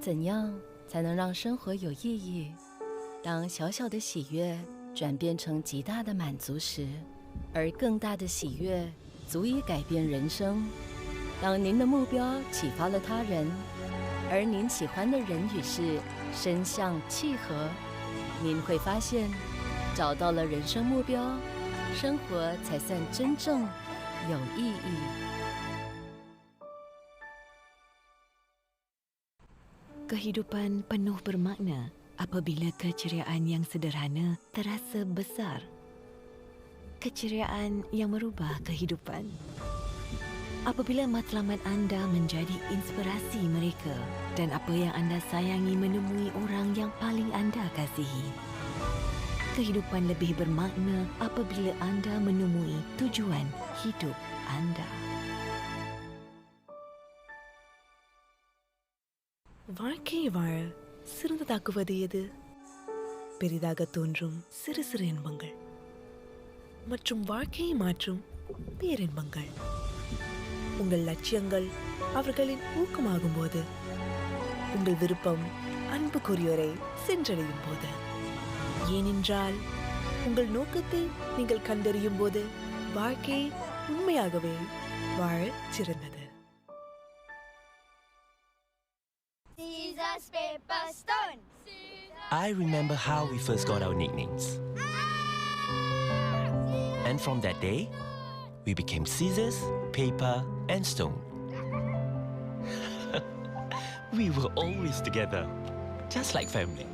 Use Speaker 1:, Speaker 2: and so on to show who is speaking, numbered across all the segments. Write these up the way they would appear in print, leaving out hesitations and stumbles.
Speaker 1: 怎样才能让生活有意义？当小小的喜悦转变成极大的满足时，而更大的喜悦足以改变人生。当您的目标启发了他人，而您喜欢的人与事身相契合，您会发现，找到了人生目标，生活才算真正有意义。
Speaker 2: Kehidupan penuh bermakna apabila keceriaan yang sederhana terasa besar. Keceriaan yang merubah kehidupan. Apabila matlamat anda menjadi inspirasi mereka dan apa yang anda sayangi menemui orang yang paling anda kasihi. Kehidupan lebih bermakna apabila anda menemui tujuan hidup anda.
Speaker 3: வாழ்க்கையை வாழ சிறந்ததாக்குவது எது? பெரிதாக தோன்றும் சிறு சிறு இன்பங்கள் மற்றும் வாழ்க்கையை மாற்றும் பேரின்பங்கள். உங்கள் லட்சியங்கள் அவர்களின் ஊக்கமாகும் போது, உங்கள் விருப்பம் அன்புக்குரியோரை சென்றடையும் போது, ஏனென்றால் உங்கள் நோக்கத்தை நீங்கள் கண்டறியும் போது வாழ்க்கை உண்மையாகவே வாழச் சிறந்தது.
Speaker 4: Scissors, paper, stone.
Speaker 5: I remember how we first got our nicknames. And from that day, we became scissors, paper, and stone. We were always together, just like family.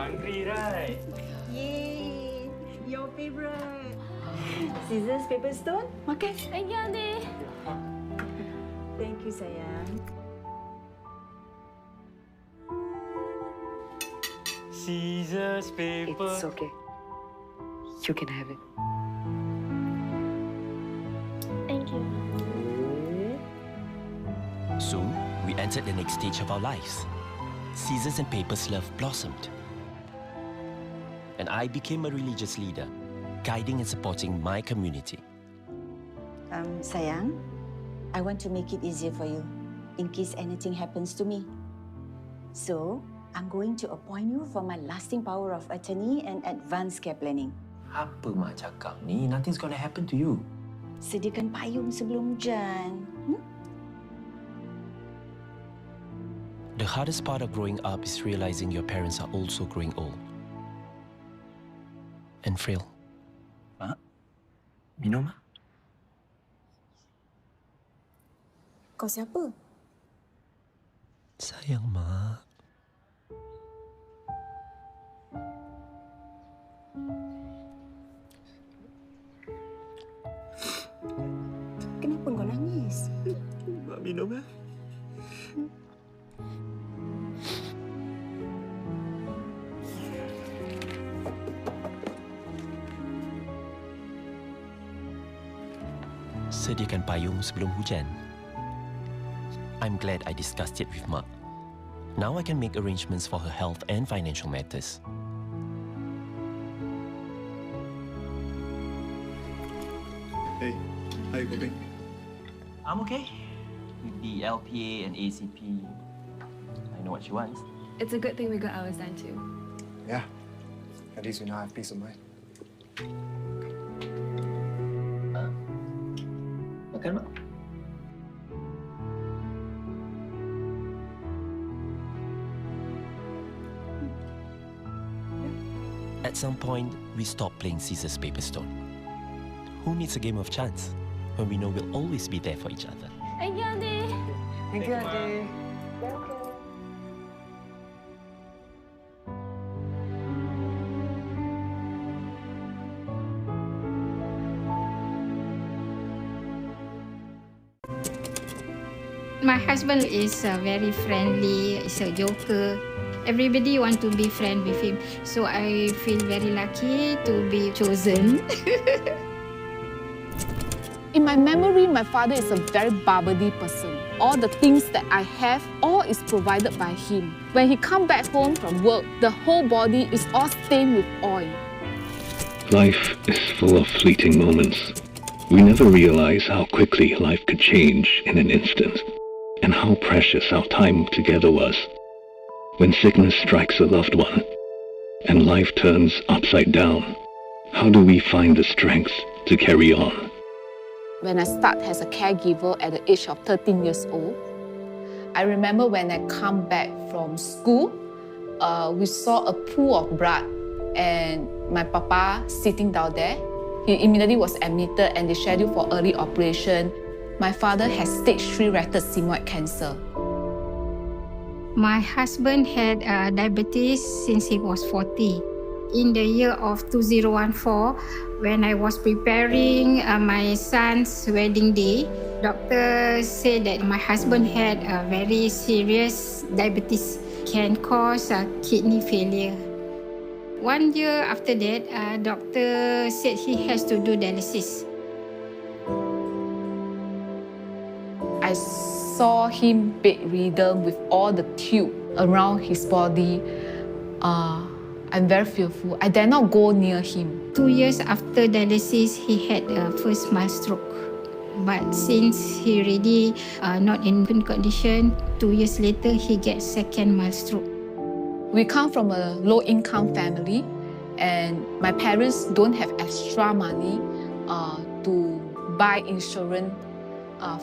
Speaker 6: Hungry, right?
Speaker 7: Yay! Your favorite. Scissors, paper, stone. Makan.
Speaker 4: Ayah deh.
Speaker 7: Thank you, sayang.
Speaker 6: Scissors, paper.
Speaker 7: It's okay. You can have it.
Speaker 4: Thank you.
Speaker 5: Soon, we entered the next stage of our lives. Scissors and paper's love blossomed. And I became a religious leader, guiding and supporting my community.
Speaker 8: Sayang, I want to make it easier for you in case anything happens to me. So, I'm going to appoint you for my lasting power of attorney and advanced care planning.
Speaker 6: Apa Mak cakap ni? Nothing's gonna happen to you.
Speaker 8: Sediakan payung sebelum hujan.
Speaker 5: The hardest part of growing up is realizing your parents are also growing old and frail.
Speaker 6: Mak, minum Mak.
Speaker 7: Kau siapa?
Speaker 5: Sayang, Mak.
Speaker 8: Kenapa kau nangis?
Speaker 6: Mak minum lah.
Speaker 5: Sediakan payung sebelum hujan. I'm glad I discussed it with Mak. Now I can make arrangements for her health and financial matters.
Speaker 9: Hey, how you coping?
Speaker 6: I'm okay. With the LPA and ACP, I know what she wants.
Speaker 10: It's a good thing we got ours done too.
Speaker 9: Yeah, at least we now have peace of mind.
Speaker 6: Makan, Mak.
Speaker 5: At some point, we stopped playing scissors, paper, stone. Who needs a game of chance when we know we'll always be there for each other?
Speaker 4: Ayah deh.
Speaker 7: Thank you, Ade.
Speaker 11: My husband is very friendly, he's a joker. Everybody want to be friend with him. So I feel very lucky to be chosen.
Speaker 12: In my memory, my father is a very bubbly person. All the things that I have, all is provided by him. When he come back home from work, the whole body is all stained with oil.
Speaker 13: Life is full of fleeting moments. We never realize how quickly life could change in an instant, and how precious our time together was. When sickness strikes a loved one, and life turns upside down, how do we find the strength to carry on?
Speaker 12: When I started as a caregiver at the age of 13 years old, I remember when I come back from school, we saw a pool of blood and my papa sitting down there. He immediately was admitted and they scheduled for early operation. My father has stage 3 rectal sigmoid cancer.
Speaker 11: My husband had diabetes since he was 40. In the year of 2014, when I was preparing my son's wedding day, doctor said that my husband had a very serious diabetes, can cause kidney failure. 1 year after that, doctor said he has to do dialysis.
Speaker 12: I saw him bedridden with all the tube around his body. I'm very fearful. I dare not go near him.
Speaker 11: 2 years after dialysis, he had a first mild stroke. But since he already not in good condition, 2 years later, he gets second mild stroke.
Speaker 12: We come from a low-income family, and my parents don't have extra money to buy insurance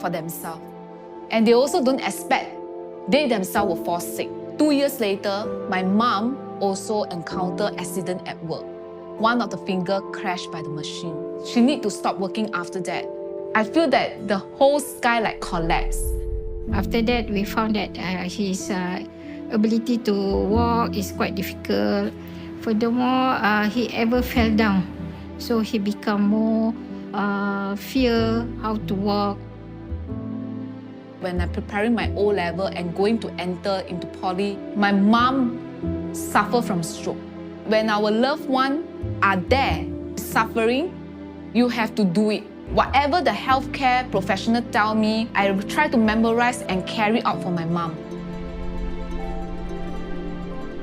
Speaker 12: for themselves. And they also don't expect they themselves will fall sick. 2 years later, my mom also encountered accident at work. One of the finger crashed by the machine. She need to stop working after that. I feel that the whole sky like collapsed.
Speaker 11: After that, we found that his ability to walk is quite difficult. Furthermore, he ever fell down. So he become more fear how to walk.
Speaker 12: When I'm preparing my O-level and going to enter into poly, my mom suffered from stroke. When our loved ones are there suffering, you have to do it. Whatever the healthcare professional tell me, I try to memorize and carry out for my mom.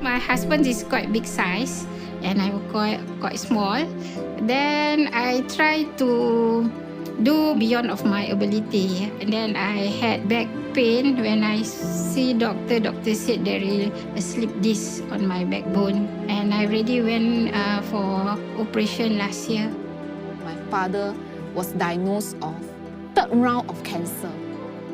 Speaker 11: My husband is quite big size and I'm quite small. Then I try to do beyond of my ability. And then I had back pain. When I see doctor said there is a slip disc on my backbone. And I already went for operation last year.
Speaker 12: My father was diagnosed of 3rd round of cancer.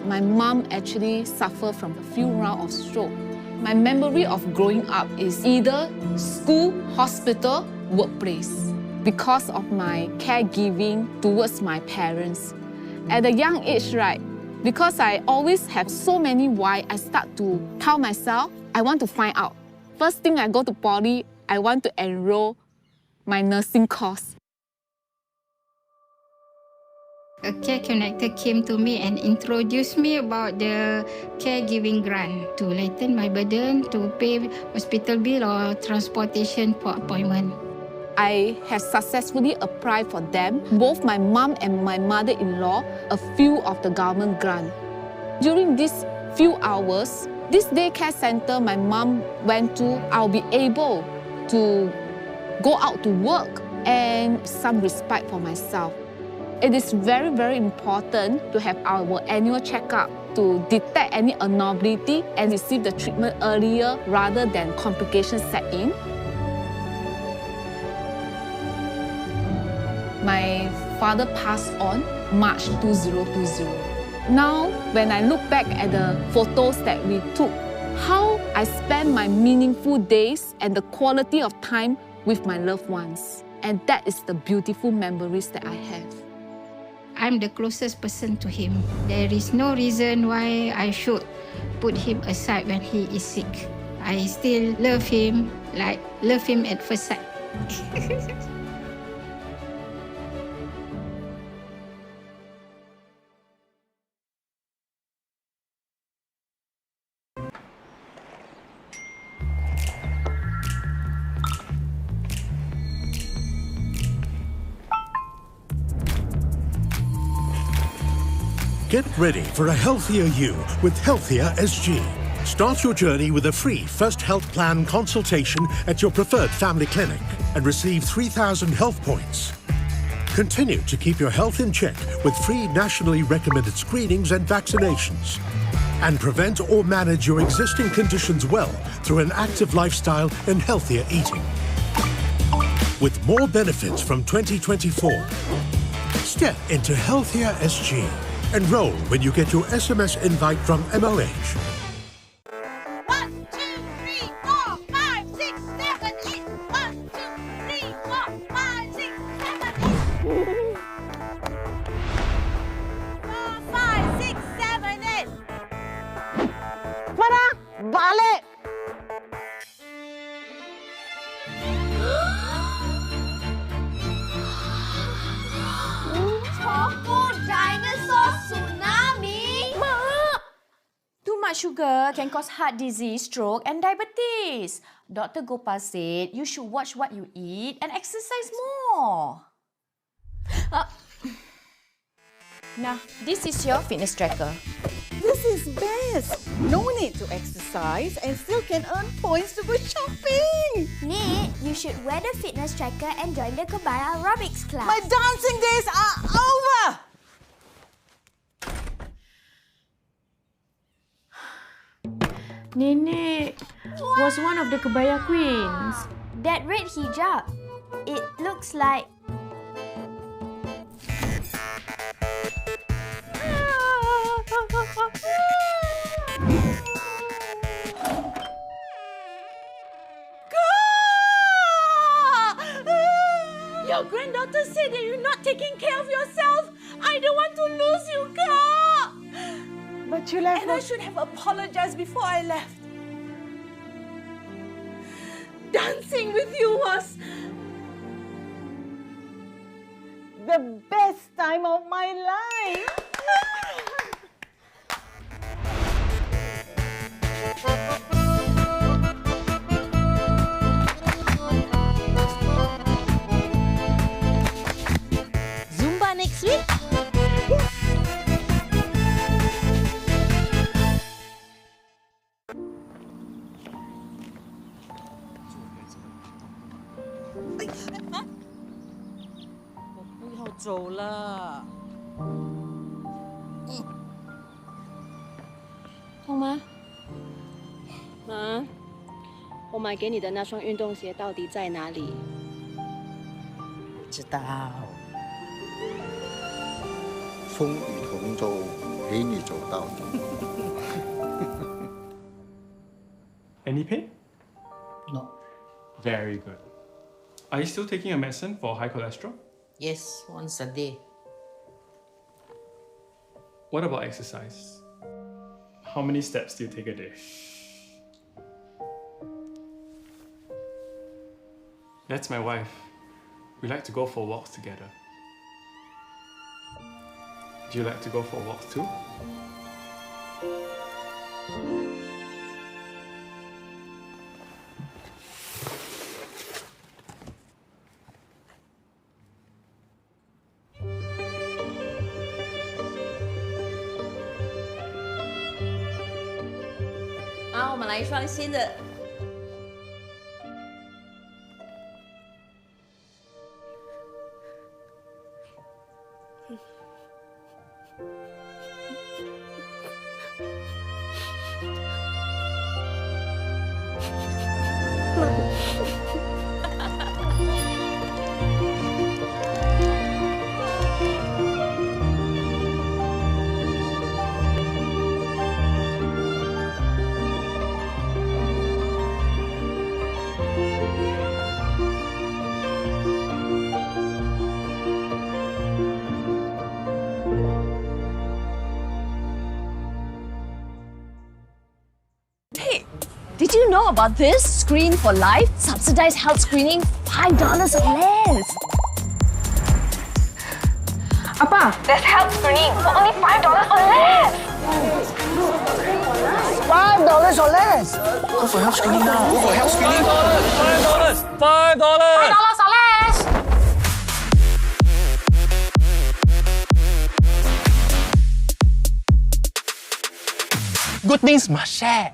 Speaker 12: My mom actually suffered from a few rounds of stroke. My memory of growing up is either school, hospital, workplace, because of my caregiving towards my parents. At a young age, right, because I always have so many why, I start to tell myself, I want to find out. First thing I go to poly, I want to enroll my nursing course.
Speaker 11: A care connector came to me and introduced me about the caregiving grant to lighten my burden to pay hospital bill or transportation for appointment.
Speaker 12: I have successfully applied for them, both my mom and my mother-in-law, a few of the government grant. During these few hours, this daycare center my mom went to, I'll be able to go out to work and some respite for myself. It is very, very important to have our annual checkup to detect any abnormality and receive the treatment earlier rather than complications set in. My father passed on March 2020. Now, when I look back at the photos that we took, how I spent my meaningful days and the quality of time with my loved ones. And that is the beautiful memories that I have.
Speaker 11: I'm the closest person to him. There is no reason why I should put him aside when he is sick. I still love him, like love him at first sight.
Speaker 14: Get ready for a healthier you with Healthier SG. Start your journey with a free first health plan consultation at your preferred family clinic and receive 3,000 health points. Continue to keep your health in check with free nationally recommended screenings and vaccinations. And prevent or manage your existing conditions well through an active lifestyle and healthier eating. With more benefits from 2024, step into Healthier SG. Enroll when you get your SMS invite from MOH.
Speaker 4: 1, 2, 3, 4, 5, 6, 7, 8. 1, 2, 3, 4, 5, 6, 7, 8. 4, 5, 6, 7, 8.
Speaker 15: Mana? Balik!
Speaker 4: Choco dinosaur tsunami.
Speaker 16: Mak! Too much sugar can cause heart disease, stroke and diabetes. Dr. Gopal said you should watch what you eat and exercise more. Now, this is your fitness tracker.
Speaker 17: This is best. No need to exercise and still can earn points to go shopping.
Speaker 4: Nick, you should wear the fitness tracker and join the Kebaya aerobics class.
Speaker 17: My dancing days are over.
Speaker 16: Nenek was one of the Kebaya queens.
Speaker 4: That red hijab, it looks like...
Speaker 16: Your granddaughter said that you're not taking care of yourself. I don't want to lose you, Kak.
Speaker 17: But you left.
Speaker 16: And I should have apologized before I left. Dancing with you was
Speaker 17: the best time of my life.
Speaker 16: Zumba next week?
Speaker 18: Oma, 妈，我买给你的那双运动鞋到底在哪里？
Speaker 19: 知道。风雨同舟，陪你走到底。
Speaker 20: Any pain?
Speaker 21: No.
Speaker 20: Very good. Are you still taking your medicine for high cholesterol?
Speaker 21: Yes, once a day.
Speaker 20: What about exercise? How many steps do you take a day? That's my wife. We like to go for walks together. Do you like to go for walks too?
Speaker 18: Ah, 我们来一双新的。
Speaker 22: Did you know about this? Screen for Life, subsidized health screening, $5 or less.
Speaker 23: Apa? There's health screening for only $5 or less.
Speaker 19: $5 or less. Go for health screening now. Go for health screening.
Speaker 23: $5 or less.
Speaker 19: Good things must share.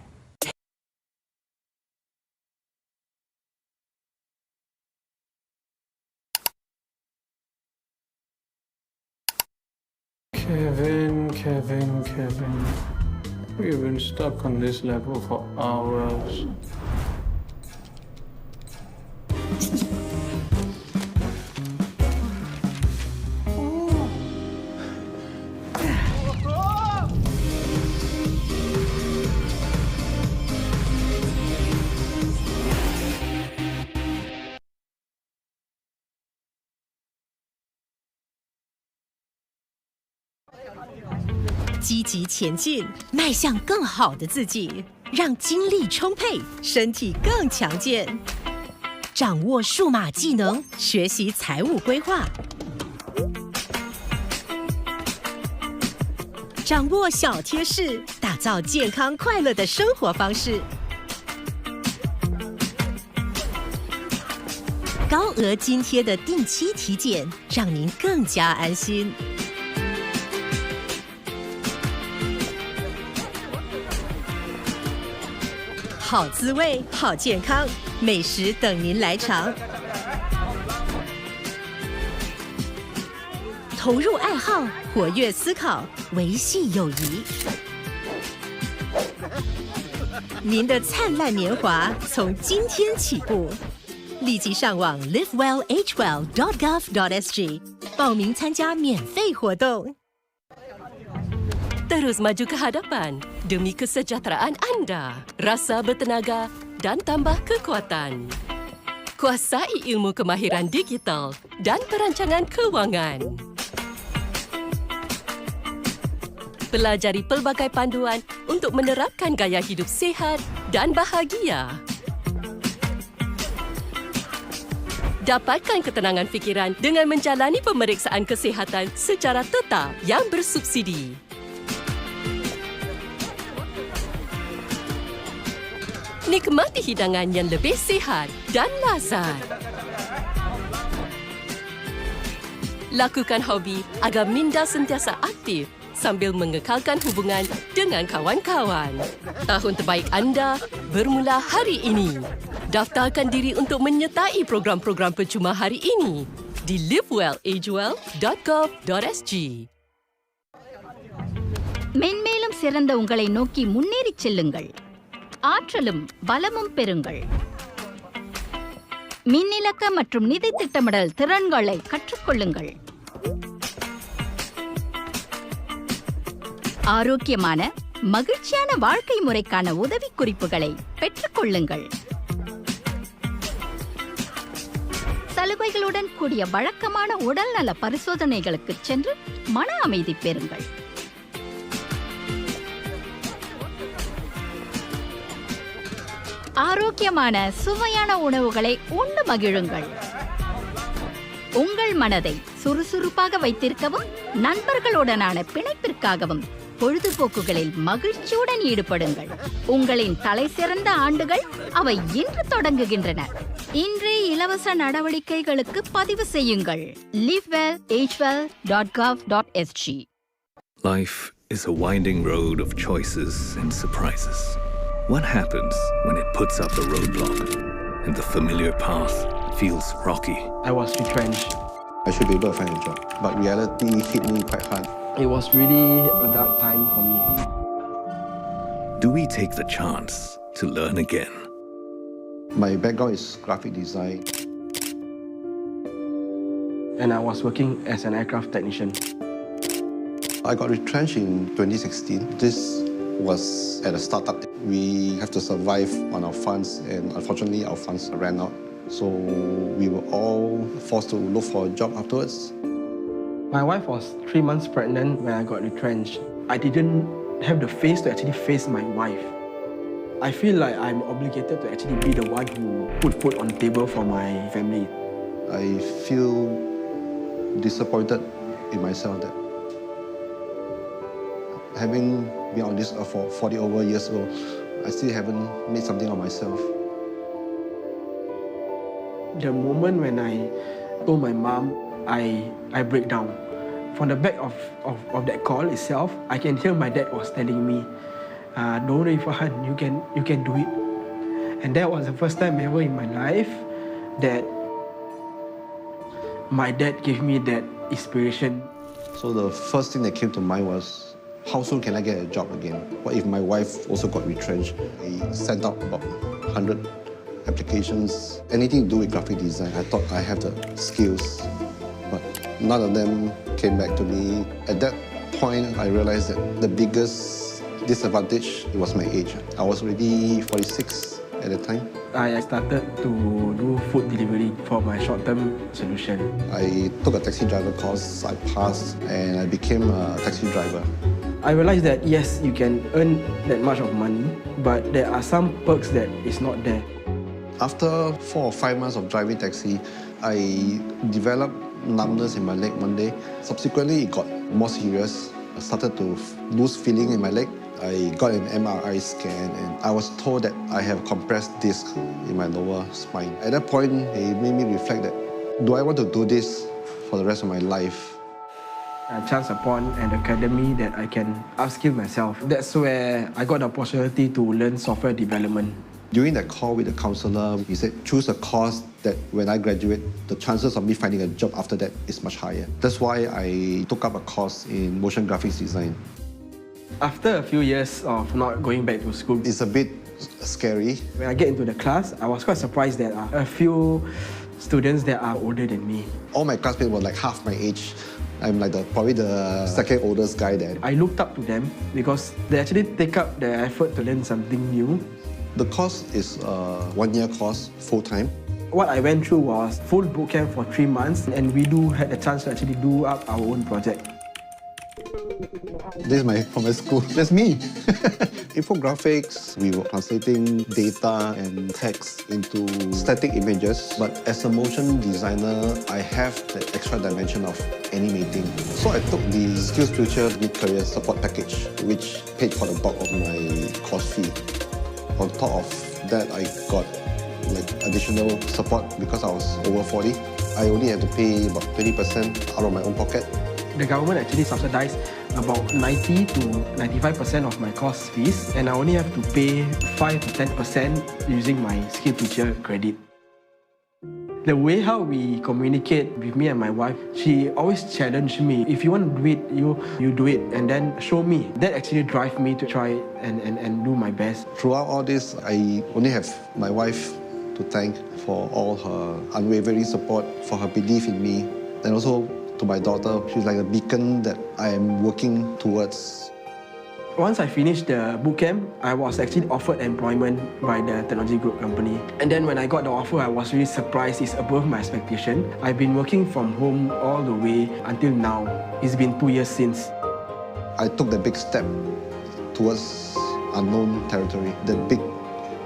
Speaker 20: Kevin. We've been stuck on this level for hours.
Speaker 1: 积极前进，迈向更好的自己，让精力充沛，身体更强健。掌握数码技能，学习财务规划，掌握小贴士，打造健康快乐的生活方式。高额津贴的定期体检，让您更加安心。好滋味，好健康，美食等您来尝。投入爱好，活跃思考，维系友谊。您的灿烂年华从今天起步。立即上网 livewellagewell.gov.sg 报名参加免费活动。
Speaker 2: Terus maju ke hadapan demi kesejahteraan anda, rasa bertenaga dan tambah kekuatan. Kuasai ilmu kemahiran digital dan perancangan kewangan. Pelajari pelbagai panduan untuk menerapkan gaya hidup sihat dan bahagia. Dapatkan ketenangan fikiran dengan menjalani pemeriksaan kesihatan secara tetap yang bersubsidi. Nikmati hidangan yang lebih sihat dan lazat. Lakukan hobi agar minda sentiasa aktif sambil mengekalkan hubungan dengan kawan-kawan. Tahun terbaik anda bermula hari ini. Daftarkan diri untuk menyertai program-program percuma hari ini di livewellagewell.gov.sg.
Speaker 11: மென்மேலும் சிறந்த உங்களை நோக்கி முன்னேறிச் செல்லுங்கள். ஆற்றலும் பலமும் பெறுங்கள். மின்னிலக்க மற்றும் நிதி திட்டமிடல் திறன்களை கற்றுக்கொள்ளுங்கள். ஆரோக்கியமான மகிழ்ச்சியான வாழ்க்கை முறைக்கான உதவி குறிப்புகளை பெற்றுக்கொள்ளுங்கள். சலுகைகளுடன் கூடிய வழக்கமான உடல்நல பரிசோதனைகளுக்கு சென்று மன அமைதி பெறுங்கள். ஆரோக்கியமான சுவையான உணவுகளை உண்டு மகிழுங்கள். உங்கள் மனதை சுறுசுறுப்பாக வைத்திருக்கவும் நண்பர்களுடனான பிணைப்பிற்காகவும் பொழுதுபோக்குகளில் மகிழ்ச்சியுடன் ஈடுபடுங்கள். உங்களின் தலைசிறந்த ஆண்டுகள் அவை இன்று தொடங்குகின்றன. இன்றே இலவச நடவடிக்கைகளுக்கு பதிவு செய்யுங்கள். livewellagewell.gov.sg.
Speaker 13: Life is a winding road of choices and surprises. What happens when it puts up a roadblock and the familiar path feels rocky?
Speaker 15: I was retrenched.
Speaker 19: I should be able to find a job, but reality hit me quite hard.
Speaker 15: It was really a dark time for me.
Speaker 13: Do we take the chance to learn again?
Speaker 19: My background is graphic design.
Speaker 15: And I was working as an aircraft technician.
Speaker 19: I got retrenched in 2016. This was at a startup. We have to survive on our funds, and unfortunately our funds ran out. So we were all forced to look for a job afterwards.
Speaker 15: My wife was 3 months pregnant when I got retrenched. I didn't have the face to actually face my wife. I feel like I'm obligated to actually be the one who put food on the table for my family.
Speaker 19: I feel disappointed in myself that having been on this earth for 40 over years ago, I still haven't made something of myself.
Speaker 15: The moment when I told my mom, I break down. From the back of that call itself, I can hear my dad was telling me, "Don't worry, Farhan, you can do it." And that was the first time ever in my life that my dad gave me that inspiration.
Speaker 19: So the first thing that came to mind was, how soon can I get a job again? What if my wife also got retrenched? I sent out about 100 applications, anything to do with graphic design. I thought I had the skills, but none of them came back to me. At that point, I realized that the biggest disadvantage was my age. I was already 46 at the time.
Speaker 15: I started to do food delivery for my short-term solution.
Speaker 19: I took a taxi driver course, I passed, and I became a taxi driver.
Speaker 15: I realized that yes, you can earn that much of money, but there are some perks that is not there.
Speaker 19: After 4 or 5 months of driving taxi, I developed numbness in my leg one day. Subsequently, it got more serious. I started to lose feeling in my leg. I got an MRI scan and I was told that I have compressed disc in my lower spine. At that point, it made me reflect that, do I want to do this for the rest of my life?
Speaker 15: I chanced upon an academy that I can upskill myself. That's where I got the opportunity to learn software development.
Speaker 19: During that call with the counselor, he said, choose a course that when I graduate, the chances of me finding a job after that is much higher. That's why I took up a course in motion graphics design.
Speaker 15: After a few years of not going back to school,
Speaker 19: it's a bit scary.
Speaker 15: When I get into the class, I was quite surprised that a few students that are older than me.
Speaker 19: All my classmates were like half my age. I'm like probably the second oldest guy there.
Speaker 15: I looked up to them because they actually take up the effort to learn something new.
Speaker 19: The course is a 1-year course, full-time.
Speaker 15: What I went through was full bootcamp for 3 months, and we had a chance to actually do up our own project.
Speaker 19: This is from my school. That's me. Infographics, we were translating data and text into static images. But as a motion designer, I have the extra dimension of animating. So I took the SkillsFuture mid-career support package, which paid for the bulk of my course fee. On top of that, I got additional support because I was over 40. I only had to pay about 20% out of my own pocket.
Speaker 15: The government actually subsidized about 90 to 95% of my course fees, and I only have to pay 5 to 10% using my SkillsFuture credit. The way how we communicate with me and my wife, she always challenged me. If you want to do it, you do it, and then show me. That actually drives me to try and do my best.
Speaker 19: Throughout all this, I only have my wife to thank for all her unwavering support, for her belief in me, and also to my daughter. She's like a beacon that I am working towards.
Speaker 15: Once I finished the bootcamp, I was actually offered employment by the technology group company. And then when I got the offer, I was really surprised. It's above my expectation. I've been working from home all the way until now. It's been 2 years since.
Speaker 19: I took the big step towards unknown territory. The big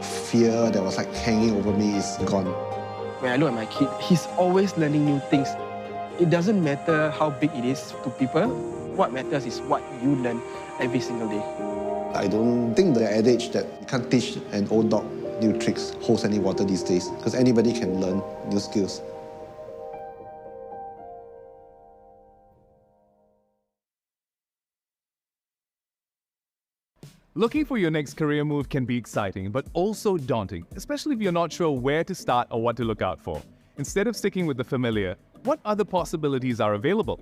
Speaker 19: fear that was hanging over me is gone.
Speaker 15: When I look at my kid, he's always learning new things. It doesn't matter how big it is to people. What matters is what you learn every single day.
Speaker 19: I don't think the adage that you can't teach an old dog new tricks holds any water these days, because anybody can learn new skills.
Speaker 3: Looking for your next career move can be exciting, but also daunting, especially if you're not sure where to start or what to look out for. Instead of sticking with the familiar, what other possibilities are available?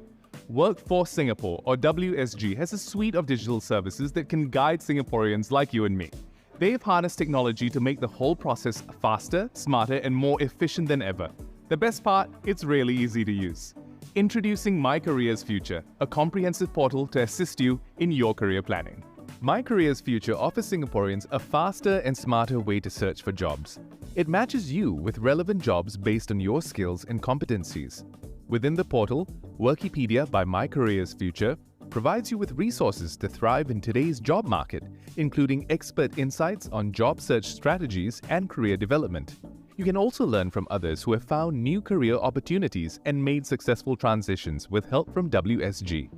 Speaker 3: Workforce Singapore, or WSG, has a suite of digital services that can guide Singaporeans like you and me. They've harnessed technology to make the whole process faster, smarter, and more efficient than ever. The best part, it's really easy to use. Introducing My Careers Future, a comprehensive portal to assist you in your career planning. My Careers Future offers Singaporeans a faster and smarter way to search for jobs. It matches you with relevant jobs based on your skills and competencies. Within the portal, Workipedia by My Careers Future provides you with resources to thrive in today's job market, including expert insights on job search strategies and career development. You can also learn from others who have found new career opportunities and made successful transitions with help from WSG.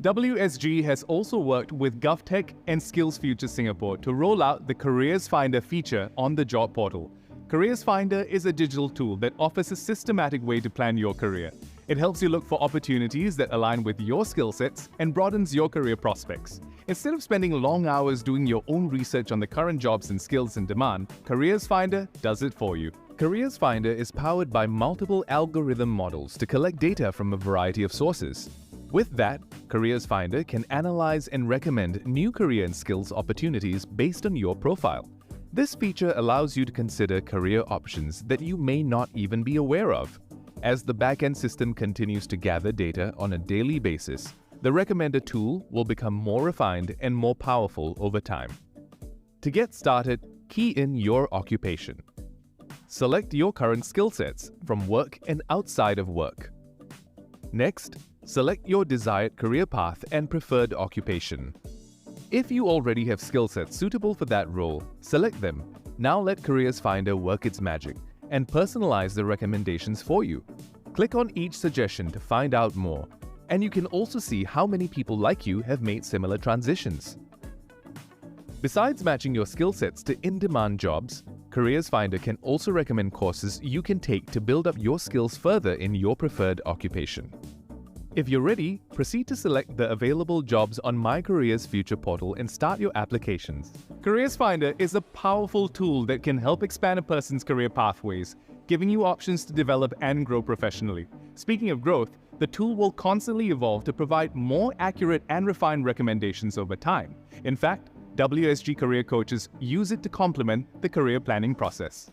Speaker 3: WSG has also worked with GovTech and SkillsFuture Singapore to roll out the Careers Finder feature on the job portal. Careers Finder is a digital tool that offers a systematic way to plan your career. It helps you look for opportunities that align with your skill sets and broadens your career prospects. Instead of spending long hours doing your own research on the current jobs and skills in demand, Careers Finder does it for you. Careers Finder is powered by multiple algorithm models to collect data from a variety of sources. With that, Careers Finder can analyze and recommend new career and skills opportunities based on your profile. This feature allows you to consider career options that you may not even be aware of. As the backend system continues to gather data on a daily basis, the recommender tool will become more refined and more powerful over time. To get started, key in your occupation. Select your current skill sets from work and outside of work. Next, select your desired career path and preferred occupation. If you already have skill sets suitable for that role, select them. Now let Careers Finder work its magic and personalize the recommendations for you. Click on each suggestion to find out more, and you can also see how many people like you have made similar transitions. Besides matching your skill sets to in-demand jobs, Careers Finder can also recommend courses you can take to build up your skills further in your preferred occupation. If you're ready, proceed to select the available jobs on My Careers Future portal and start your applications. Careers Finder is a powerful tool that can help expand a person's career pathways, giving you options to develop and grow professionally. Speaking of growth, the tool will constantly evolve to provide more accurate and refined recommendations over time. In fact, WSG career coaches use it to complement the career planning process.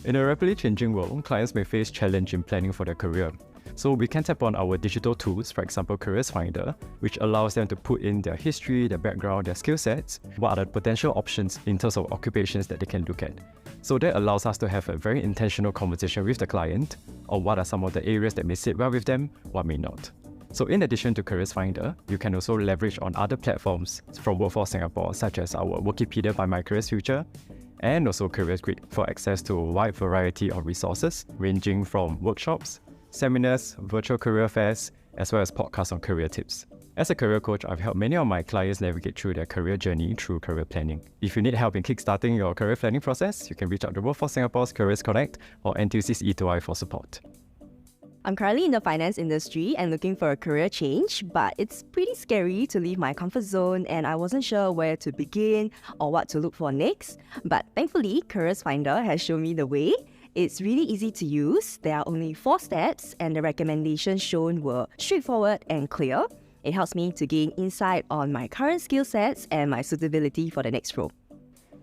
Speaker 8: In a rapidly changing world, clients may face challenge in planning for their career. So we can tap on our digital tools, for example Careers Finder, which allows them to put in their history, their background, their skill sets, what are the potential options in terms of occupations that they can look at. So that allows us to have a very intentional conversation with the client on what are some of the areas that may sit well with them, what may not. So in addition to Careers Finder, you can also leverage on other platforms from Workforce Singapore, such as our Wikipedia by My Careers Future, and also Careers Grid for access to a wide variety of resources, ranging from workshops, seminars, virtual career fairs, as well as podcasts on career tips. As a career coach, I've helped many of my clients navigate through their career journey through career planning. If you need help in kickstarting your career planning process, you can reach out to Workforce Singapore's Careers Connect or NTUC's E2I for support.
Speaker 9: I'm currently in the finance industry and looking for a career change, but it's pretty scary to leave my comfort zone and I wasn't sure where to begin or what to look for next. But thankfully, Careers Finder has shown me the way. It's really easy to use. There are only 4 steps and the recommendations shown were straightforward and clear. It helps me to gain insight on my current skill sets and my suitability for the next role.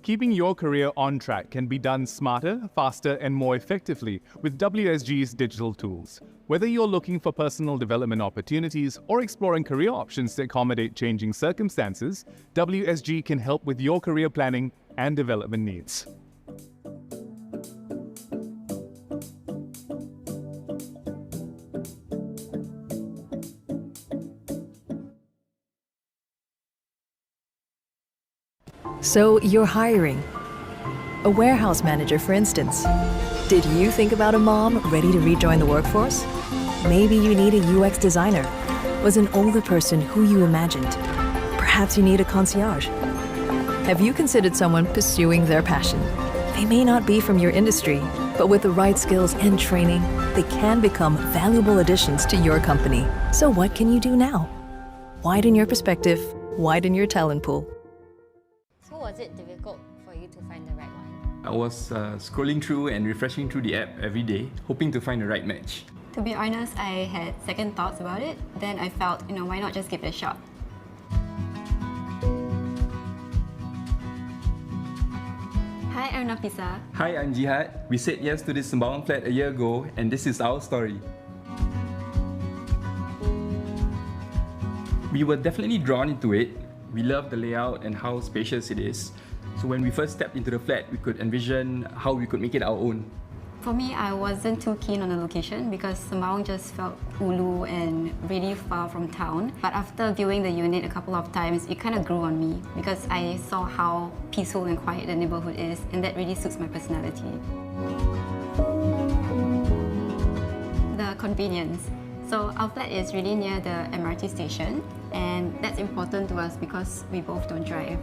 Speaker 3: Keeping your career on track can be done smarter, faster, and more effectively with WSG's digital tools. Whether you're looking for personal development opportunities or exploring career options to accommodate changing circumstances, WSG can help with your career planning and development needs.
Speaker 10: So you're hiring. A warehouse manager, for instance. Did you think about a mom ready to rejoin the workforce? Maybe you need a UX designer. Was an older person who you imagined. Perhaps you need a concierge. Have you considered someone pursuing their passion? They may not be from your industry, but with the right skills and training, they can become valuable additions to your company. So what can you do now? Widen your perspective, widen your talent pool.
Speaker 24: So was it difficult for you to find the right one?
Speaker 25: I was scrolling through and refreshing through the app every day, hoping to find the right match.
Speaker 26: To be honest, I had second thoughts about it. Then I felt, why not just give it a shot? Hi, I'm Nafisa.
Speaker 25: Hi, I'm Jihad. We said yes to this Sembawang flat a year ago, and this is our story. We were definitely drawn into it. We love the layout and how spacious it is. So when we first stepped into the flat, we could envision how we could make it our own.
Speaker 26: For me, I wasn't too keen on the location because Sembawang just felt ulu and really far from town. But after viewing the unit a couple of times, it kind of grew on me because I saw how peaceful and quiet the neighborhood is, and that really suits my personality. The convenience. So our flat is really near the MRT station, and that's important to us because we both don't drive.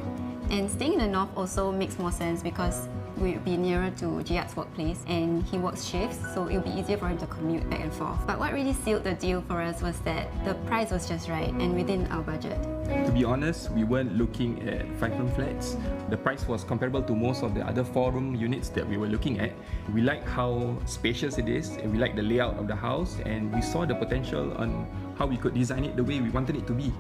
Speaker 26: And staying in the north also makes more sense because we'll be nearer to Jiat's workplace, and he works shifts, so it'll be easier for him to commute back and forth. But what really sealed the deal for us was that the price was just right and within our budget.
Speaker 25: To be honest, we weren't looking at 5-room flats. The price was comparable to most of the other 4-room units that we were looking at. We like how spacious it is, and we like the layout of the house, and we saw the potential on how we could design it the way we wanted it to be.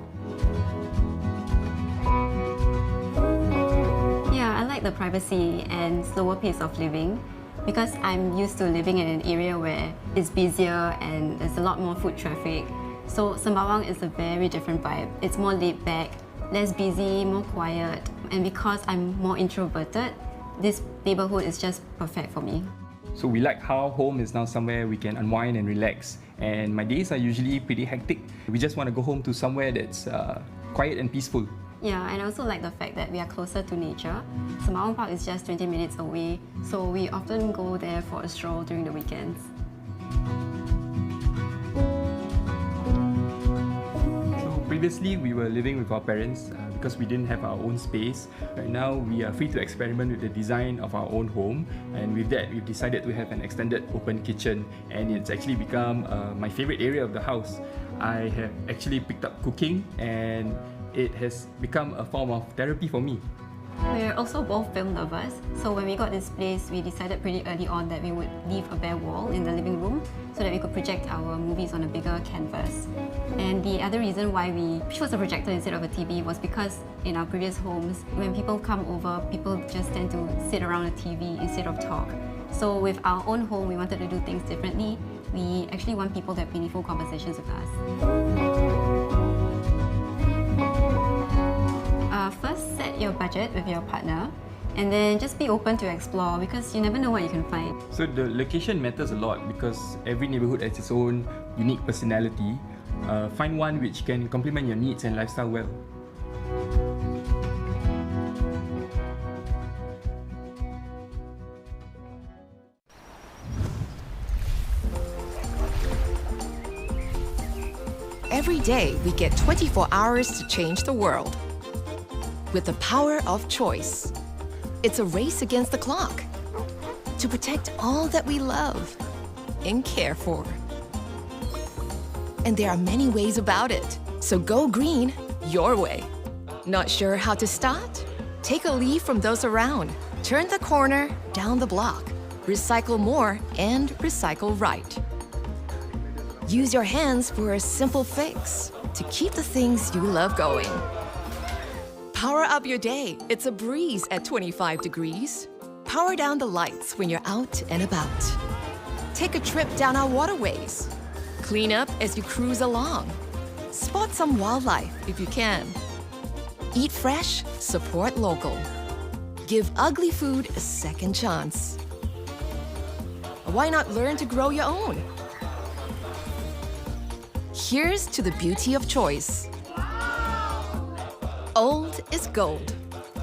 Speaker 26: Yeah, I like the privacy and slower pace of living because I'm used to living in an area where it's busier and there's a lot more foot traffic. So Sembawang is a very different vibe. It's more laid back, less busy, more quiet. And because I'm more introverted, this neighborhood is just perfect for me.
Speaker 25: So we like how home is now somewhere we can unwind and relax. And my days are usually pretty hectic. We just want to go home to somewhere that's quiet and peaceful.
Speaker 26: Yeah, and I also like the fact that we are closer to nature. Sembawang Park is just 20 minutes away, so we often go there for a stroll during the weekends.
Speaker 25: Previously, we were living with our parents because we didn't have our own space. Right now, we are free to experiment with the design of our own home, and with that, we've decided to have an extended open kitchen, and it's actually become my favorite area of the house. I have actually picked up cooking, and it has become a form of therapy for me.
Speaker 26: We're also both film lovers, so when we got this place, we decided pretty early on that we would leave a bare wall in the living room so that we could project our movies on a bigger canvas. And the other reason why we chose a projector instead of a TV was because in our previous homes, when people come over, people just tend to sit around a TV instead of talk. So with our own home, we wanted to do things differently. We actually want people to have meaningful conversations with us. First, set your budget with your partner, and then just be open to explore because you never know what you can find.
Speaker 25: So the location matters a lot because every neighborhood has its own unique personality. Find one which can complement your needs and lifestyle well.
Speaker 4: Every day, we get 24 hours to change the world. With the power of choice. It's a race against the clock to protect all that we love and care for. And there are many ways about it, so go green your way. Not sure how to start? Take a leaf from those around. Turn the corner down the block. Recycle more and recycle right. Use your hands for a simple fix to keep the things you love going. Power up your day. It's a breeze at 25 degrees. Power down the lights when you're out and about. Take a trip down our waterways. Clean up as you cruise along. Spot some wildlife if you can. Eat fresh, support local. Give ugly food a second chance. Why not learn to grow your own? Here's to the beauty of choice. Old is gold.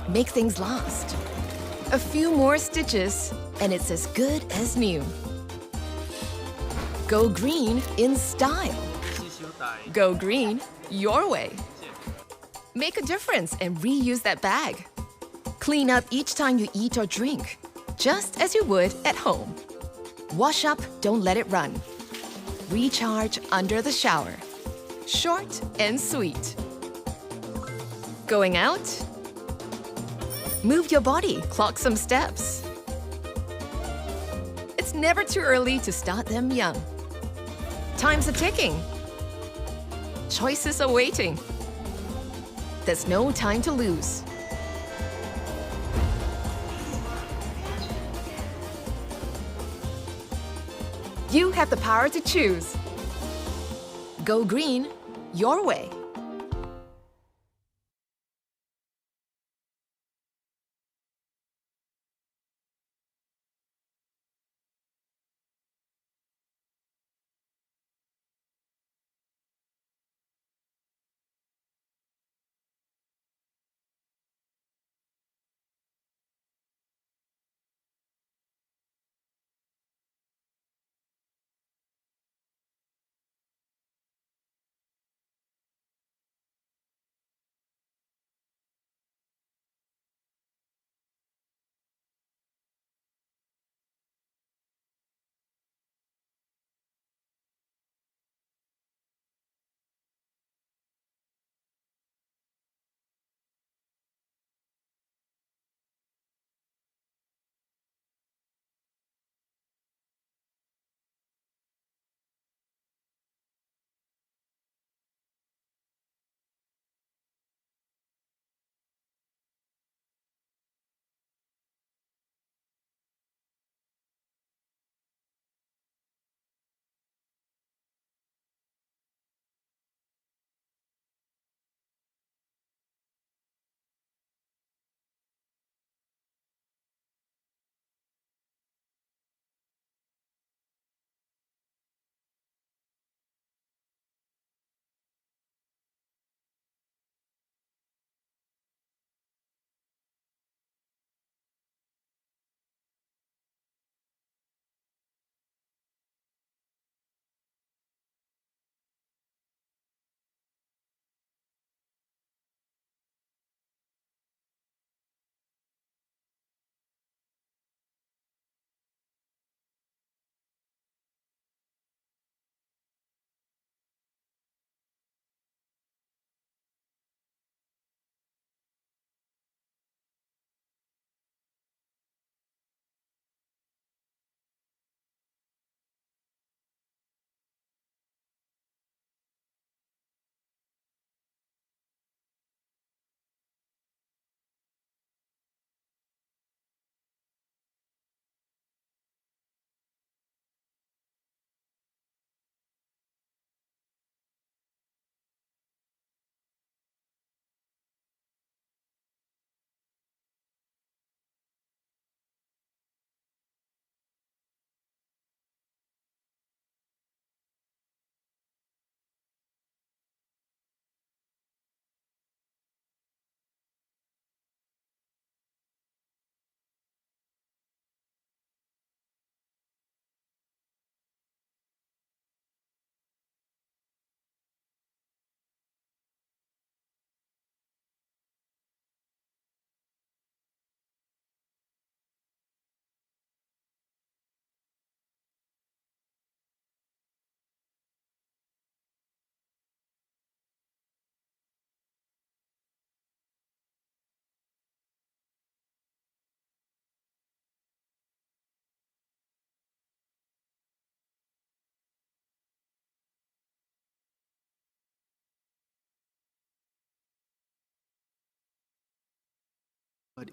Speaker 4: Make things last. A few more stitches, and it's as good as new. Go green in style. Go green your way. Make a difference and reuse that bag. Clean up each time you eat or drink, just as you would at home. Wash up, don't let it run. Recharge under the shower. Short and sweet. Going out? Move your body, clock some steps. It's never too early to start them young. Time's a ticking. Choices are waiting. There's no time to lose. You have the power to choose. Go green your way.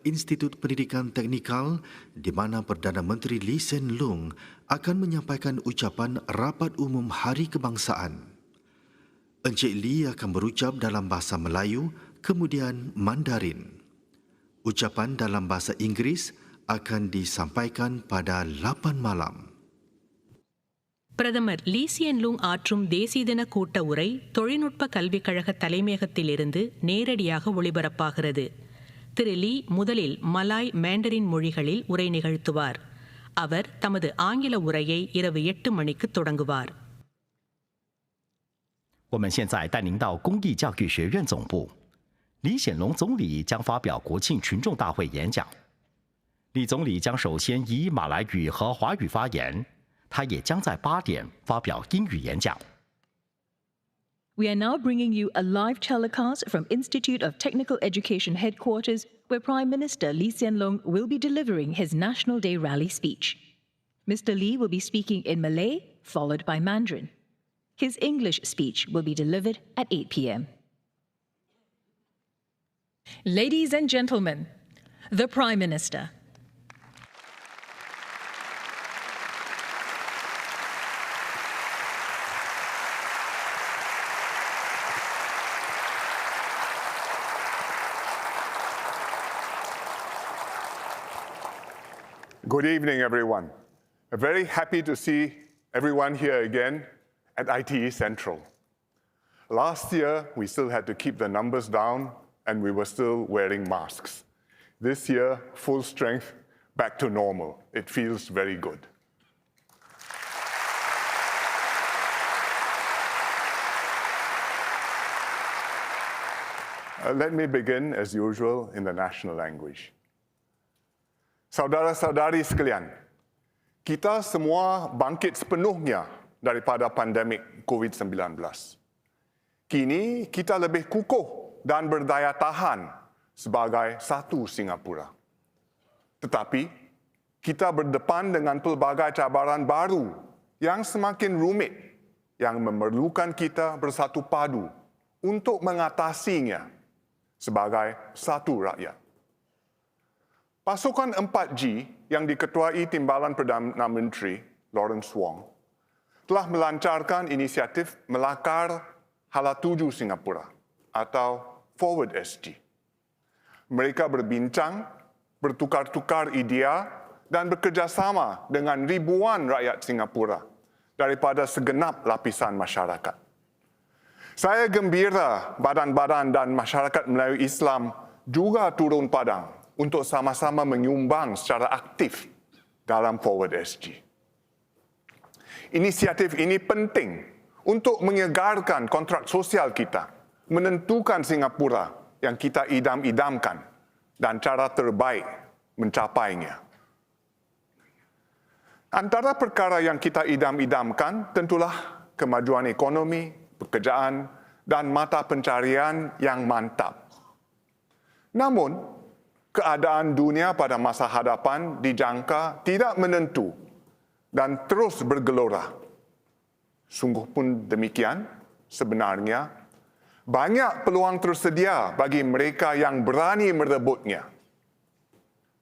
Speaker 5: Institut Pendidikan Teknikal di mana Perdana Menteri Lee Hsien Loong akan menyampaikan ucapan Rapat Umum Hari Kebangsaan. Encik Lee akan berucap dalam bahasa Melayu, kemudian Mandarin. Ucapan dalam bahasa Inggeris akan disampaikan pada 8 malam.
Speaker 1: பிரதமர் Lee Hsien Loong ஆற்றும் தேசிய தின கூட்ட உரை தொழில்நுட்ப கல்விக் கழக தலைமையகத்திலிருந்து நேரடியாக ஒளிபரப்பாகிறது. திரு லீ முதலில் மலாய் மேண்டரின் மொழிகளில் உரை நிகழ்த்துவார். அவர் தமது ஆங்கில உரையை இரவு 8 மணிக்கு தொடங்குவார்.
Speaker 6: 我们现在带您到公益教育学院总部，李显龙总理将发表国庆群众大会演讲。李总理将首先以马来语和华语发言，他也将在8点发表英语演讲。
Speaker 7: We are now bringing you a live telecast from Institute of Technical Education headquarters, where Prime Minister Lee Hsien Loong will be delivering his National Day rally speech. Mr. Lee will be speaking in Malay, followed by Mandarin. His English speech will be delivered at 8 p.m. Ladies and gentlemen, the Prime Minister.
Speaker 12: Good evening, everyone. I'm very happy to see everyone here again at ITE Central. Last year, we still had to keep the numbers down and we were still wearing masks. This year, full strength, back to normal. It feels very good. Let me begin, as usual, in the national language. Saudara-saudari sekalian, kita semua bangkit sepenuhnya daripada pandemik COVID-19. Kini kita lebih kukuh dan berdaya tahan sebagai satu Singapura. Tetapi, kita berdepan dengan pelbagai cabaran baru yang semakin rumit yang memerlukan kita bersatu padu untuk mengatasinya sebagai satu rakyat. Pasukan 4G yang diketuai Timbalan Perdana Menteri Lawrence Wong telah melancarkan inisiatif Melakar Halatuju Singapura atau Forward SG. Mereka berbincang, bertukar-tukar idea dan bekerjasama dengan ribuan rakyat Singapura daripada segenap lapisan masyarakat. Saya gembira badan-badan dan masyarakat Melayu Islam juga turun padang untuk sama-sama menyumbang secara aktif dalam Forward SG. Inisiatif ini penting untuk menyegarkan kontrak sosial kita, menentukan Singapura yang kita idam-idamkan dan cara terbaik mencapainya. Antara perkara yang kita idam-idamkan tentulah kemajuan ekonomi, pekerjaan dan mata pencarian yang mantap. Namun, keadaan dunia pada masa hadapan dijangka tidak menentu dan terus bergelora. Sungguh pun demikian, sebenarnya banyak peluang tersedia bagi mereka yang berani merebutnya.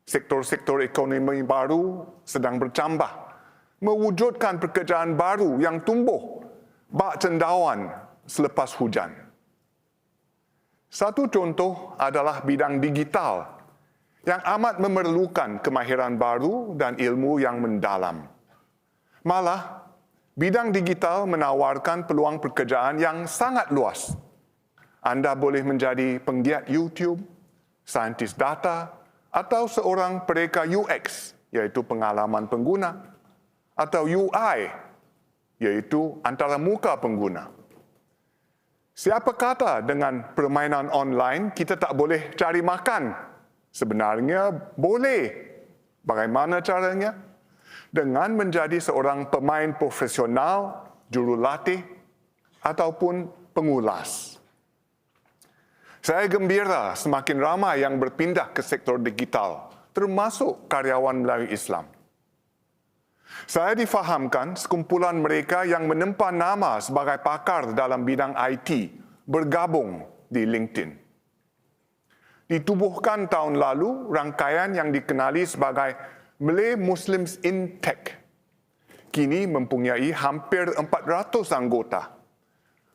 Speaker 12: Sektor-sektor ekonomi baru sedang bercambah, mewujudkan pekerjaan baru yang tumbuh bak cendawan selepas hujan. Satu contoh adalah bidang digital yang amat memerlukan kemahiran baru dan ilmu yang mendalam. Malah, bidang digital menawarkan peluang pekerjaan yang sangat luas. Anda boleh menjadi penggiat YouTube, saintis data, atau seorang pereka UX, iaitu pengalaman pengguna, atau UI, iaitu antaramuka pengguna. Siapa kata dengan permainan online kita tak boleh cari makan? Sebenarnya boleh. Bagaimana caranya? Dengan menjadi seorang pemain profesional, jurulatih, ataupun pengulas. Saya gembira semakin ramai yang berpindah ke sektor digital, termasuk karyawan Melayu Islam. Saya difahamkan sekumpulan mereka yang menempa nama sebagai pakar dalam bidang IT bergabung di LinkedIn. Ditubuhkan tahun lalu rangkaian yang dikenali sebagai Malay Muslims in Tech. Kini mempunyai hampir 400 anggota.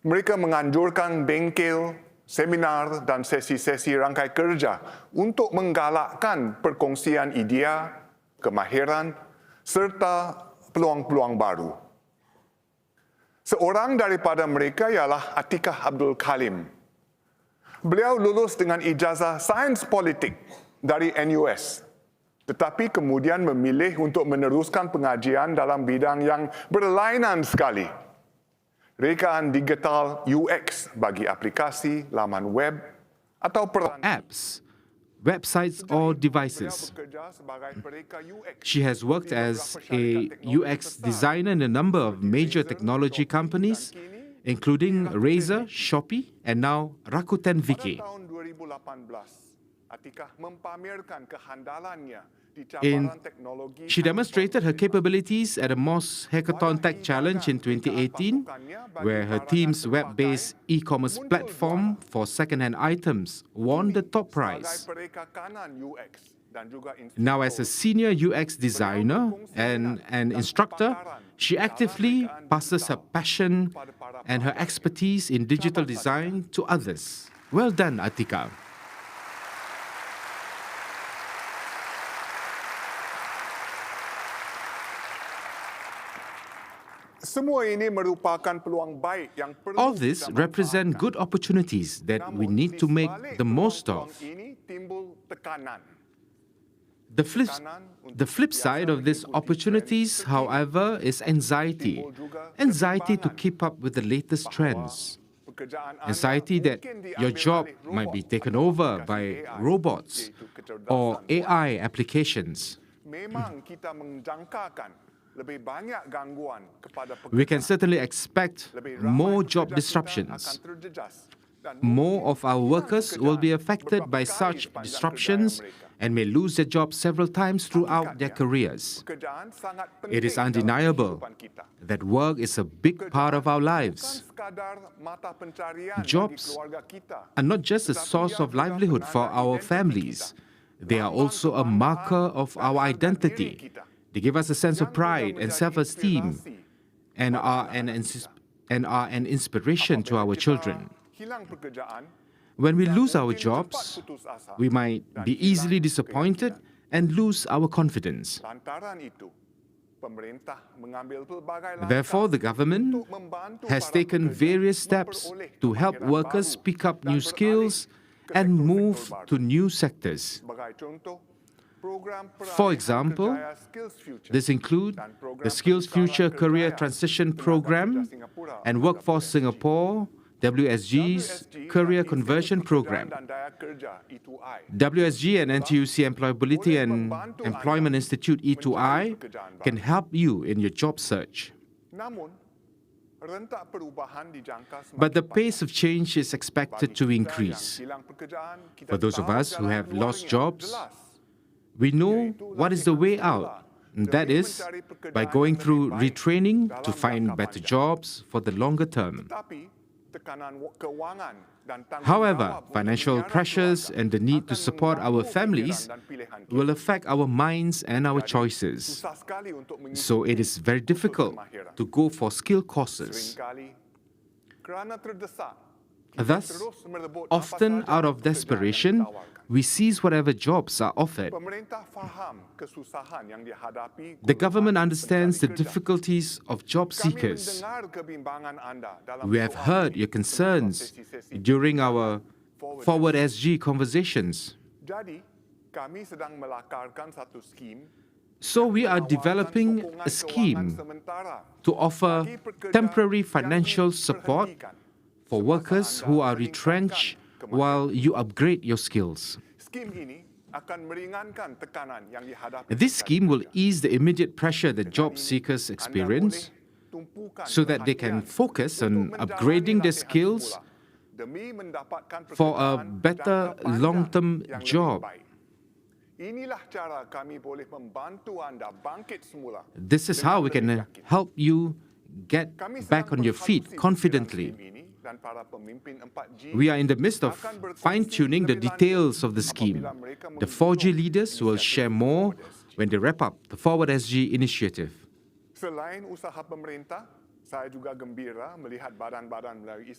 Speaker 12: Mereka menganjurkan bengkel, seminar dan sesi-sesi rangkai kerja untuk menggalakkan perkongsian idea, kemahiran serta peluang-peluang baru. Seorang daripada mereka ialah Atikah Abdul Kalim. Beliau lulus dengan ijazah Sains Politik dari NUS, tetapi kemudian memilih untuk meneruskan pengajian dalam bidang yang berlainan sekali. Rekaan digital UX bagi aplikasi, laman web atau
Speaker 14: apps, websites or devices. She has worked as a UX designer in a number of major technology companies, including Razer, Shopee, and now Rakuten Viki. She demonstrated her capabilities at a Moss Hackathon Tech Challenge in 2018, where her team's web-based e-commerce platform for second-hand items won the top prize. Now, as a senior UX designer and an instructor, she actively passes her passion and her expertise in digital design to others. Well done, Atika. All this represent good opportunities that we need to make the most of. The flip side of these opportunities, however, is anxiety. Anxiety to keep up with the latest trends. Anxiety that your job might be taken over by robots or AI applications. We can certainly expect more job disruptions. More of our workers will be affected by such disruptions and may lose their jobs several times throughout their careers. It is undeniable that work is a big part of our lives. Jobs are not just a source of livelihood for our families, they are also a marker of our identity. They give us a sense of pride and self-esteem and are an inspiration to our children. When we lose our jobs, we might be easily disappointed and lose our confidence. Therefore, the government has taken various steps to help workers pick up new skills and move to new sectors. For example, this includes the Skills Future Career Transition Program and Workforce Singapore, WSG's Career Conversion Program. WSG and NTUC Employability and Employment Institute E2I can help you in your job search. But the pace of change is expected to increase. For those of us who have lost jobs, we know what is the way out, and that is by going through retraining to find better jobs for the longer term. However, financial pressures and the need to support our families will affect our minds and our choices. So it is very difficult to go for skill courses. Thus, often out of desperation, we seize whatever jobs are offered. The government understands the difficulties of job seekers. We have heard your concerns during our Forward SG conversations. So we are developing a scheme to offer temporary financial support for workers who are retrenched while you upgrade your skills. This scheme will ease the immediate pressure that job seekers experience so that they can focus on upgrading their skills for a better long-term job. This is how we can help you get back on your feet confidently We are in the midst of fine-tuning the details of the scheme. The 4G leaders will share more when they wrap up the Forward SG initiative.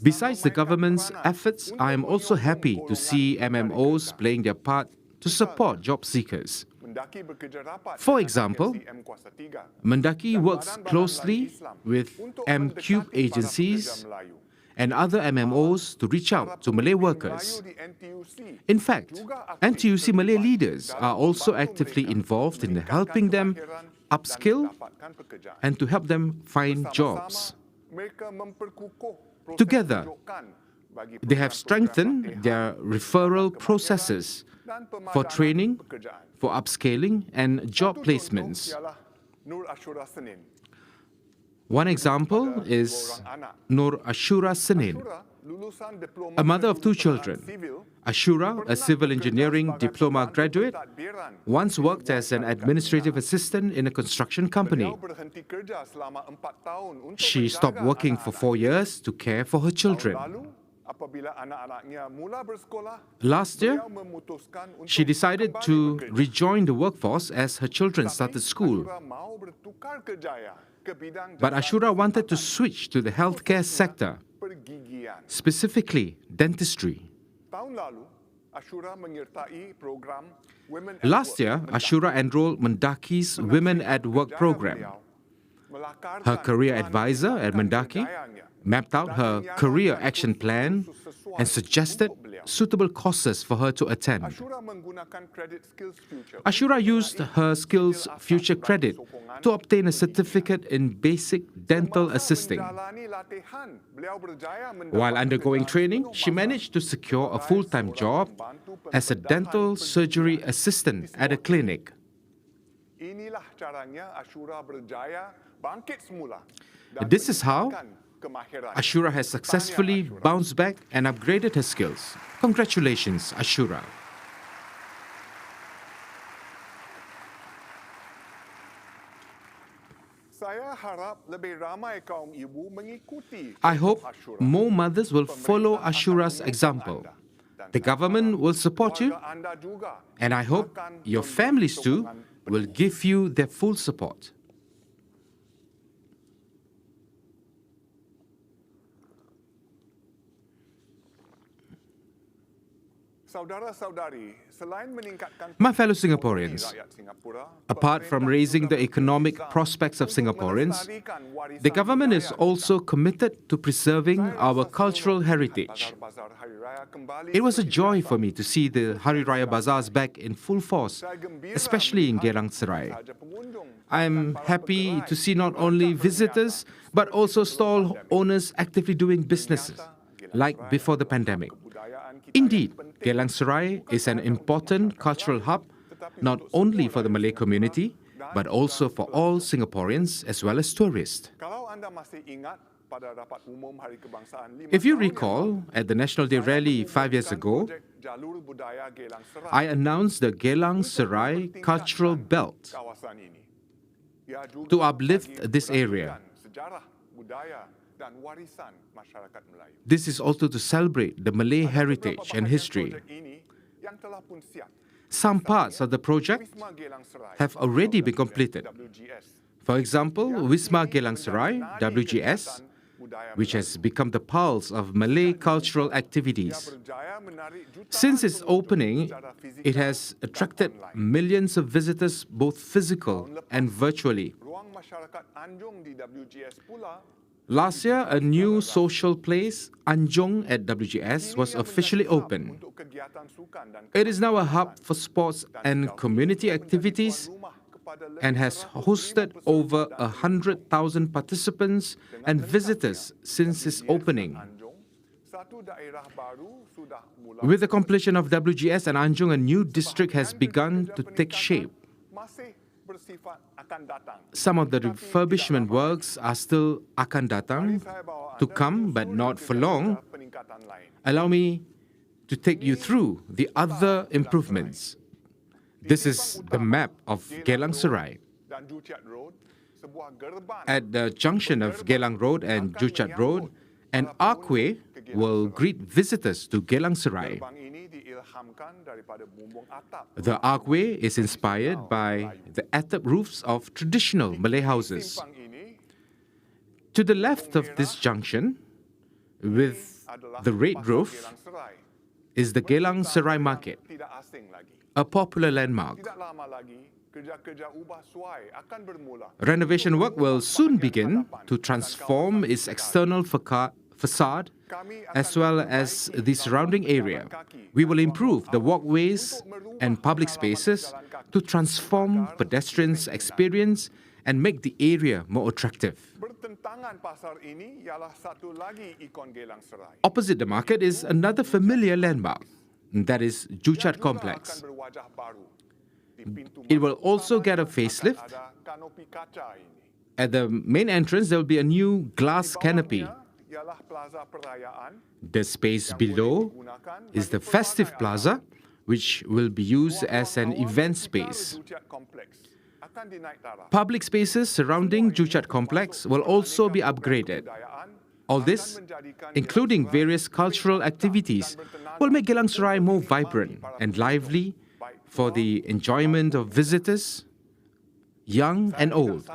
Speaker 14: Besides the government's efforts, I am also happy to see MMOs playing their part to support job seekers. For example, Mendaki works closely with M-Cube agencies and other MMOs to reach out to Malay workers. In fact, NTUC Malay leaders are also actively involved in helping them upskill and to help them find jobs. Together, they have strengthened their referral processes for training, for upscaling and job placements. One example is Nur Ashura Senin, a mother of 2 children. Ashura, a civil engineering diploma graduate, once worked as an administrative assistant in a construction company. She stopped working for 4 years to care for her children. Last year, she decided to rejoin the workforce as her children started school. But Ashura wanted to switch to the healthcare sector, specifically dentistry. Last year, Ashura enrolled Mendaki's Women at Work program. Her career advisor at Mendaki mapped out her career action plan and suggested suitable courses for her to attend. Ashura used her Skills Future credit to obtain a certificate in basic dental assisting. While undergoing training, she managed to secure a full-time job as a dental surgery assistant at a clinic. This is how Ashura has successfully bounced back and upgraded her skills. Congratulations, Ashura. I hope more mothers will follow Ashura's example. The government will support you, and I hope your families too will give you their full support. My fellow Singaporeans, apart from raising the economic prospects of Singaporeans, the government is also committed to preserving our cultural heritage. It was a joy for me to see the Hari Raya Bazaars back in full force, especially in Geylang Serai. I am happy to see not only visitors, but also stall owners actively doing businesses, like before the pandemic. Indeed, Geylang Serai is an important cultural hub, not only for the Malay community, but also for all Singaporeans as well as tourists. If you recall, at the National Day rally 5 years ago, I announced the Geylang Serai Cultural Belt to uplift this area. This is also to celebrate the Malay heritage and history. Some parts of the project have already been completed. For example, Wisma Geylang Serai, WGS, which has become the pulse of Malay cultural activities. Since its opening, it has attracted millions of visitors, both physical and virtually. Last year, a new social place, Anjong at WGS, was officially opened. It is now a hub for sports and community activities and has hosted over 100,000 participants and visitors since its opening. With the completion of WGS and Anjong, a new district has begun to take shape. Some of the refurbishment works are still akan datang, to come but not for long. Allow me to take you through the other improvements. This is the map of Geylang Serai. At the junction of Geylang Road and Juchat Road, An archway will greet visitors to Geylang Serai. The archway is inspired by the atap roofs of traditional Malay houses. To the left of this junction, with the red roof, is the Geylang Serai Market, a popular landmark. Renovation work will soon begin to transform its external facade as well as the surrounding area. We will improve the walkways and public spaces to transform pedestrians' experience and make the area more attractive. Opposite the market is another familiar landmark, that is Juchat Complex. It will also get a facelift. At the main entrance, there will be a new glass canopy. The space below is the festive plaza, which will be used as an event space. Public spaces surrounding Juchat Complex will also be upgraded. All this, including various cultural activities, will make Geylang Serai more vibrant and lively for the enjoyment of visitors, young and old.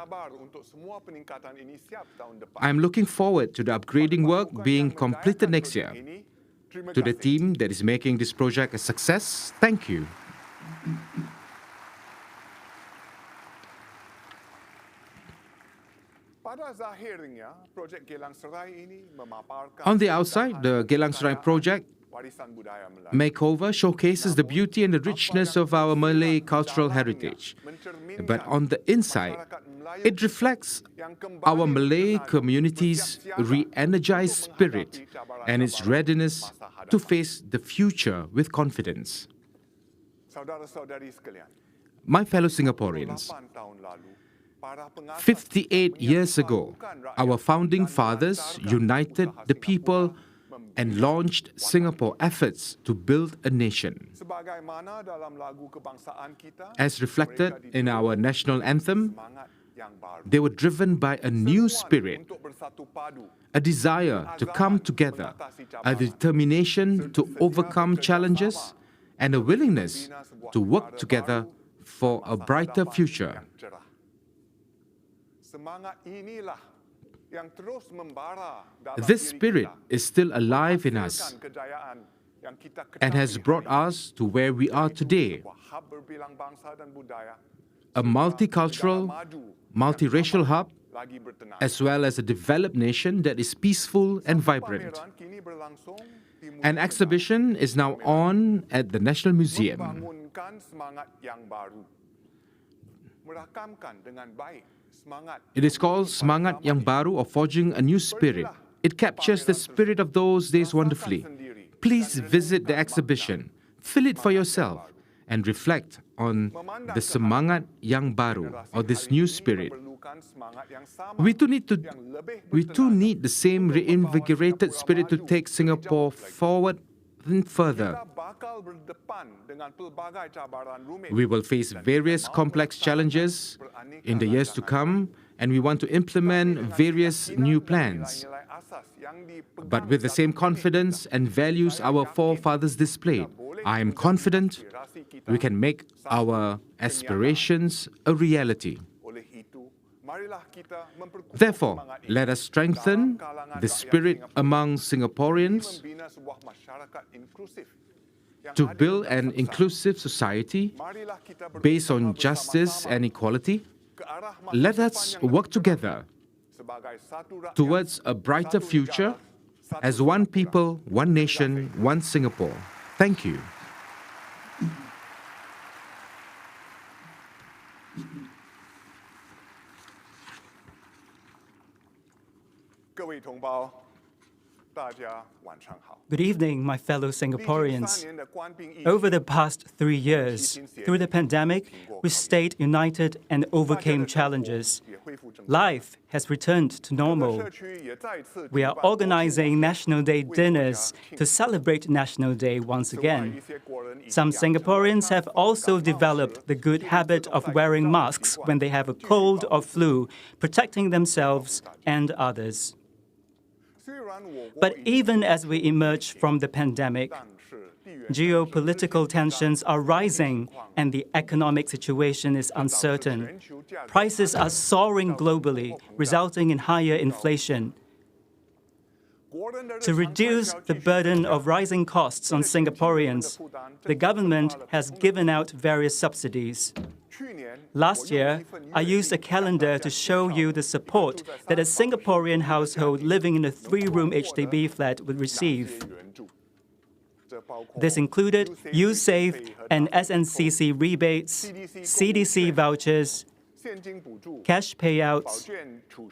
Speaker 14: I am looking forward to the upgrading work being completed next year. To the team that is making this project a success, thank you. On the outside, the Geylang Serai project makeover showcases the beauty and the richness of our Malay cultural heritage. But on the inside, it reflects our Malay community's re-energized spirit and its readiness to face the future with confidence. My fellow Singaporeans, 58 years ago, our founding fathers united the people and launched Singapore efforts to build a nation. As reflected in our national anthem, they were driven by a new spirit, a desire to come together, a determination to overcome challenges, and a willingness to work together for a brighter future. This spirit is still alive in us and has brought us to where we are today, a multicultural, multiracial hub, as well as a developed nation that is peaceful and vibrant. An exhibition is now on at the National Museum. It is called Semangat Yang Baru, or Forging a New Spirit. It captures the spirit of those days wonderfully. Please visit the exhibition, feel it for yourself, and reflect on the Semangat Yang Baru, or this new spirit. We too need the same reinvigorated spirit to take Singapore forward and further. We will face various complex challenges in the years to come, and we want to implement various new plans. But with the same confidence and values our forefathers displayed, I am confident we can make our aspirations a reality. Therefore, let us strengthen the spirit among Singaporeans to build an inclusive society based on justice and equality. Let us work together towards a brighter future as one people, one nation, one Singapore. Thank you.
Speaker 16: Good evening, my fellow Singaporeans. Over the past 3 years, through the pandemic, we stayed united and overcame challenges. Life has returned to normal. We are organizing National Day dinners to celebrate National Day once again. Some Singaporeans have also developed the good habit of wearing masks when they have a cold or flu, protecting themselves and others. But even as we emerge from the pandemic, geopolitical tensions are rising and the economic situation is uncertain. Prices are soaring globally, resulting in higher inflation. To reduce the burden of rising costs on Singaporeans, the government has given out various subsidies. Last year, I used a calendar to show you the support that a Singaporean household living in a 3-room HDB flat would receive. This included YouSave and SNCC rebates, CDC vouchers, cash payouts,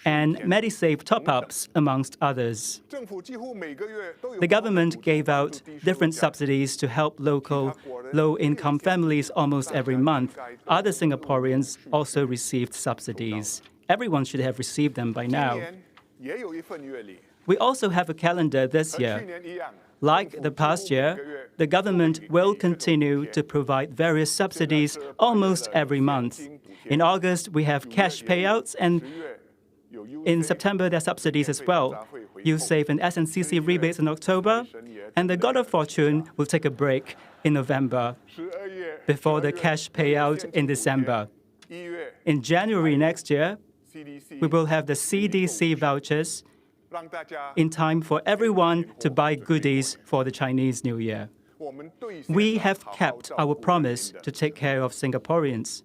Speaker 16: and MediSave top-ups, amongst others. The government gave out different subsidies to help local low-income families almost every month. Other Singaporeans also received subsidies. Everyone should have received them by now. We also have a calendar this year. Like the past year, the government will continue to provide various subsidies almost every month. In August, we have cash payouts, and in September, there are subsidies as well. YouSave and SNCC rebates in October, and the God of Fortune will take a break in November before the cash payout in December. In January next year, we will have the CDC vouchers in time for everyone to buy goodies for the Chinese New Year. We have kept our promise to take care of Singaporeans.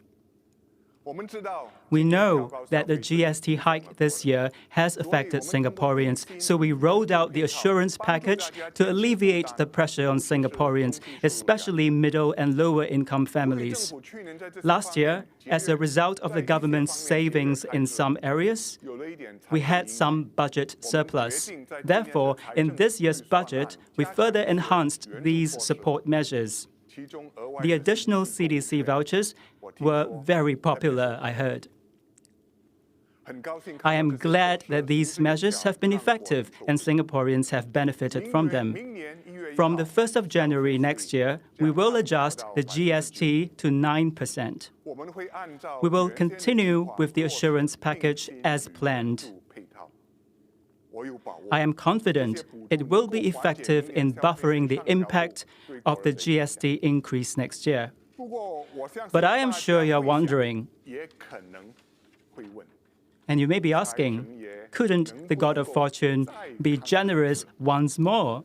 Speaker 16: We know that the GST hike this year has affected Singaporeans, so we rolled out the assurance package to alleviate the pressure on Singaporeans, especially middle and lower income families. Last year, as a result of the government's savings in some areas, we had some budget surplus. Therefore, in this year's budget, we further enhanced these support measures. The additional CDC vouchers were very popular, I heard. I am glad that these measures have been effective and Singaporeans have benefited from them. From the 1st of January next year, we will adjust the GST to 9%. We will continue with the assurance package as planned. I am confident it will be effective in buffering the impact of the GST increase next year. But I am sure you're wondering, and you may be asking, couldn't the God of Fortune be generous once more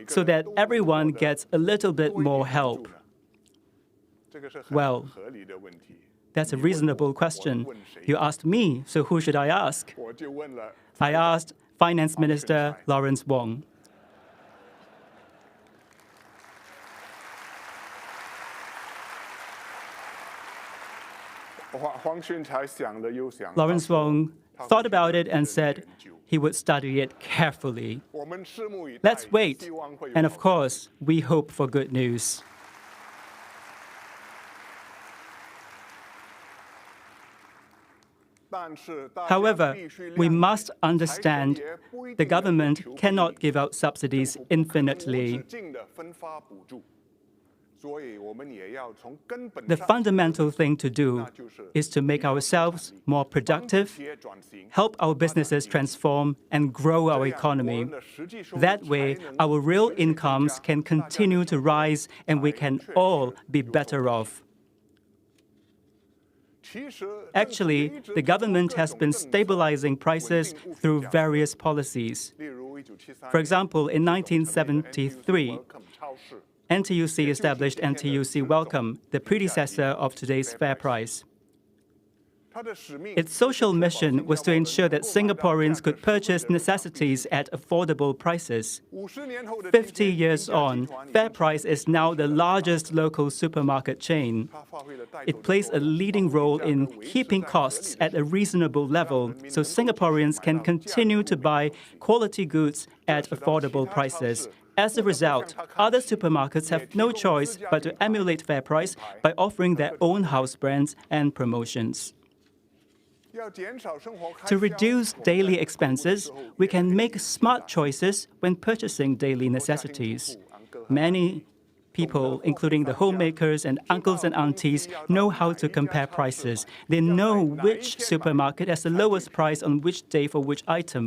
Speaker 16: so that everyone gets a little bit more help? Well, that's a reasonable question. You asked me, so who should I ask? I asked Finance Minister Lawrence Wong. Lawrence Wong thought about it and said he would study it carefully. Let's wait. And of course, we hope for good news. However, we must understand the government cannot give out subsidies infinitely. The fundamental thing to do is to make ourselves more productive, help our businesses transform, and grow our economy. That way, our real incomes can continue to rise and we can all be better off. Actually, the government has been stabilizing prices through various policies. For example, in 1973, NTUC established NTUC Welcome, the predecessor of today's Fair Price. Its social mission was to ensure that Singaporeans could purchase necessities at affordable prices. 50 years on, Fair Price is now the largest local supermarket chain. It plays a leading role in keeping costs at a reasonable level so Singaporeans can continue to buy quality goods at affordable prices. As a result, other supermarkets have no choice but to emulate Fair Price by offering their own house brands and promotions. To reduce daily expenses, we can make smart choices when purchasing daily necessities. Many people, including the homemakers and uncles and aunties, know how to compare prices. They know which supermarket has the lowest price on which day for which item.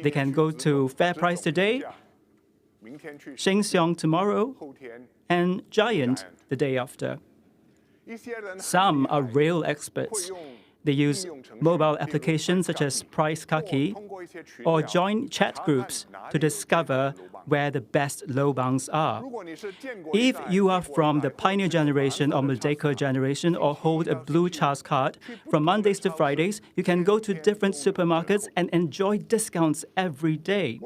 Speaker 16: They can go to Fair Price today, Sheng Siong tomorrow, and Giant the day after. Some are real experts. They use mobile applications such as Price Kaki or join chat groups to discover where the best lobangs are. If you are from the Pioneer generation or Merdeka generation or hold a Blue Chars card, from Mondays to Fridays, you can go to different supermarkets and enjoy discounts every day.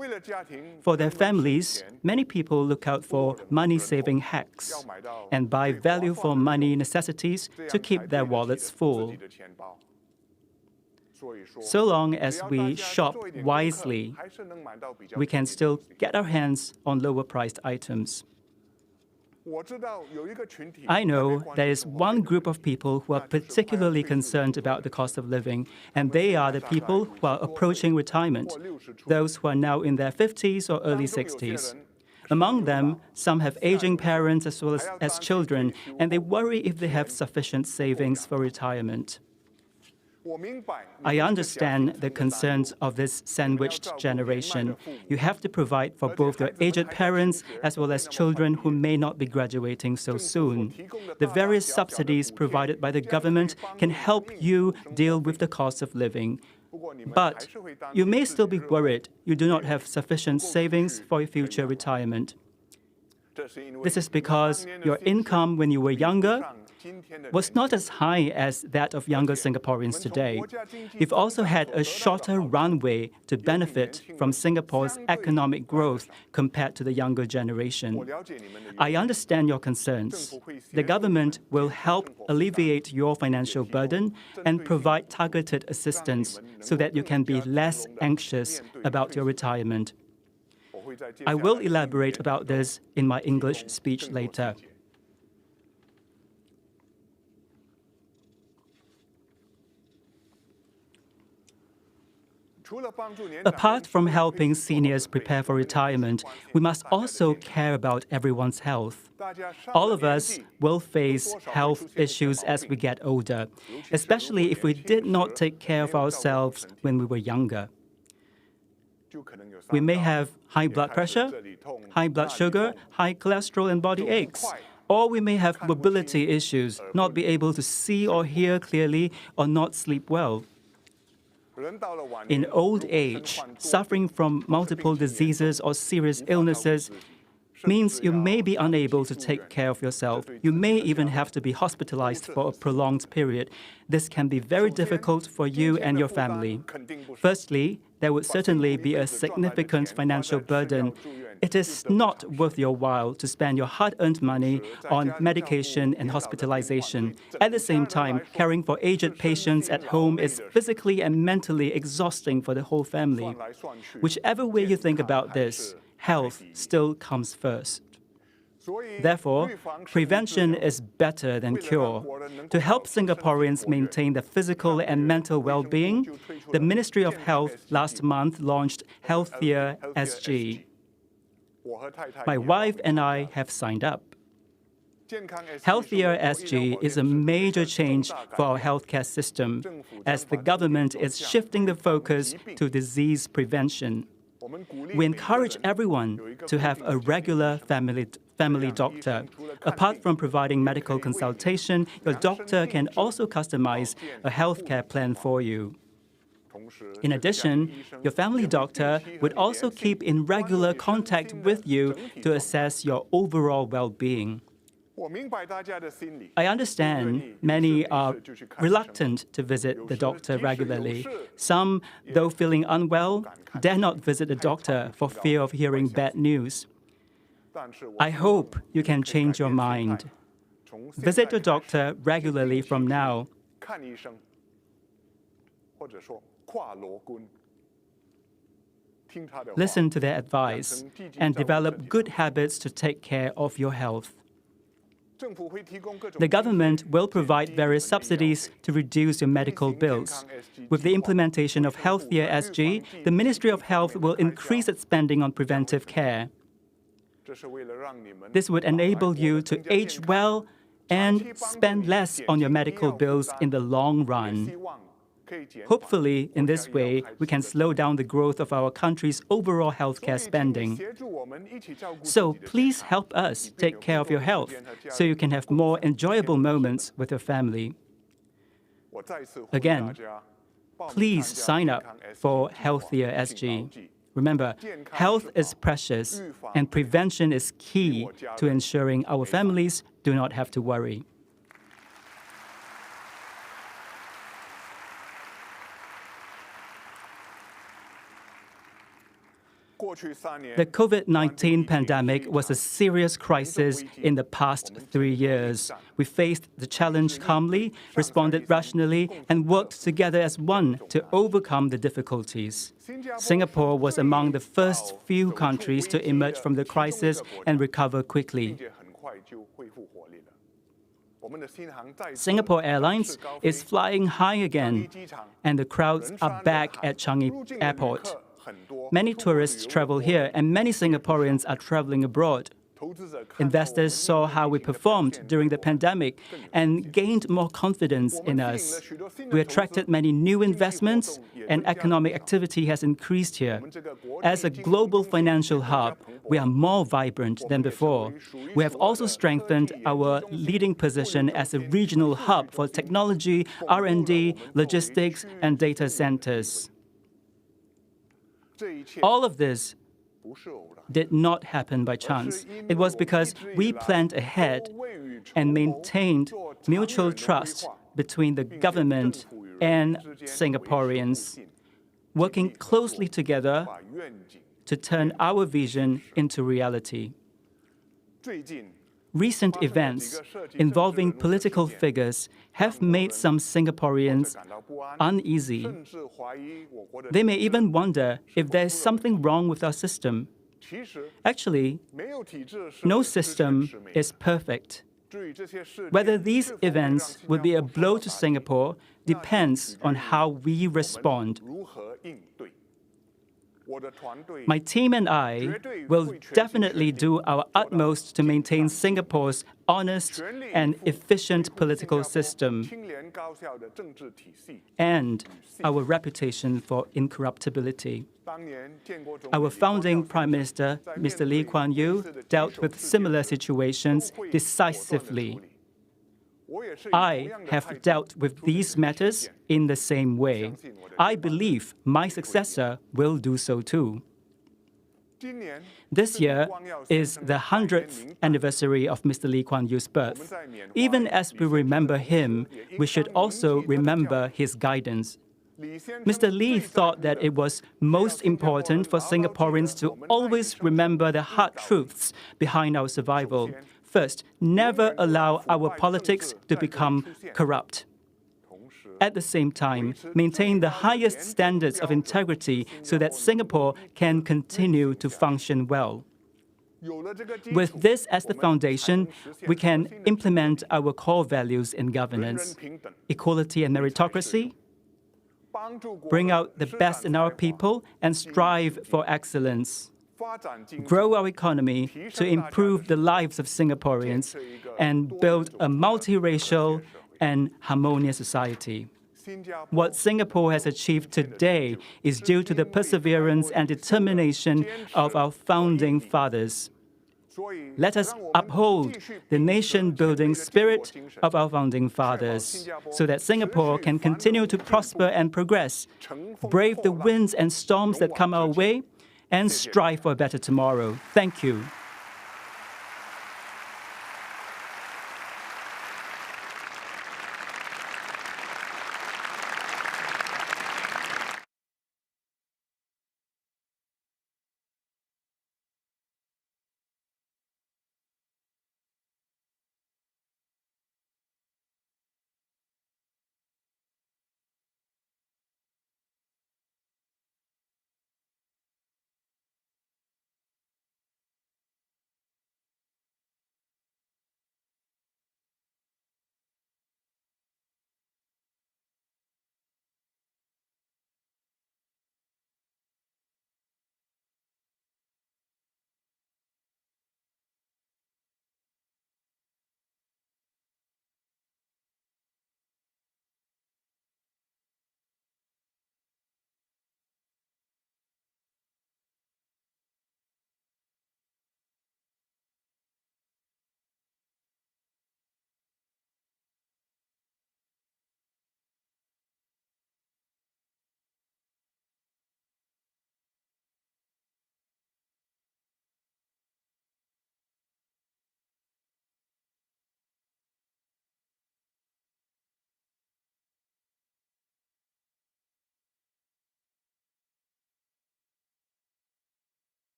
Speaker 16: For their families, many people look out for money-saving hacks and buy value-for-money necessities to keep their wallets full. So long as we shop wisely, we can still get our hands on lower-priced items. I know there is one group of people who are particularly concerned about the cost of living, and they are the people who are approaching retirement, those who are now in their 50s or early 60s. Among them, some have aging parents as well as children, and they worry if they have sufficient savings for retirement. I understand the concerns of this sandwiched generation. You have to provide for both your aged parents as well as children who may not be graduating so soon. The various subsidies provided by the government can help you deal with the cost of living. But you may still be worried you do not have sufficient savings for your future retirement. This is because your income when you were younger was not as high as that of younger Singaporeans today. You've also had a shorter runway to benefit from Singapore's economic growth compared to the younger generation. I understand your concerns. The government will help alleviate your financial burden and provide targeted assistance so that you can be less anxious about your retirement. I will elaborate about this in my English speech later. Apart from helping seniors prepare for retirement, we must also care about everyone's health. All of us will face health issues as we get older, especially if we did not take care of ourselves when we were younger. We may have high blood pressure, high blood sugar, high cholesterol, and body aches. Or we may have mobility issues, not be able to see or hear clearly, or not sleep well. In old age, suffering from multiple diseases or serious illnesses means you may be unable to take care of yourself. You may even have to be hospitalized for a prolonged period. This can be very difficult for you and your family. Firstly, there would certainly be a significant financial burden. It is not worth your while to spend your hard-earned money on medication and hospitalization. At the same time, caring for aged patients at home is physically and mentally exhausting for the whole family. Whichever way you think about this, health still comes first. Therefore, prevention is better than cure. To help Singaporeans maintain their physical and mental well-being, the Ministry of Health last month launched Healthier SG. My wife and I have signed up. Healthier SG is a major change for our healthcare system, as the government is shifting the focus to disease prevention. We encourage everyone to have a regular family doctor. Apart from providing medical consultation, your doctor can also customize a healthcare plan for you. In addition, your family doctor would also keep in regular contact with you to assess your overall well-being. I understand many are reluctant to visit the doctor regularly. Some, though feeling unwell, dare not visit the doctor for fear of hearing bad news. I hope you can change your mind. Visit your doctor regularly from now. Listen to their advice and develop good habits to take care of your health. The government will provide various subsidies to reduce your medical bills. With the implementation of Healthier SG, the Ministry of Health will increase its spending on preventive care. This would enable you to age well and spend less on your medical bills in the long run. Hopefully, in this way, we can slow down the growth of our country's overall healthcare spending. So please help us take care of your health so you can have more enjoyable moments with your family. Again, please sign up for Healthier SG. Remember, health is precious and prevention is key to ensuring our families do not have to worry. The COVID-19 pandemic was a serious crisis in the past 3 years. We faced the challenge calmly, responded rationally, and worked together as one to overcome the difficulties. Singapore was among the first few countries to emerge from the crisis and recover quickly. Singapore Airlines is flying high again, and the crowds are back at Changi Airport. Many tourists travel here, and many Singaporeans are traveling abroad. Investors saw how we performed during the pandemic and gained more confidence in us. We attracted many new investments, and economic activity has increased here. As a global financial hub, we are more vibrant than before. We have also strengthened our leading position as a regional hub for technology, R&D, logistics, and data centers. All of this did not happen by chance. It was because we planned ahead and maintained mutual trust between the government and Singaporeans, working closely together to turn our vision into reality. Recent events involving political figures have made some Singaporeans uneasy. They may even wonder if there is something wrong with our system. Actually, no system is perfect. Whether these events would be a blow to Singapore depends on how we respond. My team and I will definitely do our utmost to maintain Singapore's honest and efficient political system and our reputation for incorruptibility. Our founding Prime Minister, Mr. Lee Kuan Yew, dealt with similar situations decisively. I have dealt with these matters in the same way. I believe my successor will do so too. This year is the 100th anniversary of Mr. Lee Kuan Yew's birth. Even as we remember him, we should also remember his guidance. Mr. Lee thought that it was most important for Singaporeans to always remember the hard truths behind our survival. First, never allow our politics to become corrupt. At the same time, maintain the highest standards of integrity so that Singapore can continue to function well. With this as the foundation, we can implement our core values in governance: equality and meritocracy, bring out the best in our people, and strive for excellence. Grow our economy to improve the lives of Singaporeans and build a multiracial and harmonious society. What Singapore has achieved today is due to the perseverance and determination of our founding fathers. Let us uphold the nation-building spirit of our founding fathers so that Singapore can continue to prosper and progress, brave the winds and storms that come our way, and strive for a better tomorrow. Thank you.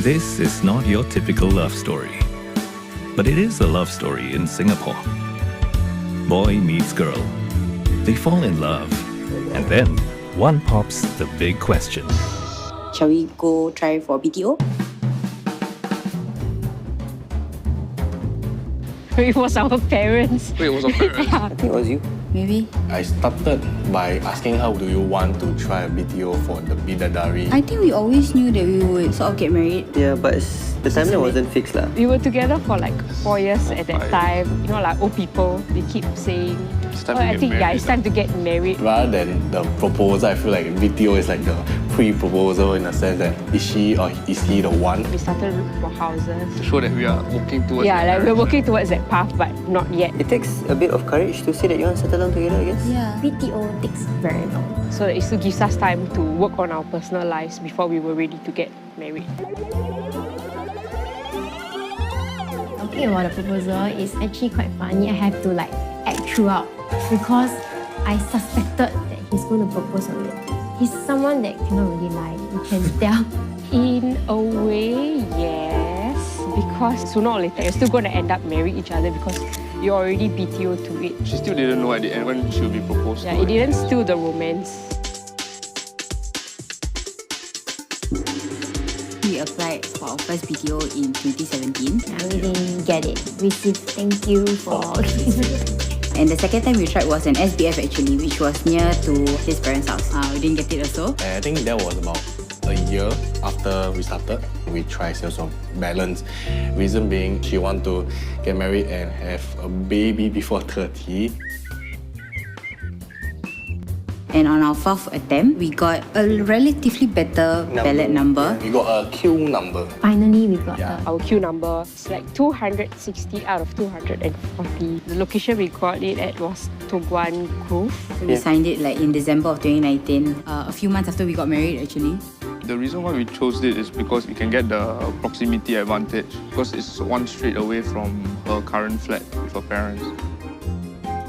Speaker 13: This is not your typical love story, but it is a love story in Singapore. Boy meets girl. They fall in love, and then one pops the big question.
Speaker 17: Shall we go try for BTO?
Speaker 18: It was our parents.
Speaker 20: Wait, it was our parents?
Speaker 18: Yeah.
Speaker 20: I think it was you.
Speaker 17: Maybe.
Speaker 20: I started by asking how do you want to try a BTO for the bidadari.
Speaker 17: I think we always knew that we would sort of get married.
Speaker 20: Yeah, but the timeline wasn't fixed lah.
Speaker 18: We were together for like 4 years at that time. You know, like old people, they keep saying, I think it's time to get married.
Speaker 20: Rather than the proposal, I feel like BTO is like the pre-proposal in a sense that is she or is he the one?
Speaker 18: We started to look for houses.
Speaker 20: To show that we are working towards
Speaker 18: we're working towards that path, but not yet.
Speaker 20: It takes a bit of courage to say that you want to settle down together, I guess.
Speaker 17: Yeah. BTO takes very long.
Speaker 18: So it still gives us time to work on our personal lives before we were ready to get married.
Speaker 24: Talking about the proposal is actually quite funny. I have to like act throughout because I suspected that he's going to propose on it. He's someone that cannot really lie. You can tell.
Speaker 18: In a way, yes. Because sooner or later, you're still going to end up marrying each other because you already BTO to it.
Speaker 20: She still didn't know at the end when she'll be proposed.
Speaker 18: Yeah, it didn't steal the romance.
Speaker 17: We applied for our first BTO in 2017.
Speaker 24: And we didn't get it. Received thank you for...
Speaker 17: And the second time we tried was an SBF actually, which was near to his parents' house. We didn't get it also.
Speaker 20: And I think that was about a year after we started. We tried sales of balance. Reason being, she want to get married and have a baby before 30.
Speaker 17: And on our fourth attempt, we got a relatively better ballot number.
Speaker 20: We got a queue number.
Speaker 24: Finally, we got
Speaker 18: our queue number. It's like 260 out of 240. The location we got it at was Toguan Grove.
Speaker 17: We signed it like in December of 2019, a few months after we got married actually.
Speaker 20: The reason why we chose it is because we can get the proximity advantage because it's one street away from her current flat with her parents.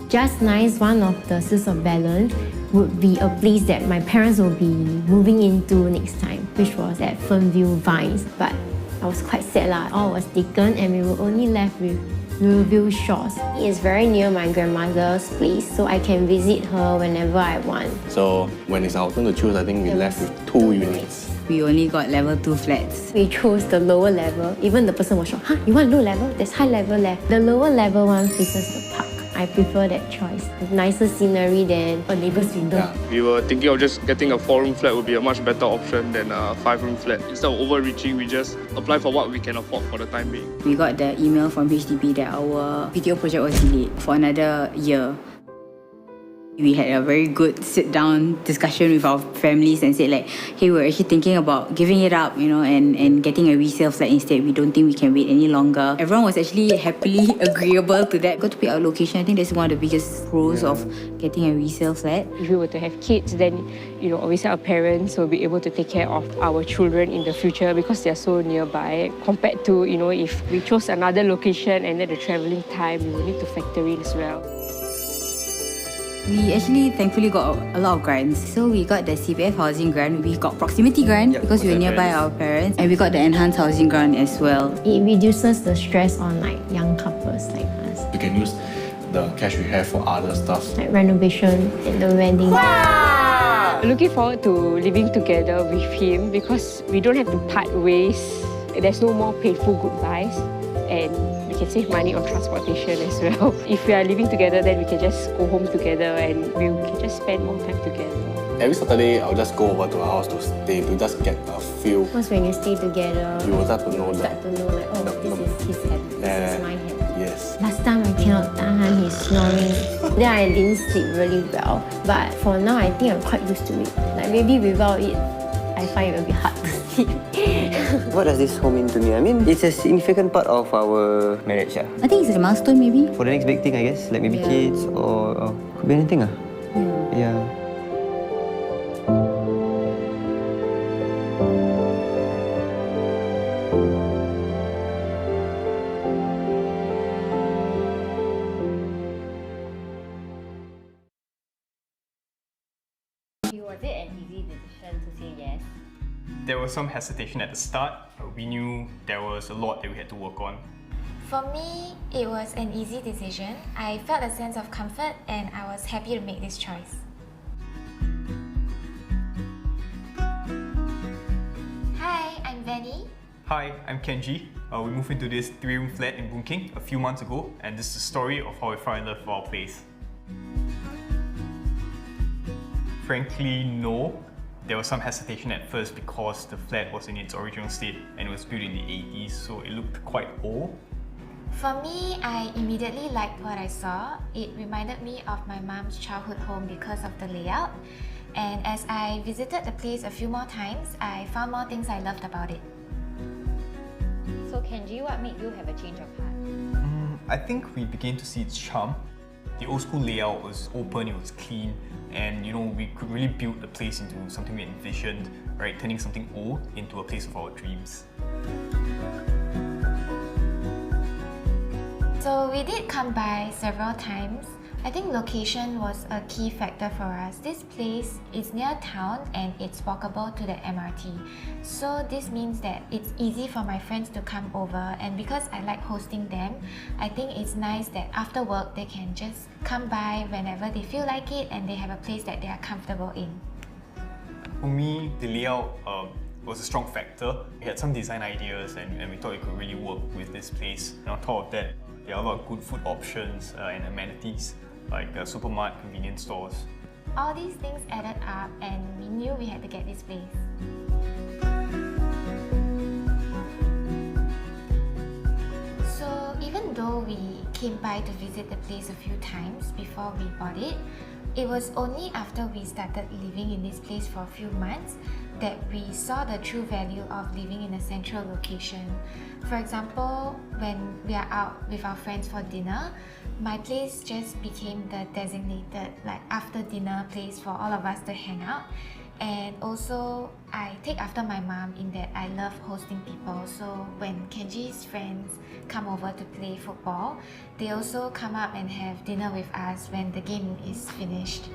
Speaker 24: Just nice, one of the Sis of Balance would be a place that my parents will be moving into next time, which was at Fernview Vines. But I was quite sad lah. All was taken and we were only left with Riverview Shores. It is very near my grandmother's place, so I can visit her whenever I want.
Speaker 20: So when it's our turn to choose, I think we left with 2 units.
Speaker 17: We only got level 2 flats.
Speaker 24: We chose the lower level. Even the person was shocked. Huh, you want low level? There's high level left. The lower level one faces the park. I prefer that choice. Nicer scenery than a neighbor's window.
Speaker 20: Yeah. We were thinking of just getting a 4-room flat would be a much better option than a 5-room flat. Instead of overreaching, we just apply for what we can afford for the time being.
Speaker 17: We got the email from HDB that our BTO project was delayed for another year. We had a very good sit-down discussion with our families and said like, hey, we're actually thinking about giving it up, you know, and getting a resale flat instead. We don't think we can wait any longer. Everyone was actually happily agreeable to that. Got to pick our location. I think that's one of the biggest pros of getting a resale flat.
Speaker 18: If we were to have kids, then, you know, obviously our parents will be able to take care of our children in the future because they're so nearby. Compared to, you know, if we chose another location and then the travelling time, we will need to factor in as well.
Speaker 17: We actually thankfully got a lot of grants. So we got the CPF housing grant, we got proximity grant because we were nearby our parents, and we got the enhanced housing grant as well.
Speaker 24: It reduces the stress on like young couples like us.
Speaker 20: We can use the cash we have for other stuff.
Speaker 24: Like renovation and the wedding.
Speaker 18: Wow! Looking forward to living together with him because we don't have to part ways. There's no more painful goodbyes. And we can save money on transportation as well. If we are living together, then we can just go home together and we can just spend more time together.
Speaker 20: Every Saturday, I'll just go over to her house to stay, to just get a feel.
Speaker 24: Because when you stay together,
Speaker 20: you will start to know
Speaker 24: like, oh, this is his happy, this is my happy.
Speaker 20: Yes.
Speaker 24: Last time I cannot tahan his snoring. Then I didn't sleep really well. But for now, I think I'm quite used to it. Like maybe without it, I find it a bit hard to sleep.
Speaker 20: What does this home mean to me? I mean, it's a significant part of our marriage. Yeah.
Speaker 17: I think it's a milestone maybe.
Speaker 20: For the next big thing, I guess, like maybe kids or could be anything. Yeah.
Speaker 24: Was it an easy decision to say yes?
Speaker 2: There was some hesitation at the start. We knew there was a lot that we had to work on.
Speaker 11: For me, it was an easy decision. I felt a sense of comfort and I was happy to make this choice. Hi, I'm Vanny.
Speaker 2: Hi, I'm Kenji. We moved into this 3-room flat in Boon Keng a few months ago, and this is the story of how we fell in love with our place. Frankly, no. There was some hesitation at first because the flat was in its original state and it was built in the 80s, so it looked quite old.
Speaker 11: For me, I immediately liked what I saw. It reminded me of my mom's childhood home because of the layout. And as I visited the place a few more times, I found more things I loved about it.
Speaker 15: So Kenji, what made you have a change of heart?
Speaker 2: I think we began to see its charm. The old school layout was open, it was clean, and we could really build the place into something we envisioned, right? Turning something old into a place of our dreams.
Speaker 11: So we did come by several times. I think location was a key factor for us. This place is near town and it's walkable to the MRT. So this means that it's easy for my friends to come over, and because I like hosting them, I think it's nice that after work they can just come by whenever they feel like it and they have a place that they are comfortable in.
Speaker 2: For me, the layout was a strong factor. We had some design ideas and we thought it could really work with this place. And on top of that, there are a lot of good food options and amenities like supermarket, convenience stores.
Speaker 11: All these things added up and we knew we had to get this place. So even though we came by to visit the place a few times before we bought it, it was only after we started living in this place for a few months that we saw the true value of living in a central location. For example, when we are out with our friends for dinner, my place just became the designated after dinner place for all of us to hang out. And also, I take after my mom in that I love hosting people. So when Kenji's friends come over to play football, they also come up and have dinner with us when the game is finished.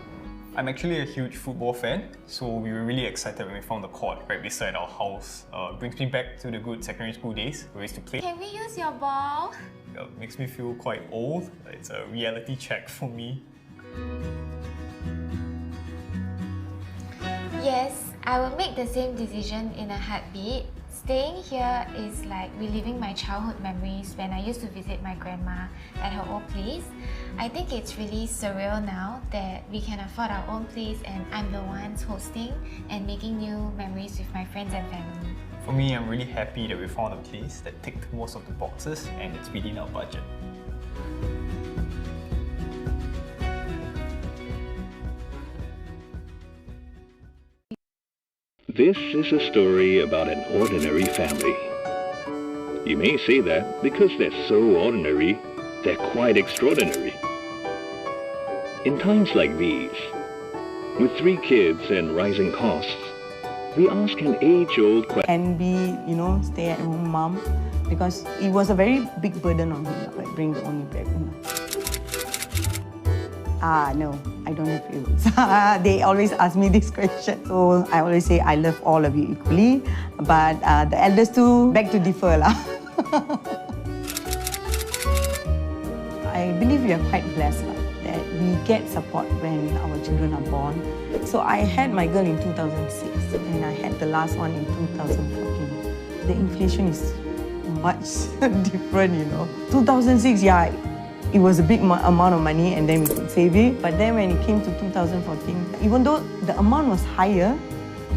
Speaker 2: I'm actually a huge football fan, so we were really excited when we found the court right beside our house. Brings me back to the good secondary school days where we used to play.
Speaker 11: Can we use your ball?
Speaker 2: Makes me feel quite old. It's a reality check for me.
Speaker 11: Yes, I will make the same decision in a heartbeat. Staying here is like reliving my childhood memories when I used to visit my grandma at her old place. I think it's really surreal now that we can afford our own place and I'm the ones hosting and making new memories with my friends and family.
Speaker 2: For me, I'm really happy that we found a place that ticked most of the boxes and it's within our budget.
Speaker 13: This is a story about an ordinary family. You may say that because they're so ordinary, they're quite extraordinary. In times like these, with 3 kids and rising costs, we ask an age-old question.
Speaker 21: And be, stay-at-home mom, because it was a very big burden on me, like bring the only breadwinner. No, I don't have favorites. They always ask me this question. So I always say I love all of you equally, but the eldest 2 beg to differ lah. I believe we are quite blessed that we get support when our children are born. So I had my girl in 2006 and I had the last one in 2014. The inflation is much different, 2006, yeah, it was a big amount of money and then we could save it. But then when it came to 2014, even though the amount was higher,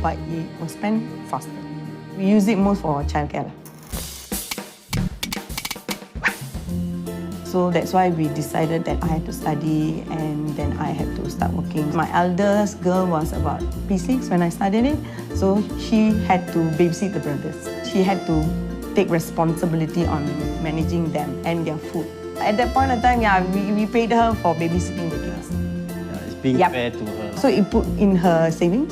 Speaker 21: but it was spent faster. We use it most for childcare. So that's why we decided that I had to study and then I had to start working. My eldest girl was about P6 when I started it, so she had to babysit the brothers. She had to take responsibility on managing them and their food. At that point of time, yeah, we paid her for babysitting the kids.
Speaker 22: It's being fair to her.
Speaker 21: So it put in her savings.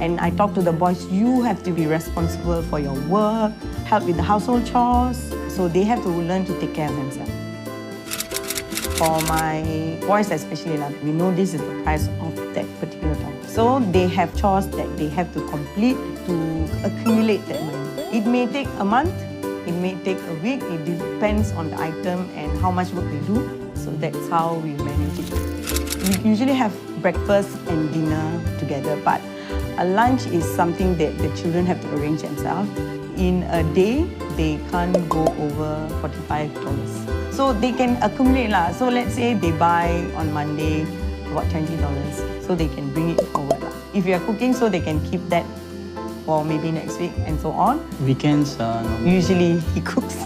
Speaker 21: And I talked to the boys, you have to be responsible for your work, help with the household chores. So they have to learn to take care of themselves. For my boys especially, we know this is the price of that particular time. So they have chores that they have to complete to accumulate that money. It may take a month, it may take a week, it depends on the item and how much work they do. So that's how we manage it. We usually have breakfast and dinner together, but a lunch is something that the children have to arrange themselves. In a day, they can't go over $45. So they can accumulate lah. So let's say they buy on Monday about $20, so they can bring it forward lah. If you are cooking, so they can keep that for maybe next week and so on.
Speaker 3: Weekends,
Speaker 21: usually he cooks.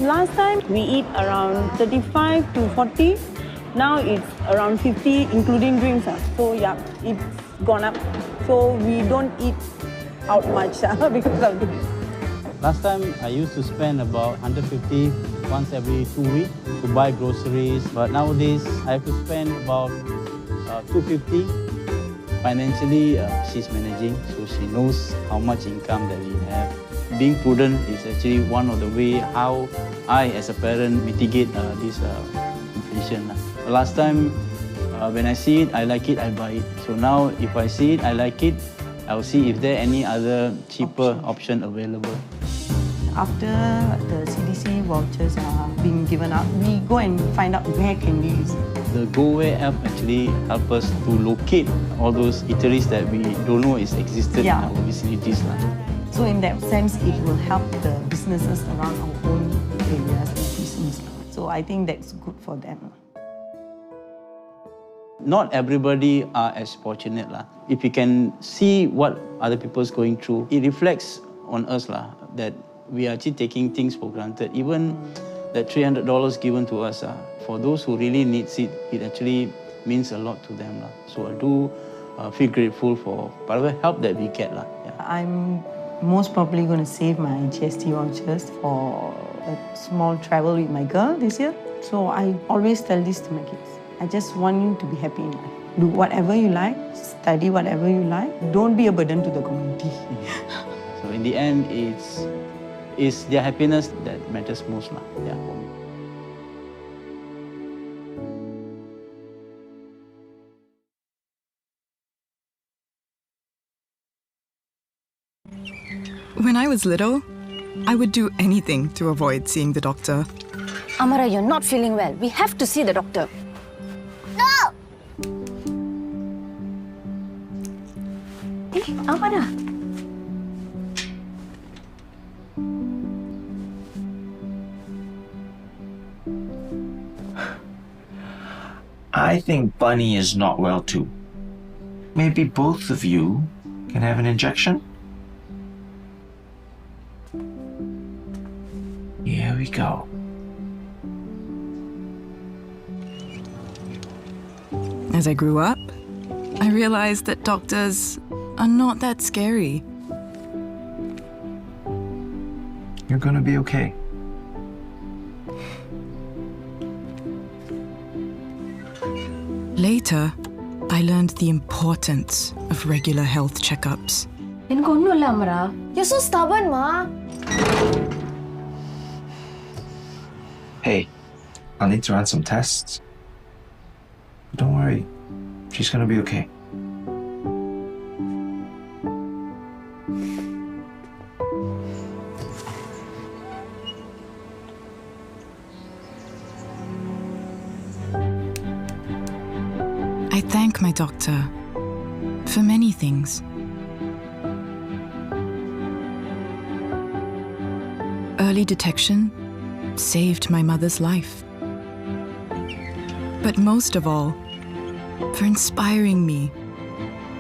Speaker 21: Last time we eat around 35 to 40. Now it's around 50, including drinks. So yeah, it's gone up. So we don't eat out much because of this.
Speaker 3: Last time I used to spend about 150 once every 2 weeks to buy groceries, but nowadays I have to spend about 250. Financially, she's managing, so she knows how much income that we have. Being prudent is actually one of the ways how I, as a parent, mitigate this inflation. Last time, when I see it, I like it, I buy it. So now, if I see it, I like it, I'll see if there are any other cheaper option available.
Speaker 21: After the CDC vouchers are being given out, we go and find out where can we use it.
Speaker 3: The GoWare app actually helps us to locate all those eateries that we don't know is existed in our vicinities.
Speaker 21: So in that sense, it will help the businesses around our own areas and business. So I think that's good for them.
Speaker 3: Not everybody are as fortunate. If you can see what other people is going through, it reflects on us that we are actually taking things for granted. Even that $300 given to us, for those who really needs it, it actually means a lot to them. So I do feel grateful for whatever help that we get.
Speaker 21: I'm most probably going to save my GST vouchers for a small travel with my girl this year. So I always tell this to my kids. I just want you to be happy in life. Do whatever you like, study whatever you like. Don't be a burden to the community.
Speaker 3: So in the end, it's their happiness that matters most for me.
Speaker 8: When I was little, I would do anything to avoid seeing the doctor.
Speaker 9: Amara, you're not feeling well. We have to see the doctor. No! Amara.
Speaker 10: I think Bunny is not well too. Maybe both of you can have an injection? Here we go.
Speaker 8: As I grew up, I realized that doctors are not that scary.
Speaker 10: You're gonna be okay.
Speaker 8: Later, I learned the importance of regular health checkups.
Speaker 9: You're so stubborn, Ma.
Speaker 10: Hey, I'll need to run some tests. Don't worry, she's gonna be okay.
Speaker 8: I thank my doctor for many things. Early detection saved my mother's life. But most of all, for inspiring me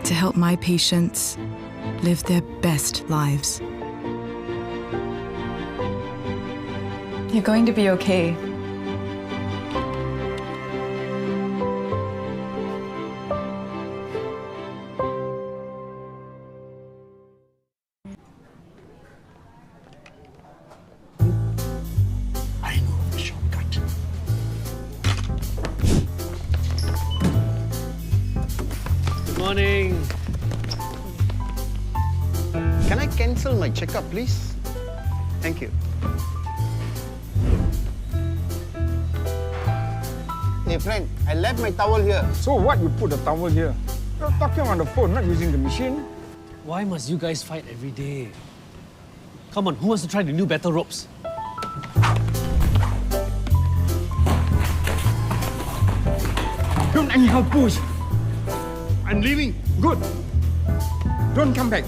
Speaker 8: to help my patients live their best lives. You're going to be okay.
Speaker 19: Morning. Can I cancel my checkup, please? Thank you. Hey friend, I left my towel here.
Speaker 1: So what, you put the towel here? You're talking on the phone, not using the machine.
Speaker 4: Why must you guys fight every day? Come on, who wants to try the new battle ropes?
Speaker 1: Don't anyhow push. I'm leaving. Good. Don't come back.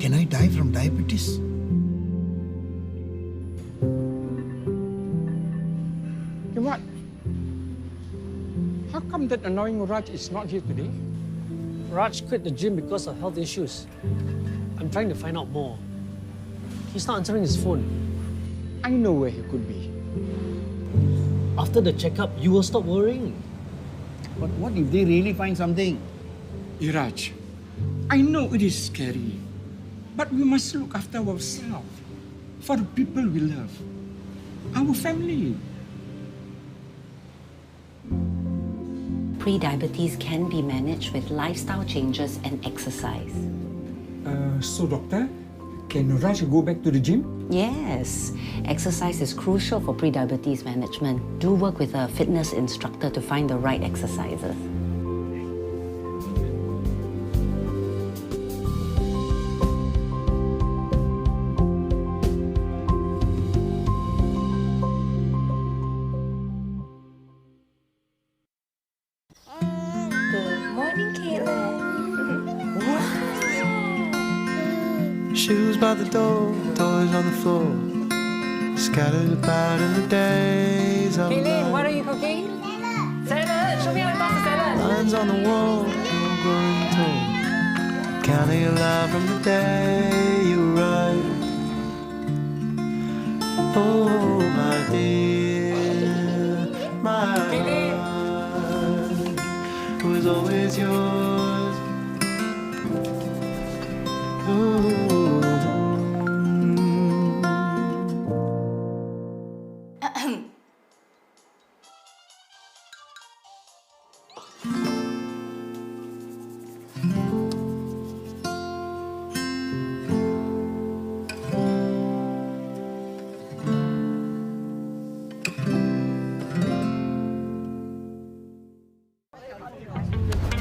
Speaker 5: Can I die from diabetes?
Speaker 1: What? How come that annoying Raj is not here today?
Speaker 4: Raj quit the gym because of health issues. I'm trying to find out more. He's not answering his phone.
Speaker 1: I know where he could be.
Speaker 4: After the checkup, you will stop worrying.
Speaker 5: But what if they really find something?
Speaker 1: Iraj, I know it is scary, but we must look after ourselves, for the people we love, our family.
Speaker 23: Pre-diabetes can be managed with lifestyle changes and exercise.
Speaker 1: So doctor, can Raj go back to the gym?
Speaker 23: Yes, exercise is crucial for pre-diabetes management. Do work with a fitness instructor to find the right exercises.
Speaker 25: Shoes by the door, toys on the floor, scattered about in the days of
Speaker 18: Kaylin, what are you cooking? Salad! Show me how to toss a salad!
Speaker 25: lines on the wall, you're growing tall, counting your life from the day you arrived. Oh, my dear, my heart was always yours. Ooh.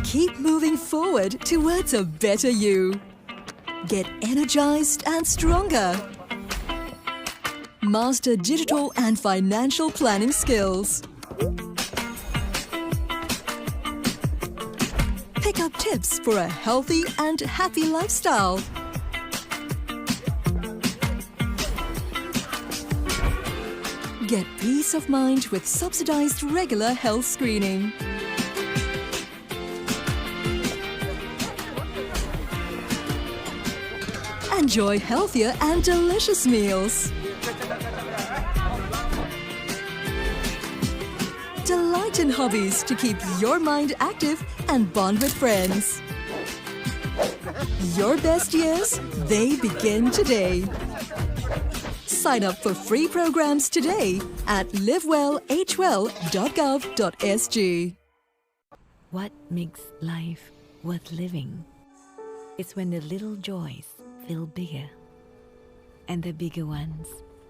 Speaker 26: Keep moving forward towards a better you. Get energized and stronger. Master digital and financial planning skills. Pick up tips for a healthy and happy lifestyle. Get peace of mind with subsidized regular health screening. Enjoy healthier and delicious meals. Delight in hobbies to keep your mind active and bond with friends. Your best years, they begin today. Sign up for free programs today at livewellagewell.gov.sg.
Speaker 27: What makes life worth living? It's when the little joys feel bigger, and the bigger ones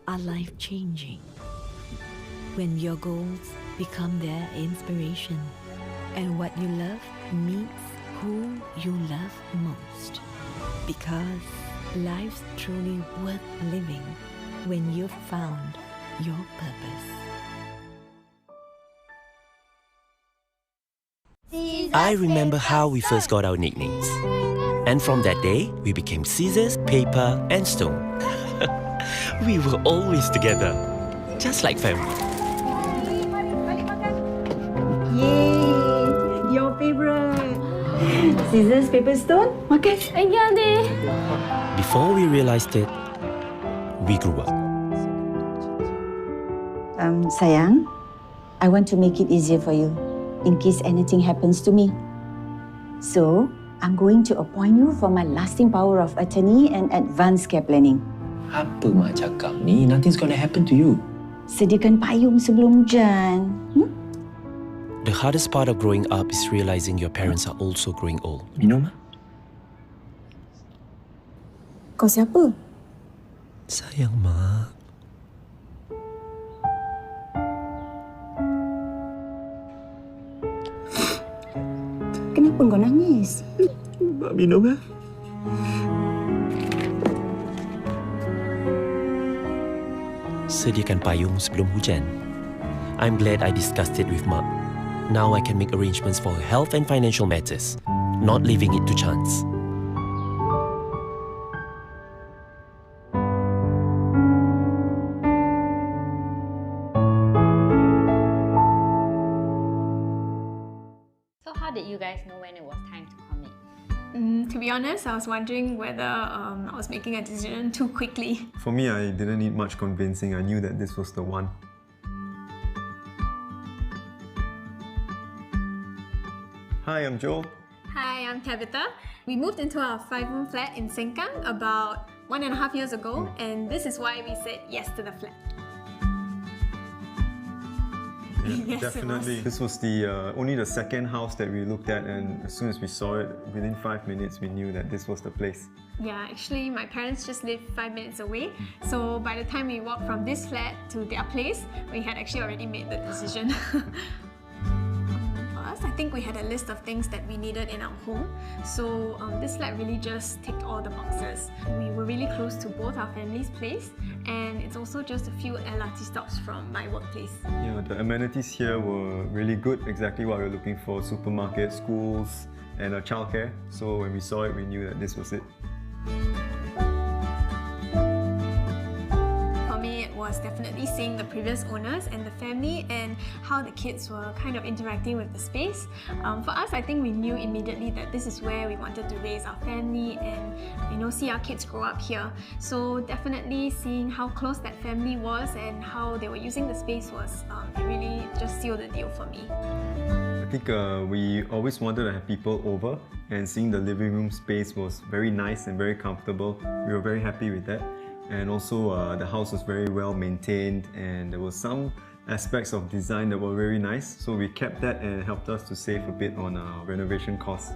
Speaker 27: are life-changing. When your goals become their inspiration, and what you love meets who you love most. Because life's truly worth living when you've found your purpose.
Speaker 28: I remember how we first got our nicknames. And from that day, we became Scissors, Paper, and Stone. We were always together, just like family.
Speaker 17: Yay! Your favorite. Scissors, paper, stone. Makan. Enggak deh.
Speaker 28: Before we realized it, we grew up.
Speaker 29: Sayang, I want to make it easier for you in case anything happens to me. So, I'm going to appoint you for my lasting power of attorney and advanced care planning.
Speaker 10: Apa mak cakap ni? Nothing's gonna happen to you.
Speaker 29: Sediakan payung sebelum hujan.
Speaker 28: The hardest part of growing up is realizing your parents are also growing old.
Speaker 10: Minum?
Speaker 29: Kau siapa?
Speaker 28: Sayang, Mak.
Speaker 29: Kenapa kau nangis?
Speaker 28: Mak minum ya? Sediakan payung sebelum hujan. I'm glad I discussed it with Mak. Now I can make arrangements for her health and financial matters, not leaving it to chance.
Speaker 6: So how did you guys know when it was time to commit?
Speaker 7: To be honest, I was wondering whether I was making a decision too quickly.
Speaker 2: For me, I didn't need much convincing. I knew that this was the one. Hi, I'm Joel.
Speaker 7: Hi, I'm Tabitha. We moved into our 5-room flat in Sengkang about 1.5 years ago, and this is why we said yes to the flat.
Speaker 2: Yeah,
Speaker 7: Yes,
Speaker 2: definitely. This was the only the second house that we looked at, and as soon as we saw it, within 5 minutes, we knew that this was the place.
Speaker 7: Yeah, actually, my parents just live 5 minutes away, so by the time we walked from this flat to their place, we had actually already made the decision. I think we had a list of things that we needed in our home, so this flat really just ticked all the boxes. We were really close to both our family's place, and it's also just a few LRT stops from my workplace.
Speaker 2: Yeah, the amenities here were really good, exactly what we were looking for: supermarket, schools, and childcare. So when we saw it, we knew that this was it.
Speaker 7: Was definitely seeing the previous owners and the family and how the kids were kind of interacting with the space. For us, I think we knew immediately that this is where we wanted to raise our family and see our kids grow up here. So definitely seeing how close that family was and how they were using the space was it really just sealed the deal for me.
Speaker 2: I think we always wanted to have people over, and seeing the living room space was very nice and very comfortable. We were very happy with that. And also the house was very well maintained, and there were some aspects of design that were very nice, so we kept that and it helped us to save a bit on our renovation costs.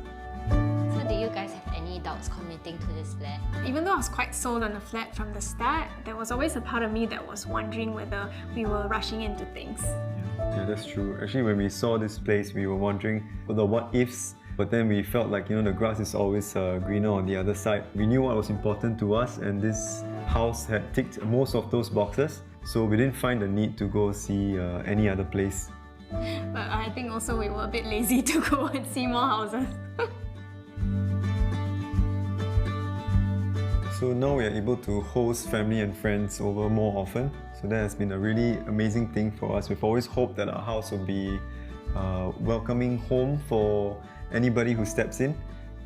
Speaker 6: So did you guys have any doubts committing to this flat?
Speaker 7: Even though I was quite sold on the flat from the start, there was always a part of me that was wondering whether we were rushing into things.
Speaker 2: Yeah, that's true. Actually, when we saw this place, we were wondering the what ifs. But then we felt like, the grass is always greener on the other side. We knew what was important to us, and this house had ticked most of those boxes, so we didn't find the need to go see any other place.
Speaker 7: But I think also we were a bit lazy to go and see more houses.
Speaker 2: So now we are able to host family and friends over more often. So that has been a really amazing thing for us. We've always hoped that our house will be a welcoming home for anybody who steps in,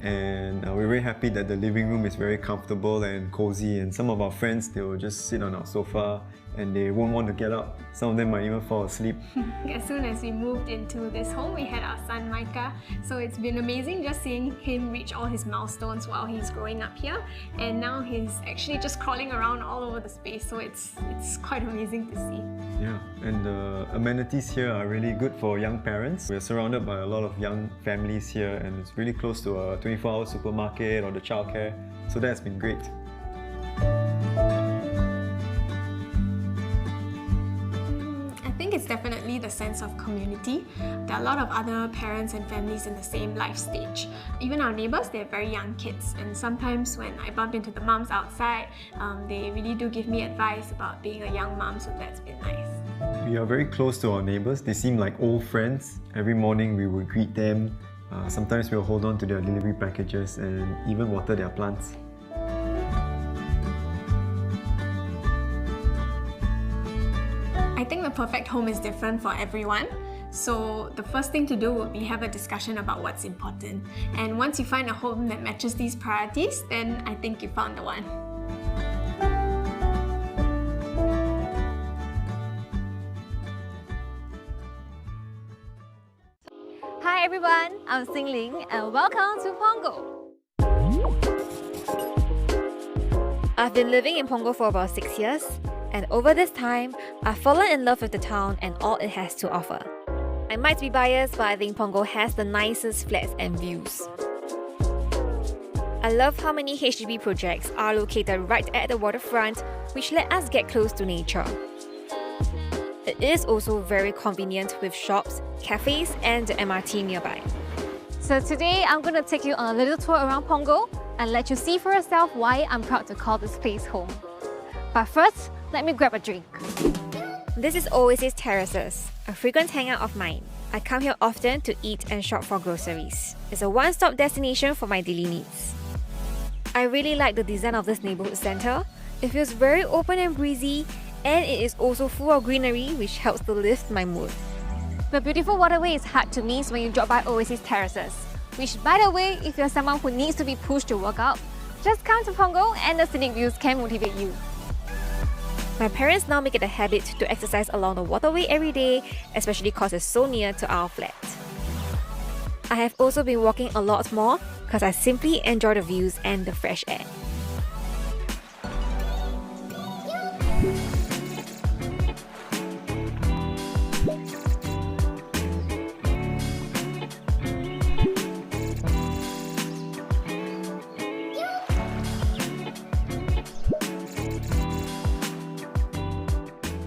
Speaker 2: and we're very happy that the living room is very comfortable and cozy, and some of our friends, they will just sit on our sofa and they won't want to get up. Some of them might even fall asleep.
Speaker 7: As soon as we moved into this home, we had our son Micah, so it's been amazing just seeing him reach all his milestones while he's growing up here, and now he's actually just crawling around all over the space, so it's quite amazing to see.
Speaker 2: Yeah, and the amenities here are really good for young parents. We're surrounded by a lot of young families here, and it's really close to a 24-hour supermarket or the childcare, so that's been great.
Speaker 7: I think it's definitely the sense of community. There are a lot of other parents and families in the same life stage. Even our neighbours, they're very young kids, and sometimes when I bump into the mums outside, they really do give me advice about being a young mum, so that's been nice.
Speaker 2: We are very close to our neighbours. They seem like old friends. Every morning we will greet them. Sometimes we'll hold on to their delivery packages and even water their plants.
Speaker 7: I think the perfect home is different for everyone. So the first thing to do would be have a discussion about what's important. And once you find a home that matches these priorities, then I think you found the one.
Speaker 11: Hi everyone, I'm Xing Ling and welcome to Punggol. I've been living in Punggol for about 6 years, and over this time, I've fallen in love with the town and all it has to offer. I might be biased, but I think Punggol has the nicest flats and views. I love how many HDB projects are located right at the waterfront, which let us get close to nature. It is also very convenient with shops, cafes, and the MRT nearby.
Speaker 12: So today I'm going to take you on a little tour around Punggol and let you see for yourself why I'm proud to call this place home. But first, let me grab a drink.
Speaker 11: This is Oasis Terraces, a frequent hangout of mine. I come here often to eat and shop for groceries. It's a one-stop destination for my daily needs. I really like the design of this neighborhood centre. It feels very open and breezy, and it is also full of greenery, which helps to lift my mood.
Speaker 12: The beautiful waterway is hard to miss when you drop by Oasis Terraces, which, by the way, if you're someone who needs to be pushed to work out, just come to Punggol and the scenic views can motivate you.
Speaker 11: My parents now make it a habit to exercise along the waterway every day, especially because it's so near to our flat. I have also been walking a lot more because I simply enjoy the views and the fresh air.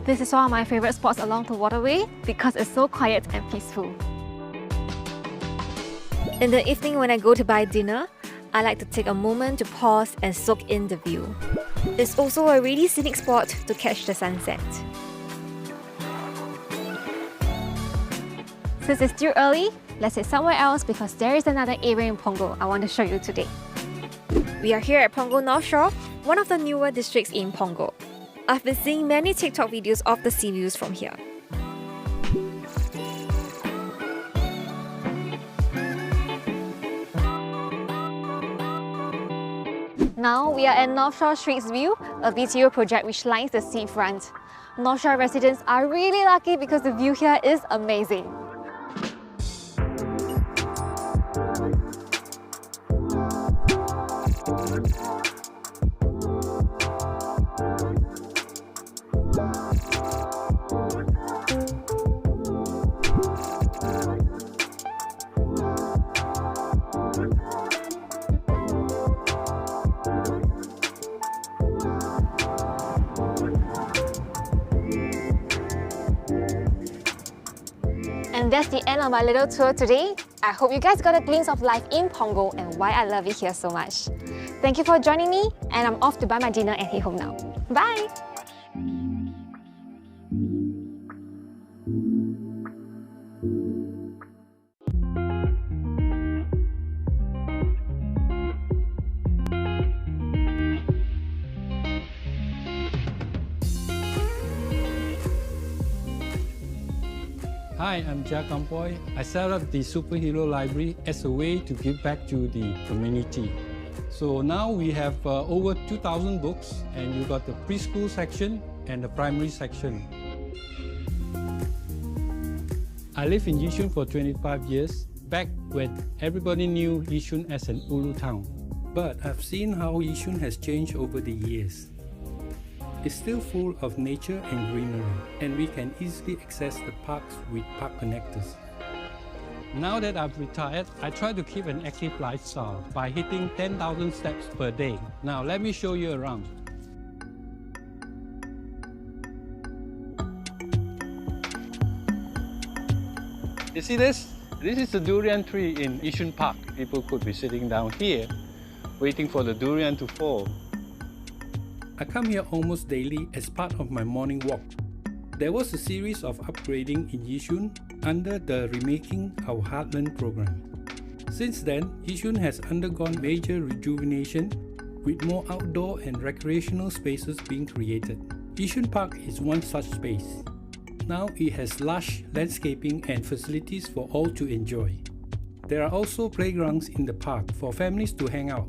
Speaker 12: This is one of my favourite spots along the waterway because it's so quiet and peaceful.
Speaker 11: In the evening when I go to buy dinner, I like to take a moment to pause and soak in the view. It's also a really scenic spot to catch the sunset.
Speaker 12: Since it's still early, let's head somewhere else because there is another area in Punggol I want to show you today.
Speaker 11: We are here at Punggol North Shore, one of the newer districts in Punggol. I've been seeing many TikTok videos of the sea views from here.
Speaker 12: Now we are at North Shore Streets View, a BTO project which lines the seafront. North Shore residents are really lucky because the view here is amazing. And that's the end of my little tour today. I hope you guys got a glimpse of life in Punggol and why I love it here so much. Thank you for joining me, and I'm off to buy my dinner and head home now. Bye!
Speaker 13: Hi, I'm Jack Kampoy. I set up the Superhero Library as a way to give back to the community. So now we have over 2,000 books, and you got the preschool section and the primary section. I lived in Yishun for 25 years, back when everybody knew Yishun as an Ulu town. But I've seen how Yishun has changed over the years. It's still full of nature and greenery, and we can easily access the parks with park connectors. Now that I've retired, I try to keep an active lifestyle by hitting 10,000 steps per day. Now let me show you around. You see this? This is the durian tree in Yishun Park. People could be sitting down here, waiting for the durian to fall. I come here almost daily as part of my morning walk. There was a series of upgrading in Yishun under the Remaking Our Heartland program. Since then, Yishun has undergone major rejuvenation with more outdoor and recreational spaces being created. Yishun Park is one such space. Now it has lush landscaping and facilities for all to enjoy. There are also playgrounds in the park for families to hang out.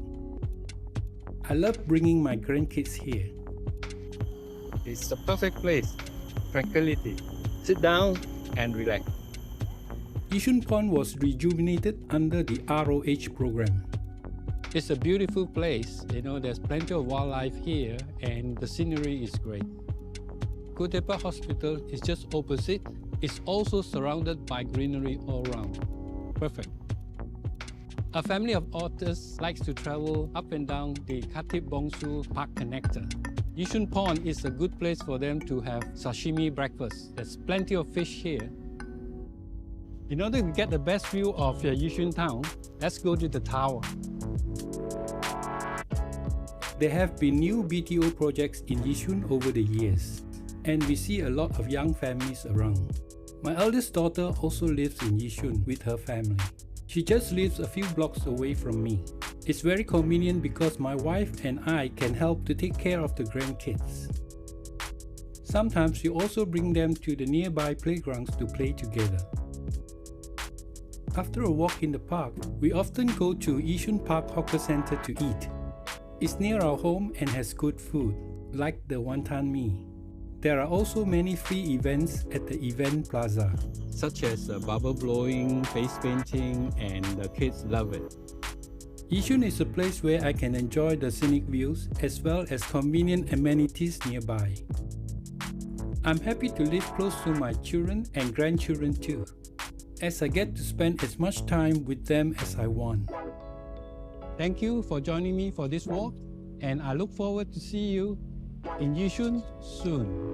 Speaker 13: I love bringing my grandkids here. It's the perfect place. Tranquility. Sit down and relax. Yishun Pond was rejuvenated under the ROH program. It's a beautiful place. You know, there's plenty of wildlife here and the scenery is great. Kutepa Hospital is just opposite. It's also surrounded by greenery all around. Perfect. A family of otters likes to travel up and down the Khatib Bongsu Park Connector. Yishun Pond is a good place for them to have sashimi breakfast. There's plenty of fish here. In order to get the best view of Yishun town, let's go to the tower. There have been new BTO projects in Yishun over the years, and we see a lot of young families around. My eldest daughter also lives in Yishun with her family. She just lives a few blocks away from me. It's very convenient because my wife and I can help to take care of the grandkids. Sometimes we also bring them to the nearby playgrounds to play together. After a walk in the park, we often go to Yishun Park Hawker Centre to eat. It's near our home and has good food, like the wonton mee. There are also many free events at the event plaza, such as bubble blowing, face painting, and the kids love it. Yishun is a place where I can enjoy the scenic views as well as convenient amenities nearby. I'm happy to live close to my children and grandchildren too, as I get to spend as much time with them as I want. Thank you for joining me for this walk, and I look forward to see you in Yishun soon.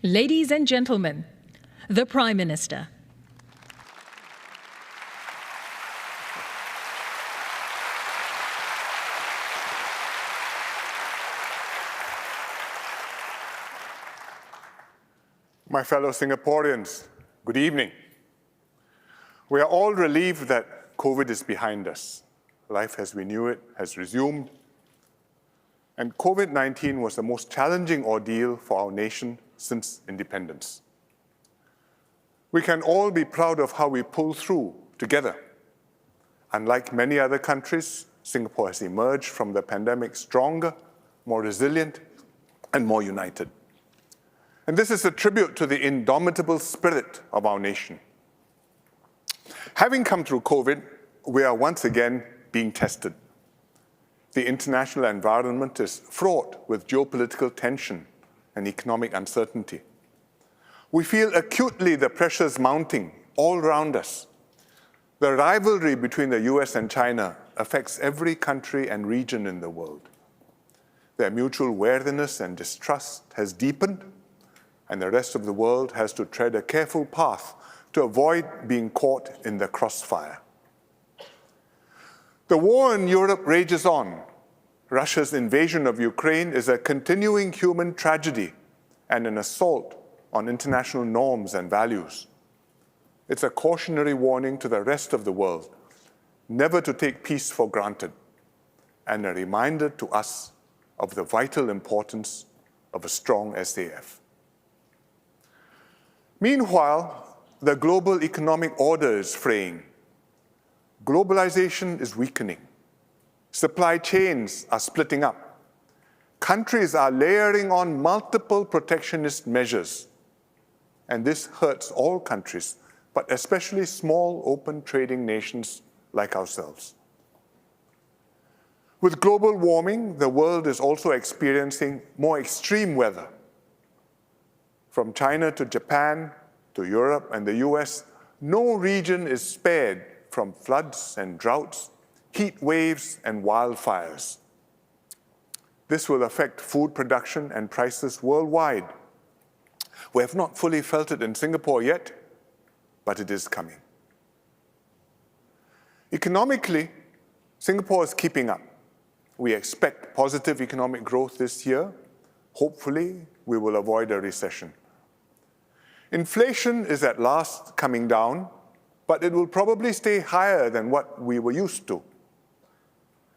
Speaker 3: Ladies and gentlemen, the Prime Minister.
Speaker 9: My fellow Singaporeans, good evening. We are all relieved that COVID is behind us. Life as we knew it has resumed. And COVID-19 was the most challenging ordeal for our nation since independence. We can all be proud of how we pulled through together. Unlike many other countries, Singapore has emerged from the pandemic stronger, more resilient, and more united. And this is a tribute to the indomitable spirit of our nation. Having come through COVID, we are once again being tested. The international environment is fraught with geopolitical tension and economic uncertainty. We feel acutely the pressures mounting all around us. The rivalry between the US and China affects every country and region in the world. Their mutual wariness and distrust has deepened, and the rest of the world has to tread a careful path to avoid being caught in the crossfire. The war in Europe rages on. Russia's invasion of Ukraine is a continuing human tragedy and an assault on international norms and values. It's a cautionary warning to the rest of the world never to take peace for granted, and a reminder to us of the vital importance of a strong SAF. Meanwhile, the global economic order is fraying. Globalization is weakening. Supply chains are splitting up. Countries are layering on multiple protectionist measures. And this hurts all countries, but especially small, open trading nations like ourselves. With global warming, the world is also experiencing more extreme weather. From China to Japan to Europe and the US, no region is spared from floods and droughts, heat waves and wildfires. This will affect food production and prices worldwide. We have not fully felt it in Singapore yet, but it is coming. Economically, Singapore is keeping up. We expect positive economic growth this year. Hopefully, we will avoid a recession. Inflation is at last coming down, but it will probably stay higher than what we were used to.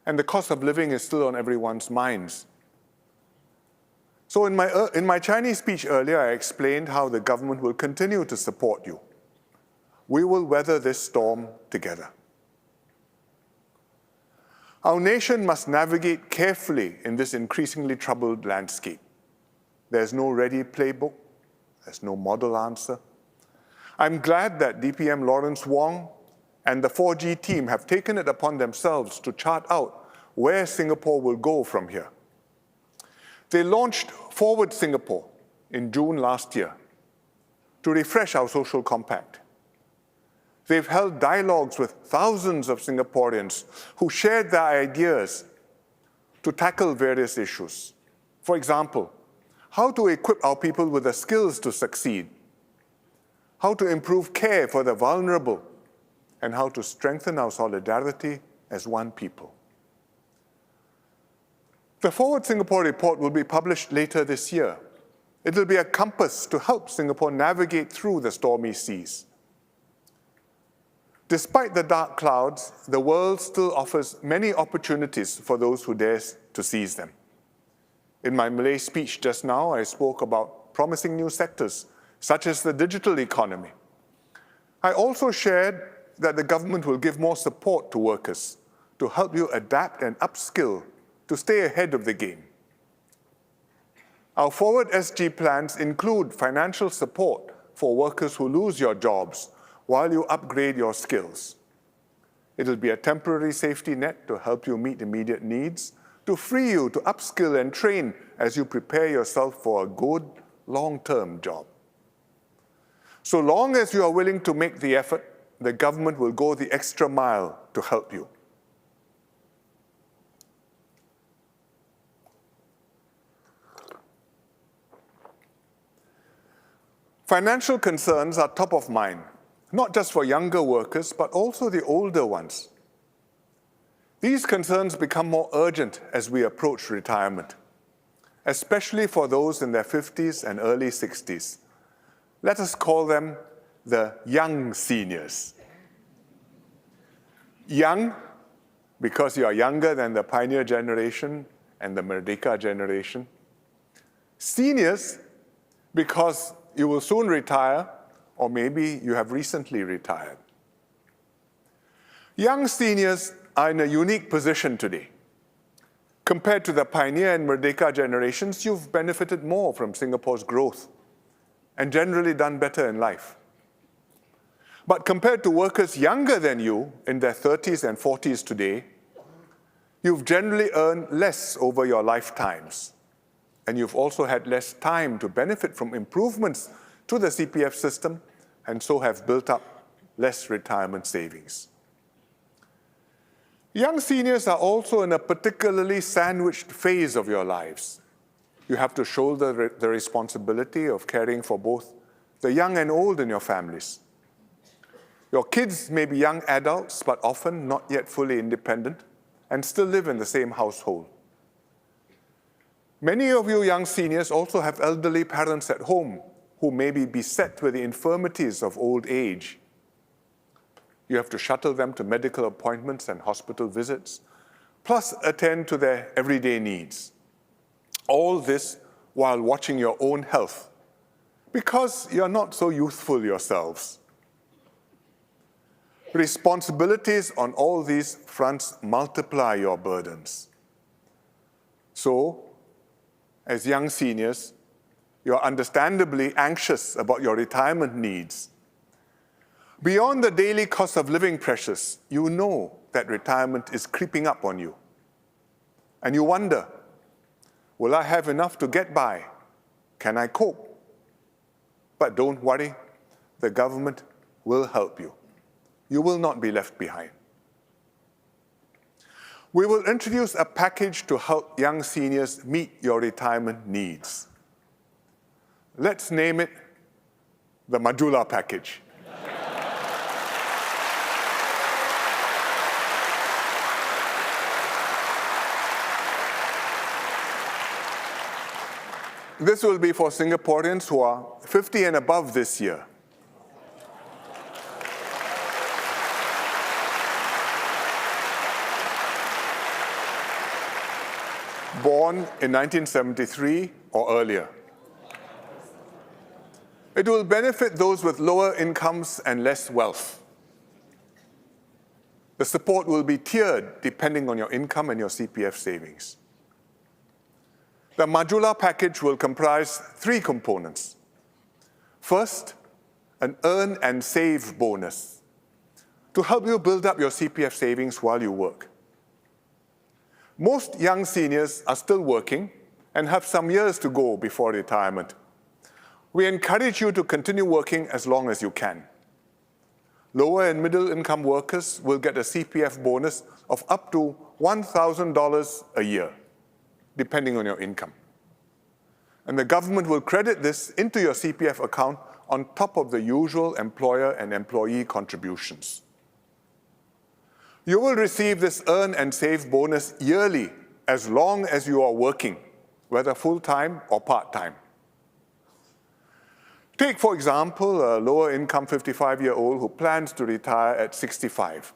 Speaker 9: And the cost of living is still on everyone's minds. So in my Chinese speech earlier, I explained how the government will continue to support you. We will weather this storm together. Our nation must navigate carefully in this increasingly troubled landscape. There's no ready playbook. There's no model answer. I'm glad that DPM Lawrence Wong and the 4G team have taken it upon themselves to chart out where Singapore will go from here. They launched Forward Singapore in June last year to refresh our social compact. They've held dialogues with thousands of Singaporeans who shared their ideas to tackle various issues. For example, how to equip our people with the skills to succeed, how to improve care for the vulnerable, and how to strengthen our solidarity as one people. The Forward Singapore report will be published later this year. It will be a compass to help Singapore navigate through the stormy seas. Despite the dark clouds, the world still offers many opportunities for those who dare to seize them. In my Malay speech just now, I spoke about promising new sectors, such as the digital economy. I also shared that the government will give more support to workers to help you adapt and upskill to stay ahead of the game. Our Forward SG plans include financial support for workers who lose your jobs while you upgrade your skills. It will be a temporary safety net to help you meet immediate needs, to free you to upskill and train as you prepare yourself for a good, long-term job. So long as you are willing to make the effort, the government will go the extra mile to help you. Financial concerns are top of mind, not just for younger workers, but also the older ones. These concerns become more urgent as we approach retirement, especially for those in their 50s and early 60s. Let us call them the young seniors. Young, because you are younger than the pioneer generation and the Merdeka generation. Seniors, because you will soon retire, or maybe you have recently retired. Young seniors are in a unique position today. Compared to the pioneer and Merdeka generations, you've benefited more from Singapore's growth and generally done better in life. But compared to workers younger than you in their 30s and 40s today, you've generally earned less over your lifetimes. And you've also had less time to benefit from improvements to the CPF system, and so have built up less retirement savings. Young seniors are also in a particularly sandwiched phase of your lives. You have to shoulder the responsibility of caring for both the young and old in your families. Your kids may be young adults, but often not yet fully independent, and still live in the same household. Many of you young seniors also have elderly parents at home who may be beset with the infirmities of old age. You have to shuttle them to medical appointments and hospital visits, plus attend to their everyday needs. All this while watching your own health, because you're not so youthful yourselves. Responsibilities on all these fronts multiply your burdens. So, as young seniors, you're understandably anxious about your retirement needs. Beyond the daily cost of living pressures, you know that retirement is creeping up on you. And you wonder, will I have enough to get by? Can I cope? But don't worry, the government will help you. You will not be left behind. We will introduce a package to help young seniors meet your retirement needs. Let's name it the Majula package. This will be for Singaporeans who are 50 and above this year. Born in 1973 or earlier. It will benefit those with lower incomes and less wealth. The support will be tiered depending on your income and your CPF savings. The Majula package will comprise 3 components. First, an earn and save bonus to help you build up your CPF savings while you work. Most young seniors are still working and have some years to go before retirement. We encourage you to continue working as long as you can. Lower and middle income workers will get a CPF bonus of up to $1,000 a year, depending on your income. And the government will credit this into your CPF account on top of the usual employer and employee contributions. You will receive this earn and save bonus yearly as long as you are working, whether full-time or part-time. Take, for example, a lower-income 55-year-old who plans to retire at 65.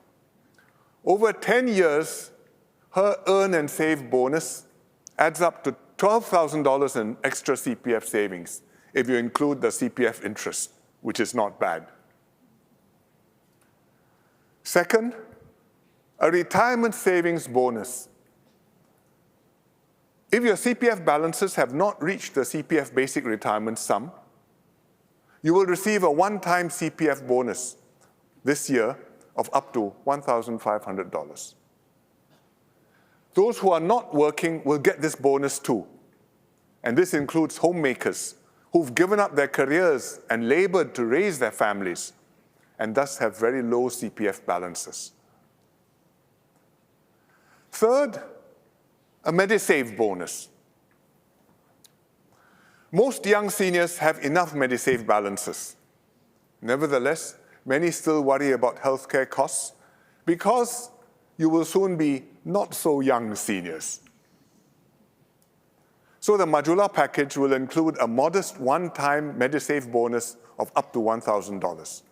Speaker 9: Over 10 years, her earn and save bonus adds up to $12,000 in extra CPF savings if you include the CPF interest, which is not bad. Second, a retirement savings bonus. If your CPF balances have not reached the CPF basic retirement sum, you will receive a one-time CPF bonus this year of up to $1,500. Those who are not working will get this bonus too. And this includes homemakers who've given up their careers and labored to raise their families and thus have very low CPF balances. Third, a MediSave bonus. Most young seniors have enough Medisave balances. Nevertheless, many still worry about healthcare costs because you will soon be not so young seniors. So the Majula package will include a modest one-time Medisave bonus of up to $1,000.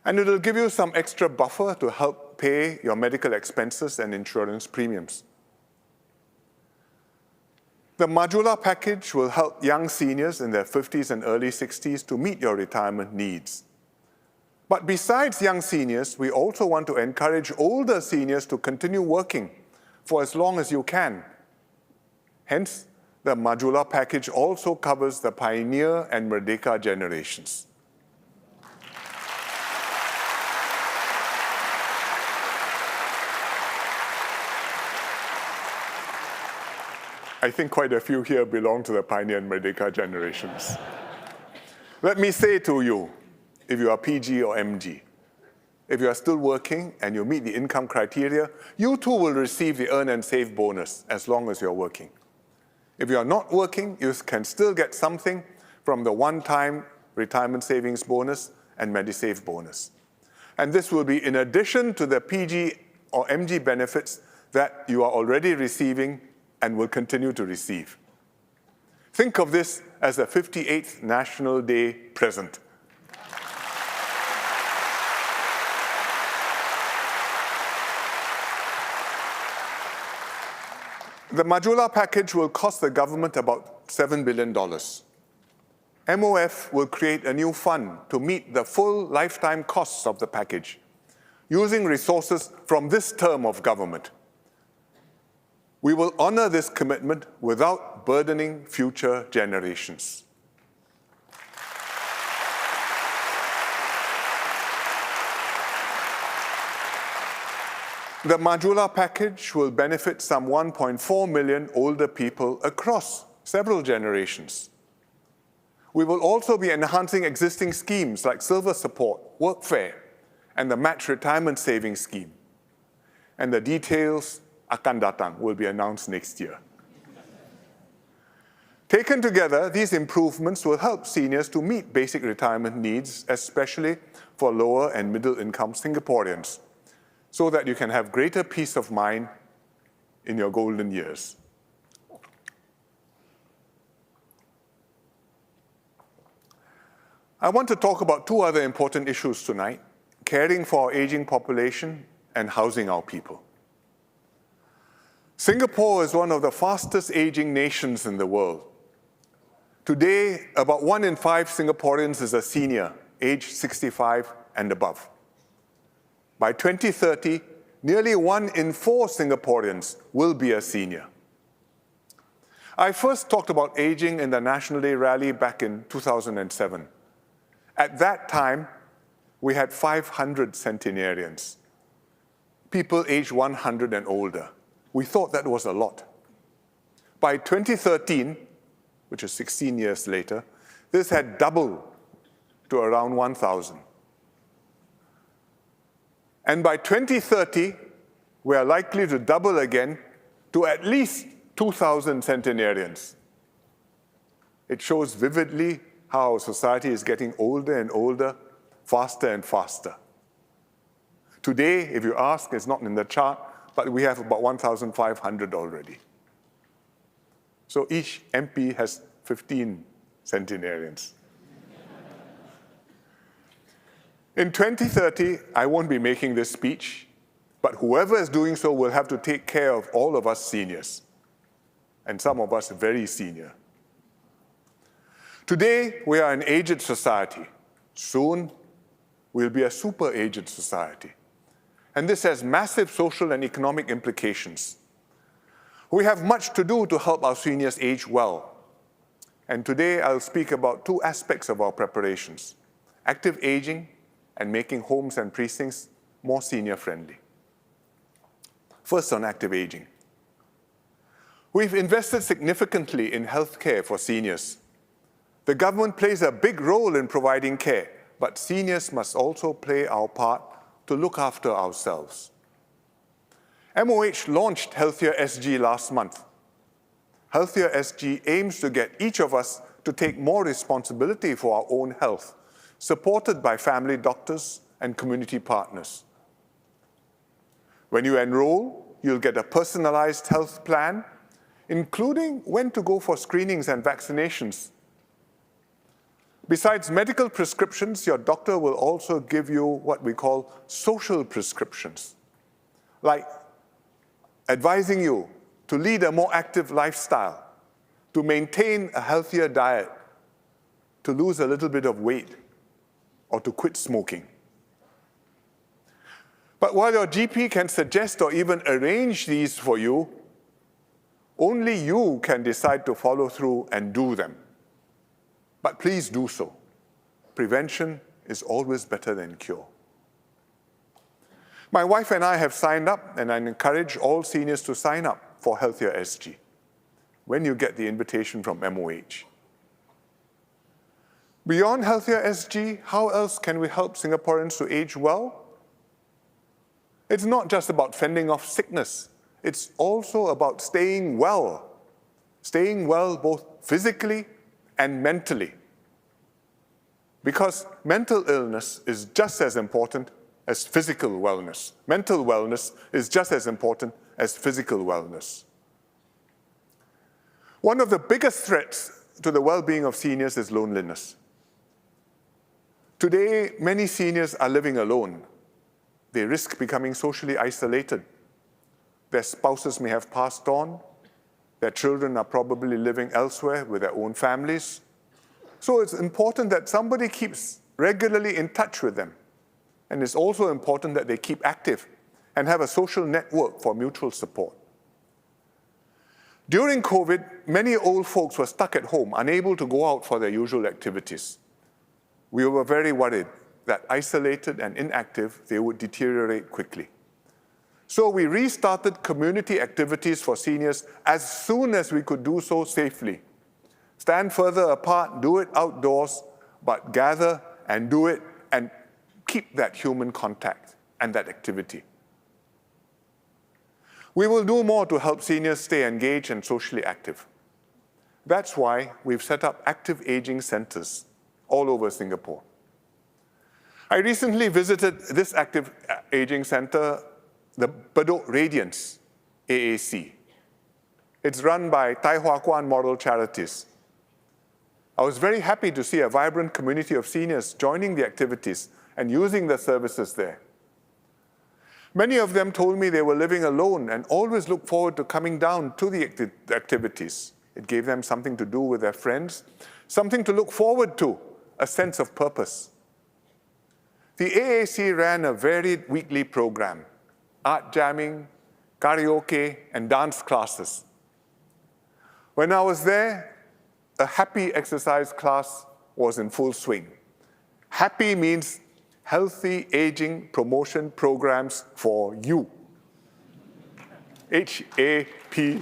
Speaker 9: And it will give you some extra buffer to help pay your medical expenses and insurance premiums. The Majula package will help young seniors in their 50s and early 60s to meet your retirement needs. But besides young seniors, we also want to encourage older seniors to continue working for as long as you can. Hence, the Majula package also covers the Pioneer and Merdeka generations. I think quite a few here belong to the Pioneer and Merdeka generations. Let me say to you, if you are PG or MG, if you are still working and you meet the income criteria, you too will receive the Earn and Save bonus as long as you're working. If you are not working, you can still get something from the one-time retirement savings bonus and Medisave bonus. And this will be in addition to the PG or MG benefits that you are already receiving and will continue to receive. Think of this as a 58th National Day present. The Majula package will cost the government about $7 billion. MOF will create a new fund to meet the full lifetime costs of the package, using resources from this term of government. We will honor this commitment without burdening future generations. The Majula package will benefit some 1.4 million older people across several generations. We will also be enhancing existing schemes like Silver Support, Workfare, and the Match Retirement Savings Scheme. And the details akan datang will be announced next year. Taken together, these improvements will help seniors to meet basic retirement needs, especially for lower and middle-income Singaporeans, so that you can have greater peace of mind in your golden years. I want to talk about two other important issues tonight: caring for our aging population and housing our people. Singapore is one of the fastest aging nations in the world. Today, about 1 in 5 Singaporeans is a senior, aged 65 and above. By 2030, nearly 1 in 4 Singaporeans will be a senior. I first talked about aging in the National Day rally back in 2007. At that time, we had 500 centenarians, people aged 100 and older. We thought that was a lot. By 2013, which is 16 years later, this had doubled to around 1,000. And by 2030, we are likely to double again to at least 2,000 centenarians. It shows vividly how our society is getting older and older, faster and faster. Today, if you ask, it's not in the chart, but we have about 1,500 already. So each MP has 15 centenarians. In 2030, I won't be making this speech, but whoever is doing so will have to take care of all of us seniors, and some of us very senior. Today, we are an aged society. Soon, we'll be a super aged society. And this has massive social and economic implications. We have much to do to help our seniors age well. And today, I'll speak about two aspects of our preparations: active aging and making homes and precincts more senior-friendly. First, on active aging. We've invested significantly in healthcare for seniors. The government plays a big role in providing care, but seniors must also play our part to look after ourselves. MOH launched Healthier SG last month. Healthier SG aims to get each of us to take more responsibility for our own health, supported by family doctors and community partners. When you enroll, you'll get a personalized health plan, including when to go for screenings and vaccinations. Besides medical prescriptions, your doctor will also give you what we call social prescriptions, like advising you to lead a more active lifestyle, to maintain a healthier diet, to lose a little bit of weight, or to quit smoking. But while your GP can suggest or even arrange these for you, only you can decide to follow through and do them. But please do so. Prevention is always better than cure. My wife and I have signed up, and I encourage all seniors to sign up for Healthier SG when you get the invitation from MOH. Beyond Healthier SG, how else can we help Singaporeans to age well? It's not just about fending off sickness. It's also about staying well both physically and mentally. Because mental illness is just as important as physical wellness. Mental wellness is just as important as physical wellness. One of the biggest threats to the well-being of seniors is loneliness. Today, many seniors are living alone. They risk becoming socially isolated. Their spouses may have passed on. Their children are probably living elsewhere with their own families. So it's important that somebody keeps regularly in touch with them. And it's also important that they keep active and have a social network for mutual support. During COVID, many old folks were stuck at home, unable to go out for their usual activities. We were very worried that isolated and inactive, they would deteriorate quickly. So we restarted community activities for seniors as soon as we could do so safely. Stand further apart, do it outdoors, but gather and do it and keep that human contact and that activity. We will do more to help seniors stay engaged and socially active. That's why we've set up active aging centers all over Singapore. I recently visited this active aging center, the Bedok Radiance AAC. It's run by Tai Hwa Kwan Model Charities. I was very happy to see a vibrant community of seniors joining the activities and using the services there. Many of them told me they were living alone and always looked forward to coming down to the activities. It gave them something to do with their friends, something to look forward to, a sense of purpose. The AAC ran a varied weekly program, art jamming, karaoke, and dance classes. When I was there, a happy exercise class was in full swing. Happy means Healthy Aging Promotion Programs for You. HAPPY.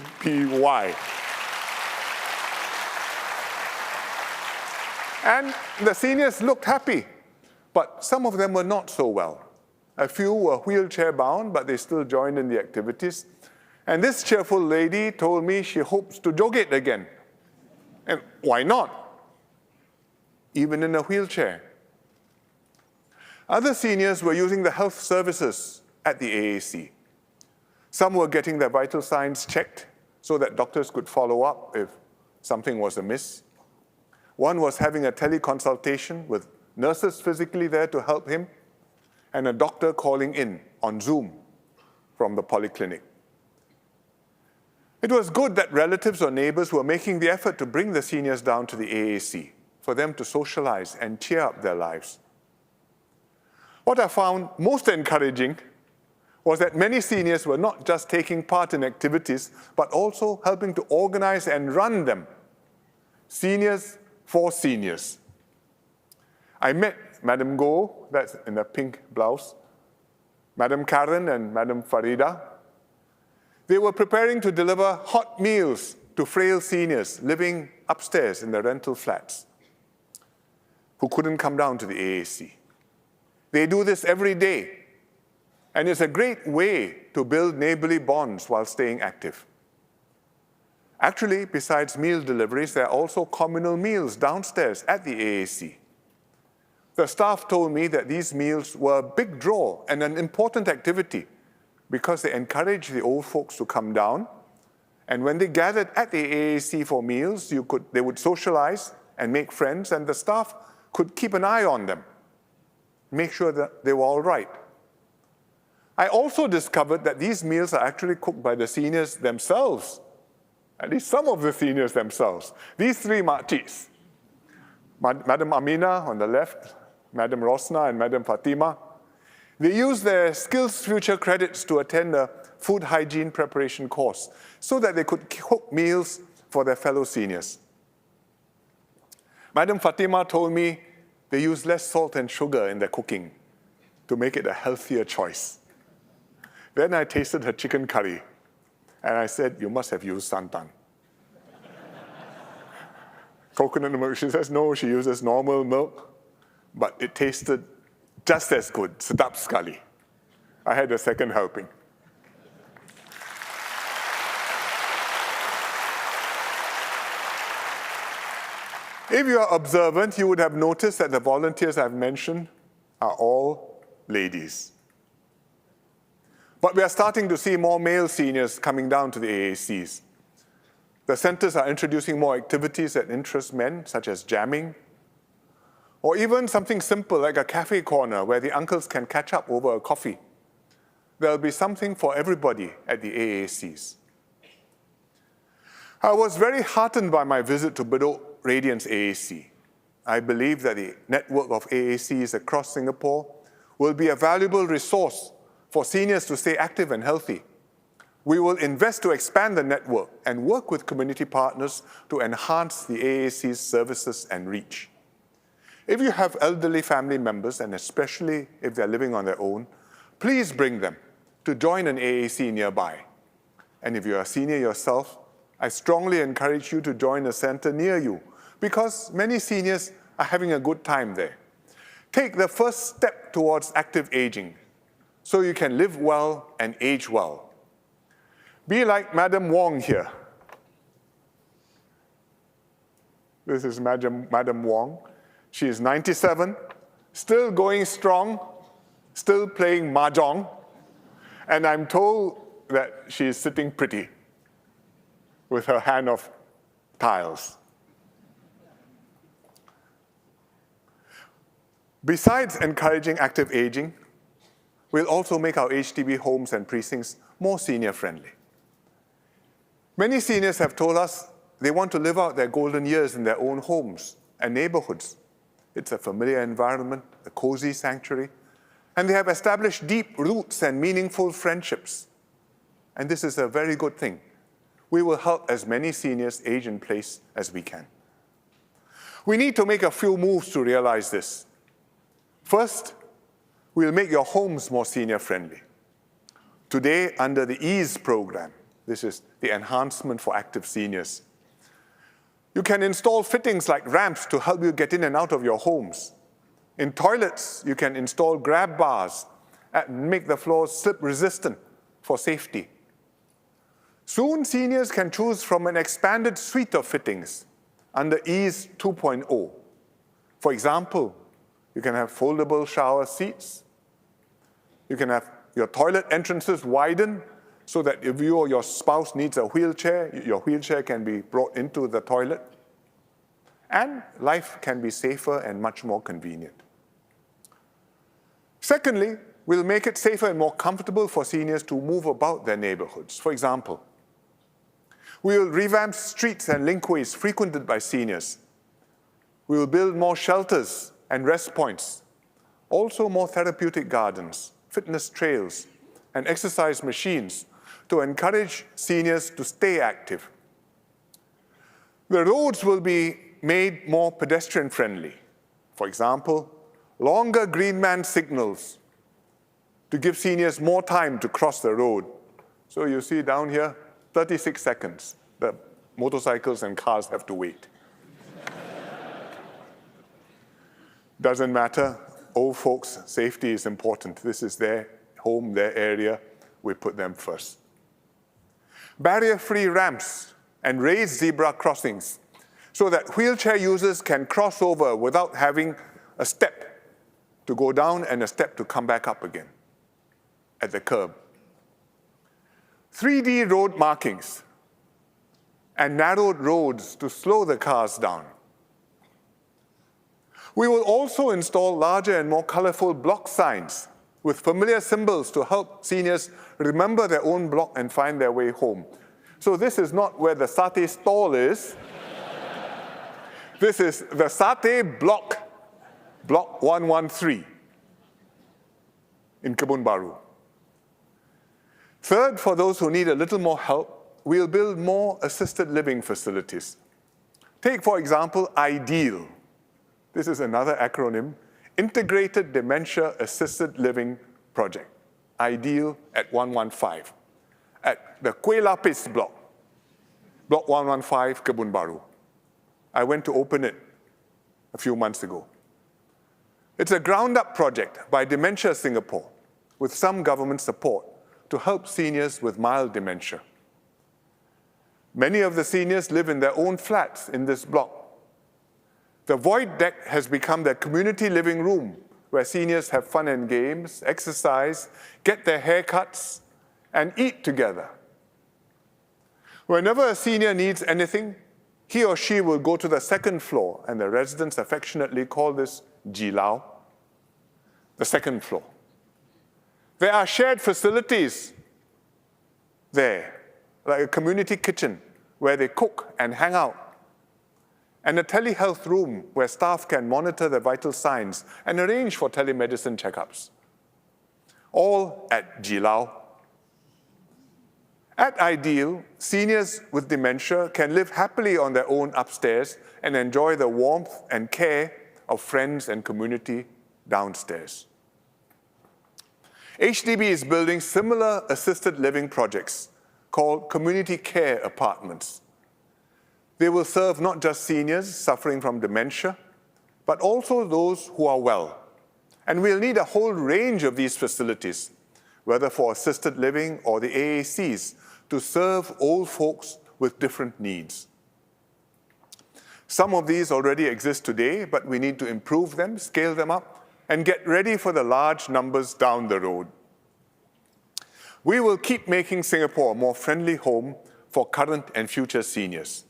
Speaker 9: And the seniors looked happy, but some of them were not so well. A few were wheelchair bound, but they still joined in the activities. And this cheerful lady told me she hopes to jog it again. And why not? Even in a wheelchair. Other seniors were using the health services at the AAC. Some were getting their vital signs checked so that doctors could follow up if something was amiss. One was having a teleconsultation with nurses physically there to help him, and a doctor calling in on Zoom from the polyclinic. It was good that relatives or neighbors were making the effort to bring the seniors down to the AAC for them to socialize and cheer up their lives. What I found most encouraging was that many seniors were not just taking part in activities, but also helping to organize and run them. Seniors for seniors. I met Madam Goh, that's in the pink blouse, Madam Karen and Madam Farida. They were preparing to deliver hot meals to frail seniors living upstairs in the rental flats who couldn't come down to the AAC. They do this every day, and it's a great way to build neighborly bonds while staying active. Actually, besides meal deliveries, there are also communal meals downstairs at the AAC. The staff told me that these meals were a big draw and an important activity because they encourage the old folks to come down. And when they gathered at the AAC for meals, they would socialize and make friends, and the staff could keep an eye on them, make sure that they were all right. I also discovered that these meals are actually cooked by the seniors themselves, at least some of the seniors themselves. These three makciks, Madam Amina on the left, Madam Rosna and Madam Fatima, they use their Skills Future credits to attend a food hygiene preparation course so that they could cook meals for their fellow seniors. Madam Fatima told me they use less salt and sugar in their cooking to make it a healthier choice. Then I tasted her chicken curry, and I said, you must have used santan. Coconut milk, she says, no, she uses normal milk, but it tasted just as good, sedap sekali. I had a second helping. If you are observant, you would have noticed that the volunteers I've mentioned are all ladies. But we are starting to see more male seniors coming down to the AACs. The centers are introducing more activities that interest men, such as jamming, or even something simple like a cafe corner where the uncles can catch up over a coffee. There'll be something for everybody at the AACs. I was very heartened by my visit to Bedok Radiance AAC. I believe that the network of AACs across Singapore will be a valuable resource for seniors to stay active and healthy. We will invest to expand the network and work with community partners to enhance the AAC's services and reach. If you have elderly family members, and especially if they're living on their own, please bring them to join an AAC nearby. And if you're a senior yourself, I strongly encourage you to join a center near you because many seniors are having a good time there. Take the first step towards active aging so you can live well and age well. Be like Madam Wong here. This is Madam Wong. She is 97, still going strong, still playing mahjong, and I'm told that she is sitting pretty with her hand of tiles. Besides encouraging active aging, we'll also make our HDB homes and precincts more senior-friendly. Many seniors have told us they want to live out their golden years in their own homes and neighborhoods. It's a familiar environment, a cozy sanctuary, and they have established deep roots and meaningful friendships. And this is a very good thing. We will help as many seniors age in place as we can. We need to make a few moves to realize this. First, we'll make your homes more senior-friendly. Today, under the EASE program, this is the enhancement for active seniors, you can install fittings like ramps to help you get in and out of your homes. In toilets, you can install grab bars and make the floors slip-resistant for safety. Soon, seniors can choose from an expanded suite of fittings under EASE 2.0. For example, you can have foldable shower seats. You can have your toilet entrances widened so that if you or your spouse needs a wheelchair, your wheelchair can be brought into the toilet. And life can be safer and much more convenient. Secondly, we'll make it safer and more comfortable for seniors to move about their neighborhoods. For example, we will revamp streets and linkways frequented by seniors. We will build more shelters and rest points, also more therapeutic gardens, fitness trails, and exercise machines to encourage seniors to stay active. The roads will be made more pedestrian-friendly. For example, longer green man signals to give seniors more time to cross the road. So you see down here, 36 seconds. The motorcycles and cars have to wait. Doesn't matter. Old folks' safety is important. This is their home, their area. We put them first. Barrier-free ramps and raised zebra crossings so that wheelchair users can cross over without having a step to go down and a step to come back up again at the curb. 3D road markings and narrowed roads to slow the cars down. We will also install larger and more colorful block signs with familiar symbols to help seniors remember their own block and find their way home. So this is not where the satay stall is. This is the satay block, block 113 in Kebun Baru. Third, for those who need a little more help, we'll build more assisted living facilities. Take, for example, IDEAL. This is another acronym, Integrated Dementia Assisted Living Project, IDEAL at 115, at the Kueh Lapis block, block 115, Kebun Baru. I went to open it a few months ago. It's a ground-up project by Dementia Singapore with some government support to help seniors with mild dementia. Many of the seniors live in their own flats in this block. The void deck has become their community living room where seniors have fun and games, exercise, get their haircuts, and eat together. Whenever a senior needs anything, he or she will go to the second floor, and the residents affectionately call this Jilao, the second floor. There are shared facilities there, like a community kitchen where they cook and hang out, and a telehealth room where staff can monitor their vital signs and arrange for telemedicine checkups. All at Jilao. At IDEAL, seniors with dementia can live happily on their own upstairs and enjoy the warmth and care of friends and community downstairs. HDB is building similar assisted living projects called community care apartments. They will serve not just seniors suffering from dementia, but also those who are well. And we'll need a whole range of these facilities, whether for assisted living or the AACs, to serve old folks with different needs. Some of these already exist today, but we need to improve them, scale them up, and get ready for the large numbers down the road. We will keep making Singapore a more friendly home for current and future seniors.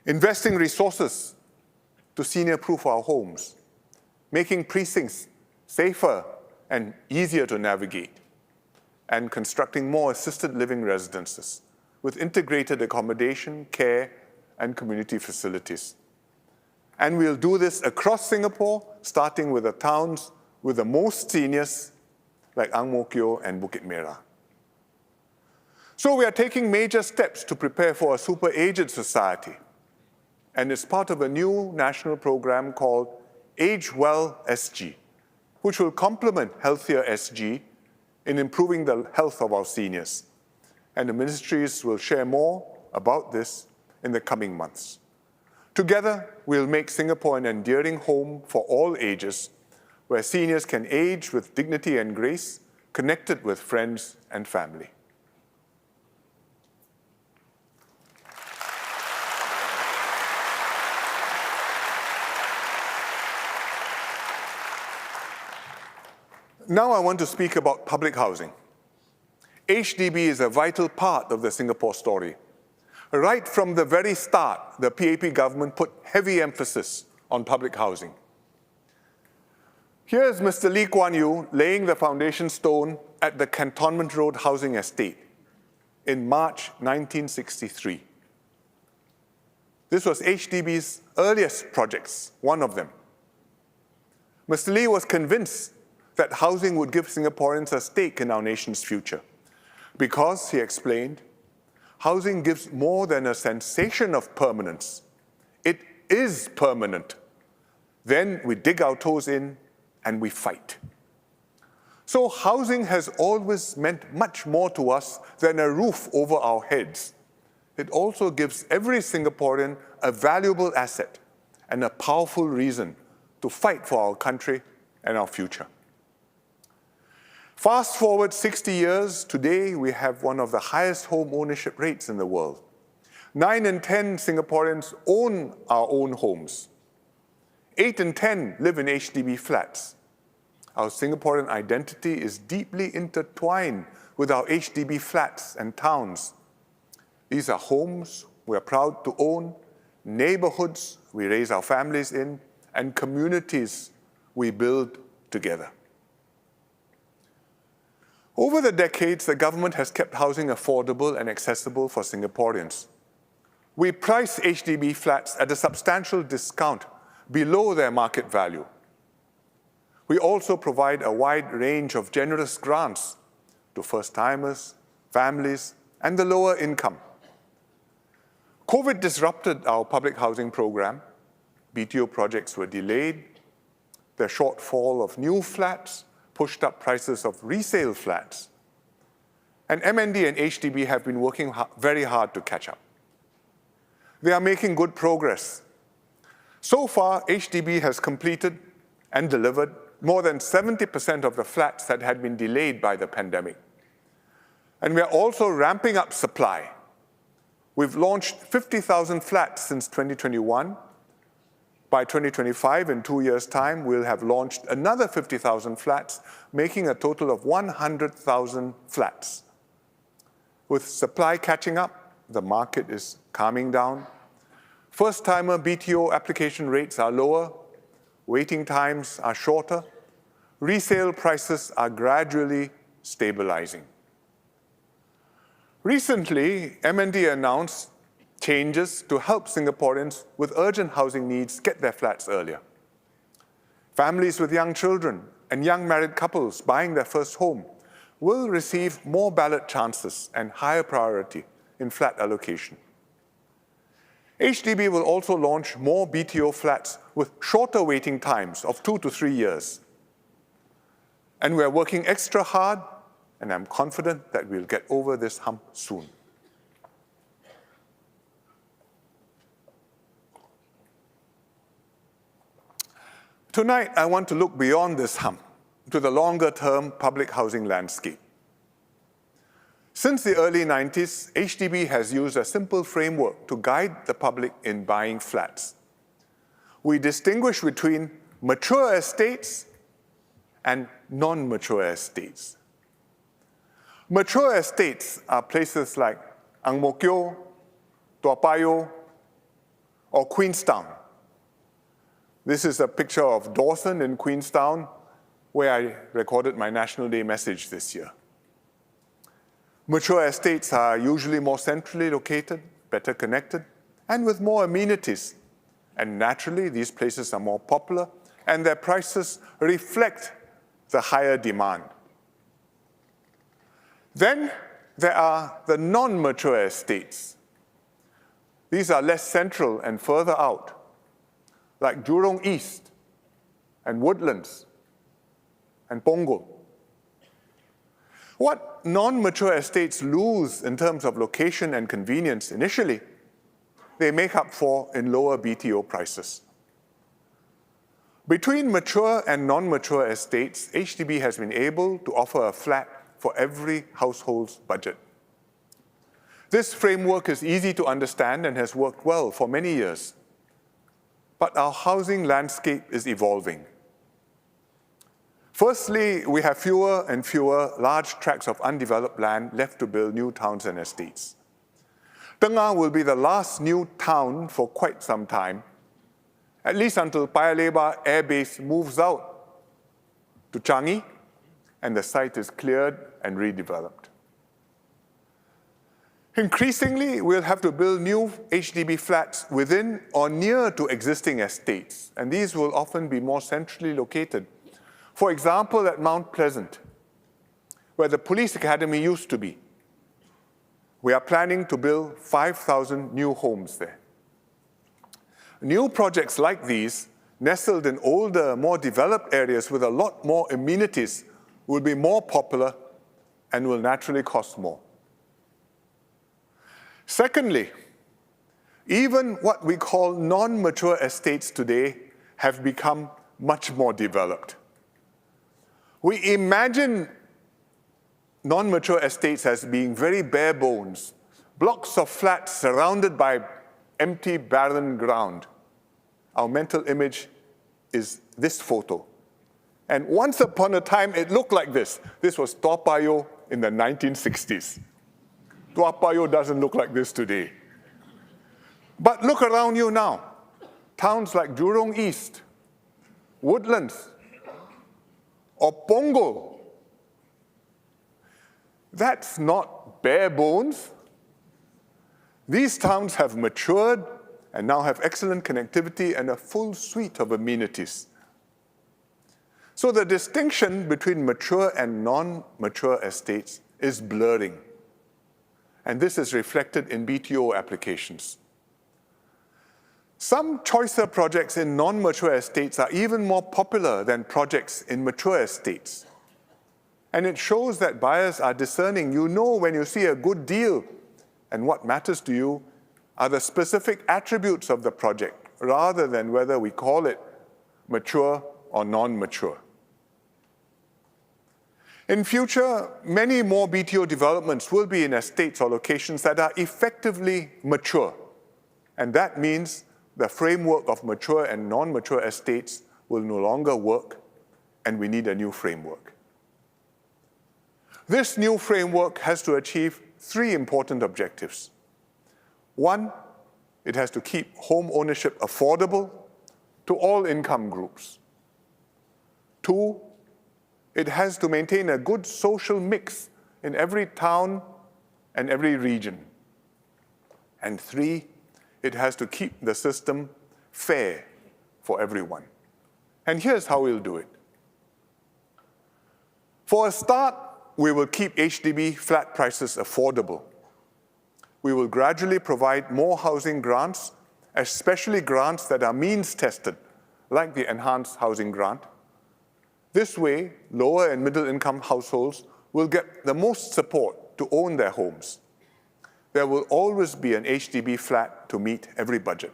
Speaker 9: Investing resources to senior-proof our homes, making precincts safer and easier to navigate, and constructing more assisted living residences with integrated accommodation, care, and community facilities. And we'll do this across Singapore, starting with the towns with the most seniors, like Ang Mo Kio and Bukit Merah. So we are taking major steps to prepare for a super-aged society. And it's part of a new national program called Age Well SG, which will complement Healthier SG in improving the health of our seniors. And the ministries will share more about this in the coming months. Together, we'll make Singapore an endearing home for all ages, where seniors can age with dignity and grace, connected with friends and family. Now I want to speak about public housing. HDB is a vital part of the Singapore story. Right from the very start, the PAP government put heavy emphasis on public housing. Here's Mr. Lee Kuan Yew laying the foundation stone at the Cantonment Road Housing Estate in March 1963. This was HDB's earliest projects, one of them. Mr. Lee was convinced that housing would give Singaporeans a stake in our nation's future because, he explained, housing gives more than a sensation of permanence. It is permanent. Then we dig our toes in and we fight. So housing has always meant much more to us than a roof over our heads. It also gives every Singaporean a valuable asset and a powerful reason to fight for our country and our future. Fast forward 60 years, today we have one of the highest home ownership rates in the world. 9 in 10 Singaporeans own our own homes. 8 in 10 live in HDB flats. Our Singaporean identity is deeply intertwined with our HDB flats and towns. These are homes we are proud to own, neighborhoods we raise our families in, and communities we build together. Over the decades, the government has kept housing affordable and accessible for Singaporeans. We price HDB flats at a substantial discount below their market value. We also provide a wide range of generous grants to first-timers, families, and the lower income. COVID disrupted our public housing program. BTO projects were delayed. The shortfall of new flats pushed up prices of resale flats. And MND and HDB have been working very hard to catch up. They are making good progress. So far, HDB has completed and delivered more than 70% of the flats that had been delayed by the pandemic. And we are also ramping up supply. We've launched 50,000 flats since 2021. By 2025, in 2 years' time, we'll have launched another 50,000 flats, making a total of 100,000 flats. With supply catching up, the market is calming down. First-timer BTO application rates are lower, waiting times are shorter, resale prices are gradually stabilizing. Recently, MND announced changes to help Singaporeans with urgent housing needs get their flats earlier. Families with young children and young married couples buying their first home will receive more ballot chances and higher priority in flat allocation. HDB will also launch more BTO flats with shorter waiting times of 2 to 3 years. And we're working extra hard, and I'm confident that we'll get over this hump soon. Tonight, I want to look beyond this hump to the longer-term public housing landscape. Since the early 90s, HDB has used a simple framework to guide the public in buying flats. We distinguish between mature estates and non-mature estates. Mature estates are places like Ang Mo Kio, Toa Payoh, or Queenstown. This is a picture of Dawson in Queenstown, where I recorded my National Day message this year. Mature estates are usually more centrally located, better connected, and with more amenities. And naturally, these places are more popular, and their prices reflect the higher demand. Then there are the non-mature estates. These are less central and further out, like Jurong East and Woodlands and Punggol. What non-mature estates lose in terms of location and convenience initially, they make up for in lower BTO prices. Between mature and non-mature estates, HDB has been able to offer a flat for every household's budget. This framework is easy to understand and has worked well for many years. But our housing landscape is evolving. Firstly, we have fewer and fewer large tracts of undeveloped land left to build new towns and estates. Tengah will be the last new town for quite some time, at least until Paya Lebar Air Base moves out to Changi and the site is cleared and redeveloped. Increasingly, we'll have to build new HDB flats within or near to existing estates, and these will often be more centrally located. For example, at Mount Pleasant, where the police academy used to be. We are planning to build 5,000 new homes there. New projects like these, nestled in older, more developed areas with a lot more amenities, will be more popular and will naturally cost more. Secondly, even what we call non-mature estates today have become much more developed. We imagine non-mature estates as being very bare bones, blocks of flats surrounded by empty, barren ground. Our mental image is this photo. And once upon a time, it looked like this. This was Toa Payoh in the 1960s. Toa Payoh doesn't look like this today. But look around you now. Towns like Jurong East, Woodlands, or Punggol. That's not bare bones. These towns have matured and now have excellent connectivity and a full suite of amenities. So the distinction between mature and non-mature estates is blurring. And this is reflected in BTO applications. Some choicer projects in non-mature estates are even more popular than projects in mature estates. And it shows that buyers are discerning. You know when you see a good deal, and what matters to you are the specific attributes of the project, rather than whether we call it mature or non-mature. In future, many more BTO developments will be in estates or locations that are effectively mature. And that means the framework of mature and non-mature estates will no longer work, and we need a new framework. This new framework has to achieve three important objectives. One, it has to keep home ownership affordable to all income groups. Two, it has to maintain a good social mix in every town and every region. And three, it has to keep the system fair for everyone. And here's how we'll do it. For a start, we will keep HDB flat prices affordable. We will gradually provide more housing grants, especially grants that are means-tested, like the Enhanced Housing Grant. This way, lower and middle-income households will get the most support to own their homes. There will always be an HDB flat to meet every budget,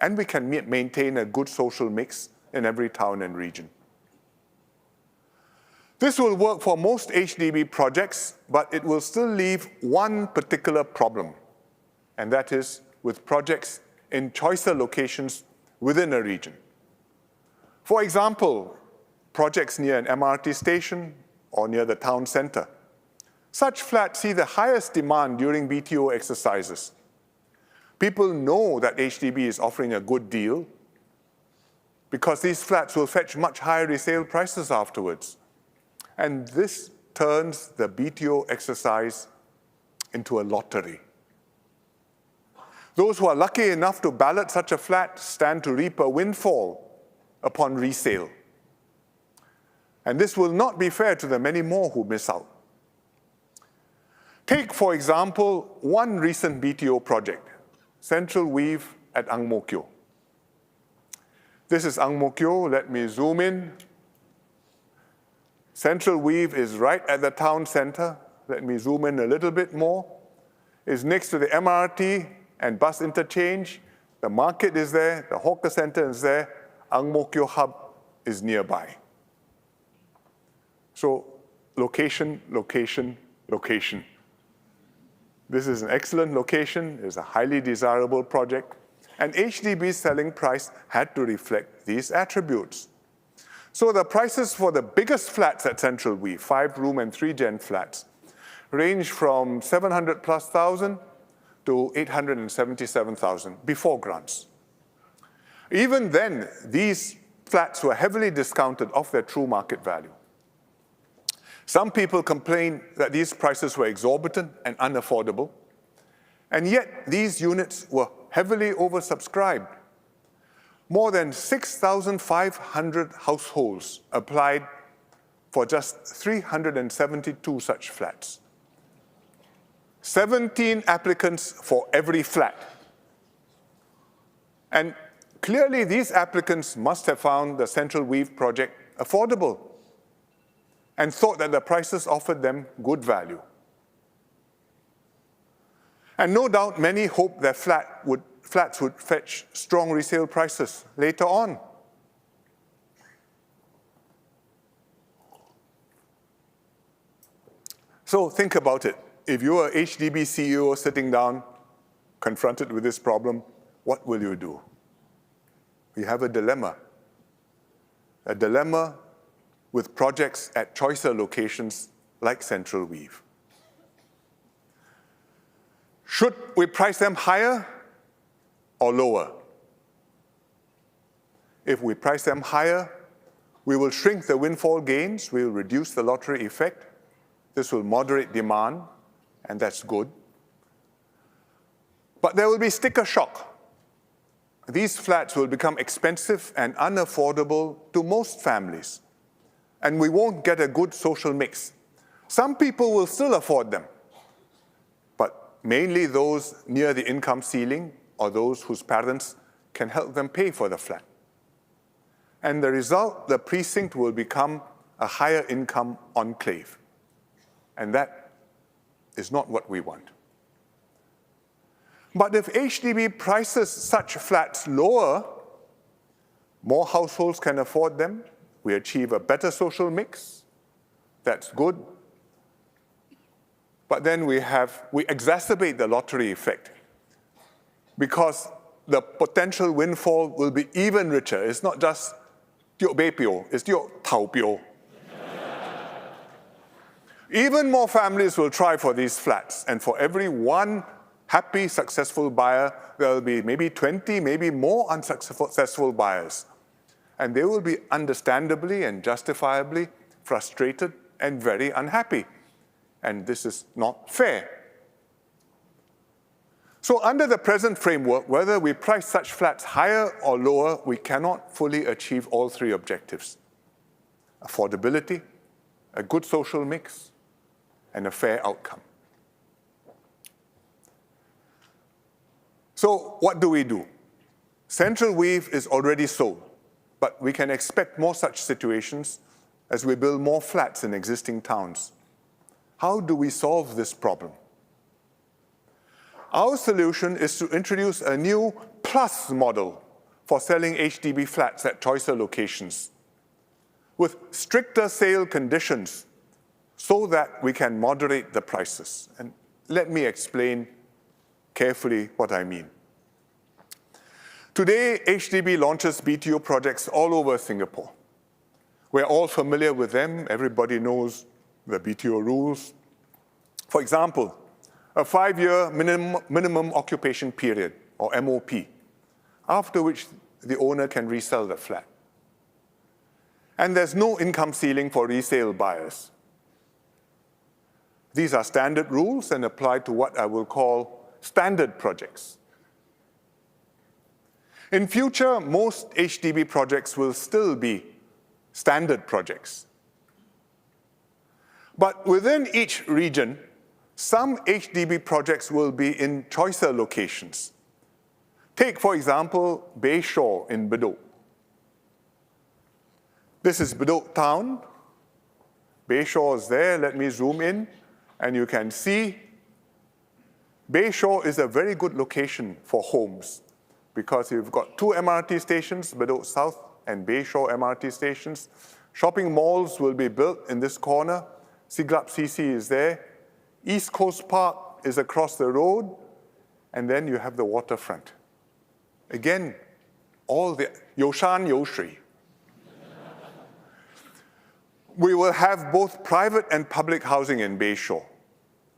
Speaker 9: and we can maintain a good social mix in every town and region. This will work for most HDB projects, but it will still leave one particular problem, and that is with projects in choicer locations within a region. For example, projects near an MRT station or near the town center. Such flats see the highest demand during BTO exercises. People know that HDB is offering a good deal because these flats will fetch much higher resale prices afterwards. And this turns the BTO exercise into a lottery. Those who are lucky enough to ballot such a flat stand to reap a windfall upon resale. And this will not be fair to the many more who miss out. Take, for example, one recent BTO project, Central Weave at Ang Mo Kio. This is Ang Mo Kio. Let me zoom in. Central Weave is right at the town center. Let me zoom in a little bit more. It's next to the MRT and bus interchange. The market is there. The hawker center is there. Ang Mo Kio Hub is nearby. So location, location, location. This is an excellent location. It's a highly desirable project. And HDB's selling price had to reflect these attributes. So the prices for the biggest flats at Central Weave, 5-room and 3-gen flats, range from 700,000+ to 877,000 before grants. Even then, these flats were heavily discounted off their true market value. Some people complained that these prices were exorbitant and unaffordable, and yet these units were heavily oversubscribed. More than 6,500 households applied for just 372 such flats. 17 applicants for every flat. And clearly these applicants must have found the Central Weave project affordable and thought that the prices offered them good value. And no doubt many hoped their flats would fetch strong resale prices later on. So think about it. if you're a HDB CEO sitting down, confronted with this problem, what will you do? You have a dilemma with projects at choicer locations like Central Weave. Should we price them higher or lower? If we price them higher, we will shrink the windfall gains, we will reduce the lottery effect. This will moderate demand, and that's good. But there will be sticker shock. These flats will become expensive and unaffordable to most families, and we won't get a good social mix. Some people will still afford them, but mainly those near the income ceiling or those whose parents can help them pay for the flat. And the result, the precinct will become a higher income enclave. And that is not what we want. But if HDB prices such flats lower, more households can afford them. We achieve a better social mix. That's good. But then we exacerbate the lottery effect because the potential windfall will be even richer. It's not just tio bei pio, it's tio tau pio. Even more families will try for these flats, and for every one happy, successful buyer, there will be maybe 20, maybe more unsuccessful buyers. And they will be understandably and justifiably frustrated and very unhappy. And this is not fair. So under the present framework, whether we price such flats higher or lower, we cannot fully achieve all three objectives: affordability, a good social mix, and a fair outcome. So what do we do? Central Weave is already sold, but we can expect more such situations as we build more flats in existing towns. How do we solve this problem? Our solution is to introduce a new plus model for selling HDB flats at choicer locations with stricter sale conditions so that we can moderate the prices. And let me explain carefully what I mean. Today, HDB launches BTO projects all over Singapore. We're all familiar with them. Everybody knows the BTO rules. For example, a 5-year minimum occupation period, or MOP, after which the owner can resell the flat. And there's no income ceiling for resale buyers. These are standard rules and apply to what I will call standard projects. In future, most HDB projects will still be standard projects. But within each region, some HDB projects will be in choicer locations. Take, for example, Bayshore in Bedok. This is Bedok town. Bayshore is there. Let me zoom in, and you can see Bayshore is a very good location for homes because you've got 2 MRT stations, Bedok South and Bayshore MRT stations. Shopping malls will be built in this corner. Siglap CC is there. East Coast Park is across the road, and then you have the waterfront. Again, all the Yoshan Yoshri. We will have both private and public housing in Bayshore,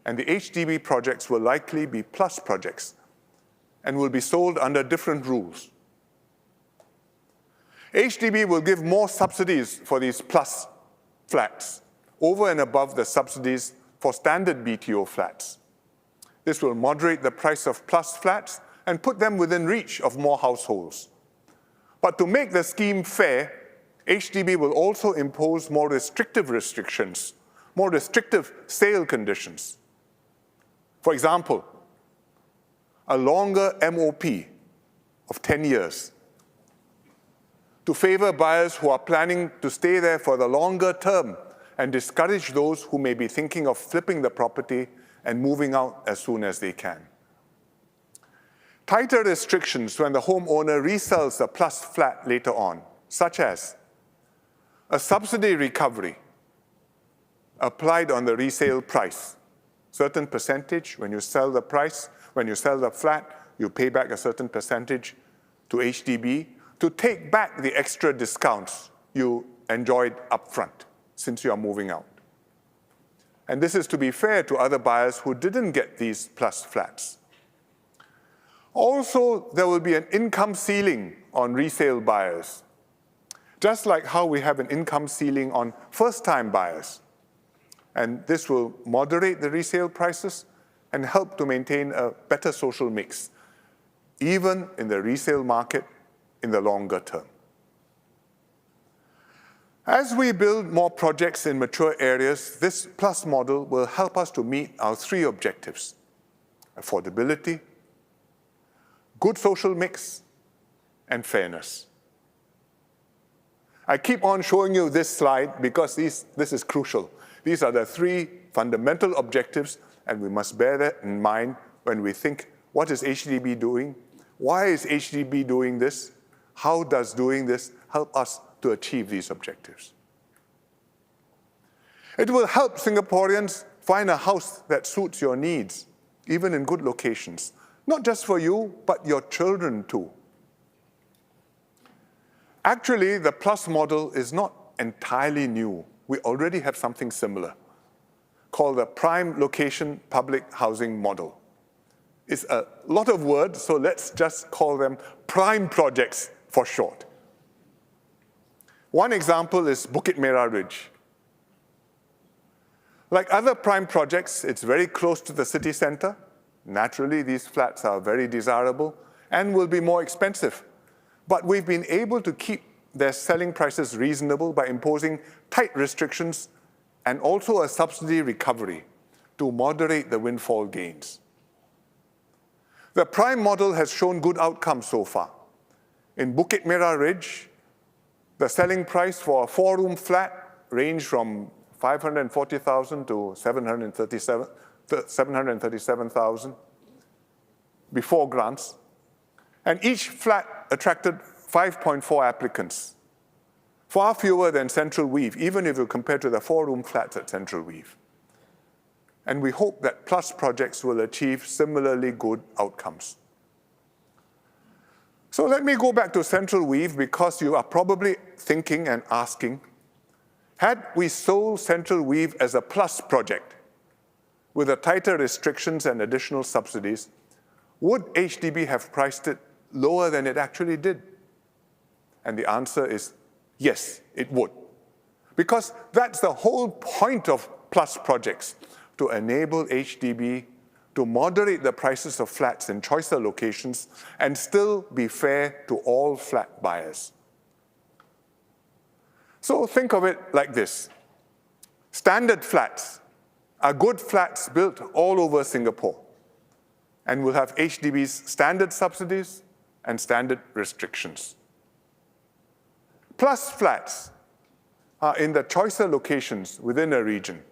Speaker 9: and the HDB projects will likely be plus projects and will be sold under different rules. HDB will give more subsidies for these plus flats, over and above the subsidies for standard BTO flats. This will moderate the price of plus flats and put them within reach of more households. But to make the scheme fair, HDB will also impose more restrictive restrictions, more restrictive sale conditions. For example, a longer MOP of 10 years to favor buyers who are planning to stay there for the longer term and discourage those who may be thinking of flipping the property and moving out as soon as they can. Tighter restrictions when the homeowner resells a plus flat later on, such as a subsidy recovery applied on the resale price certain percentage when you sell the price, when you sell the flat, you pay back a certain percentage to HDB to take back the extra discounts you enjoyed upfront since you are moving out. And this is to be fair to other buyers who didn't get these plus flats. Also, there will be an income ceiling on resale buyers, just like how we have an income ceiling on first-time buyers. And this will moderate the resale prices and help to maintain a better social mix, even in the resale market in the longer term. As we build more projects in mature areas, this plus model will help us to meet our three objectives: affordability, good social mix, and fairness. I keep on showing you this slide because this is crucial. These are the three fundamental objectives, and we must bear that in mind when we think, what is HDB doing? Why is HDB doing this? How does doing this help us to achieve these objectives? It will help Singaporeans find a house that suits your needs, even in good locations. Not just for you, but your children too. Actually, the plus model is not entirely new. We already have something similar called the prime location public housing model. It's a lot of words, so let's just call them prime projects for short. One example is Bukit Merah Ridge. Like other prime projects, it's very close to the city center. Naturally, these flats are very desirable and will be more expensive. But we've been able to keep their selling prices reasonable by imposing tight restrictions and also a subsidy recovery to moderate the windfall gains. The prime model has shown good outcomes so far. In Bukit Merah Ridge, the selling price for a 4-room flat ranged from 540,000 to 737,000 before grants. And each flat attracted 5.4 applicants, far fewer than Central Weave, even if you compare to the 4-room flats at Central Weave. And we hope that plus projects will achieve similarly good outcomes. So let me go back to Central Weave because you are probably thinking and asking, had we sold Central Weave as a plus project with the tighter restrictions and additional subsidies, would HDB have priced it lower than it actually did? And the answer is yes, it would. Because that's the whole point of plus projects, to enable HDB to moderate the prices of flats in choicer locations and still be fair to all flat buyers. So think of it like this. Standard flats are good flats built all over Singapore and will have HDB's standard subsidies and standard restrictions. Plus flats are in the choicer locations within a region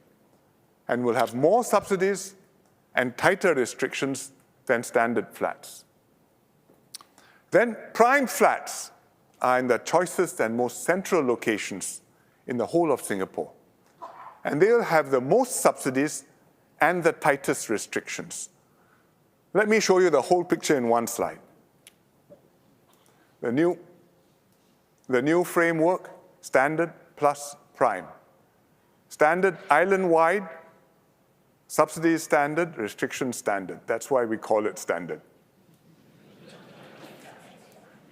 Speaker 9: and will have more subsidies and tighter restrictions than standard flats. Then prime flats are in the choicest and most central locations in the whole of Singapore. And they'll have the most subsidies and the tightest restrictions. Let me show you the whole picture in one slide. The new framework, standard plus prime. Standard island-wide, subsidy standard, restriction standard. That's why we call it standard.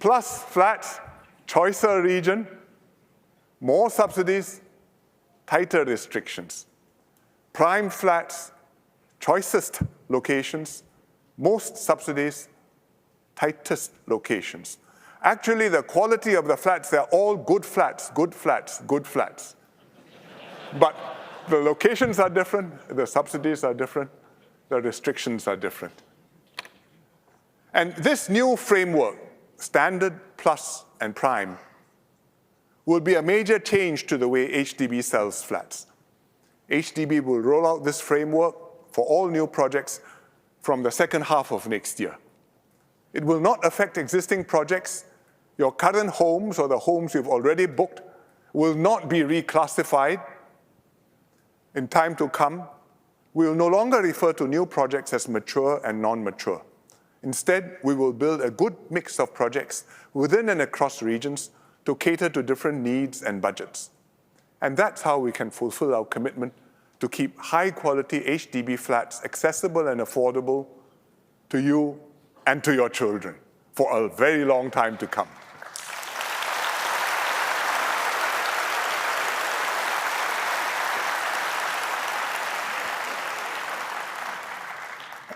Speaker 9: Plus flats, choicer region, more subsidies, tighter restrictions. Prime flats, choicest locations, most subsidies, tightest locations. Actually, the quality of the flats, they're all good flats, good flats, good flats. But the locations are different, the subsidies are different, the restrictions are different. And this new framework, standard, plus, and prime, will be a major change to the way HDB sells flats. HDB will roll out this framework for all new projects from the second half of next year. It will not affect existing projects. Your current homes or the homes you've already booked will not be reclassified in time to come We will no longer refer to new projects as mature and non-mature. Instead, we will build a good mix of projects within and across regions to cater to different needs and budgets. And that's how we can fulfill our commitment to keep high-quality HDB flats accessible and affordable to you and to your children for a very long time to come.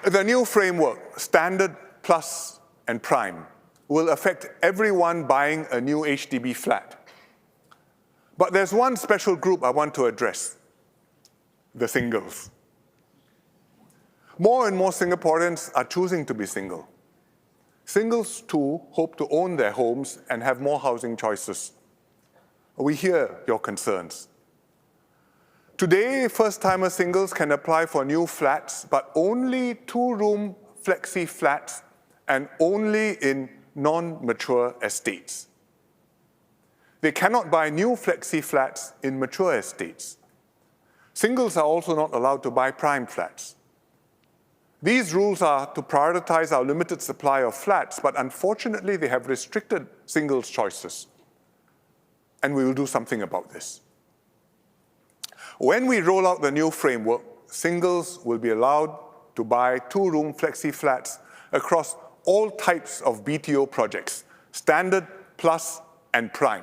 Speaker 9: The new framework, Standard, Plus, and Prime, will affect everyone buying a new HDB flat. But there's one special group I want to address, the singles. More and more Singaporeans are choosing to be single. Singles, too, hope to own their homes and have more housing choices. We hear your concerns. Today, first-timer singles can apply for new flats, but only two-room flexi flats and only in non-mature estates. They cannot buy new flexi flats in mature estates. Singles are also not allowed to buy prime flats. These rules are to prioritize our limited supply of flats, but unfortunately, they have restricted singles' choices. And we will do something about this. When we roll out the new framework, singles will be allowed to buy two-room flexi flats across all types of BTO projects, Standard, Plus, and Prime.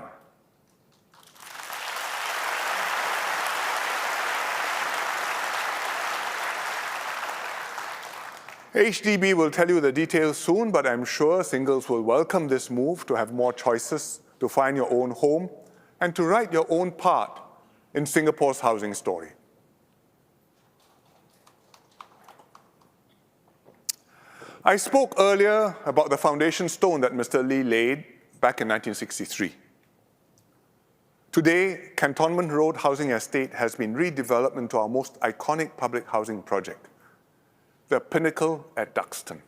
Speaker 9: HDB will tell you the details soon, but I'm sure singles will welcome this move to have more choices, to find your own home, and to write your own part in Singapore's housing story. I spoke earlier about the foundation stone that Mr. Lee laid back in 1963. Today, Cantonment Road Housing Estate has been redeveloped into our most iconic public housing project, the Pinnacle at Duxton.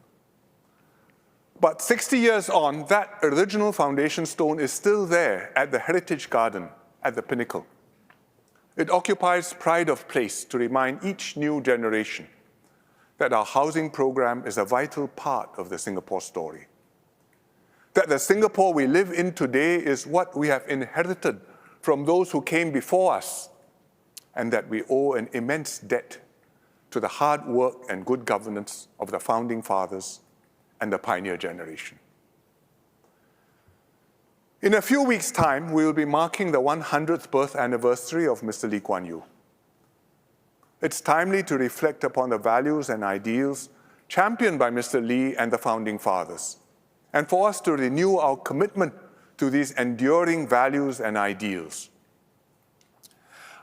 Speaker 9: But 60 years on, that original foundation stone is still there at the Heritage Garden at the Pinnacle. It occupies pride of place to remind each new generation that our housing program is a vital part of the Singapore story. That the Singapore we live in today is what we have inherited from those who came before us, and that we owe an immense debt to the hard work and good governance of the Founding Fathers and the Pioneer generation. In a few weeks' time, we will be marking the 100th birth anniversary of Mr. Lee Kuan Yew. It's timely to reflect upon the values and ideals championed by Mr. Lee and the Founding Fathers, and for us to renew our commitment to these enduring values and ideals.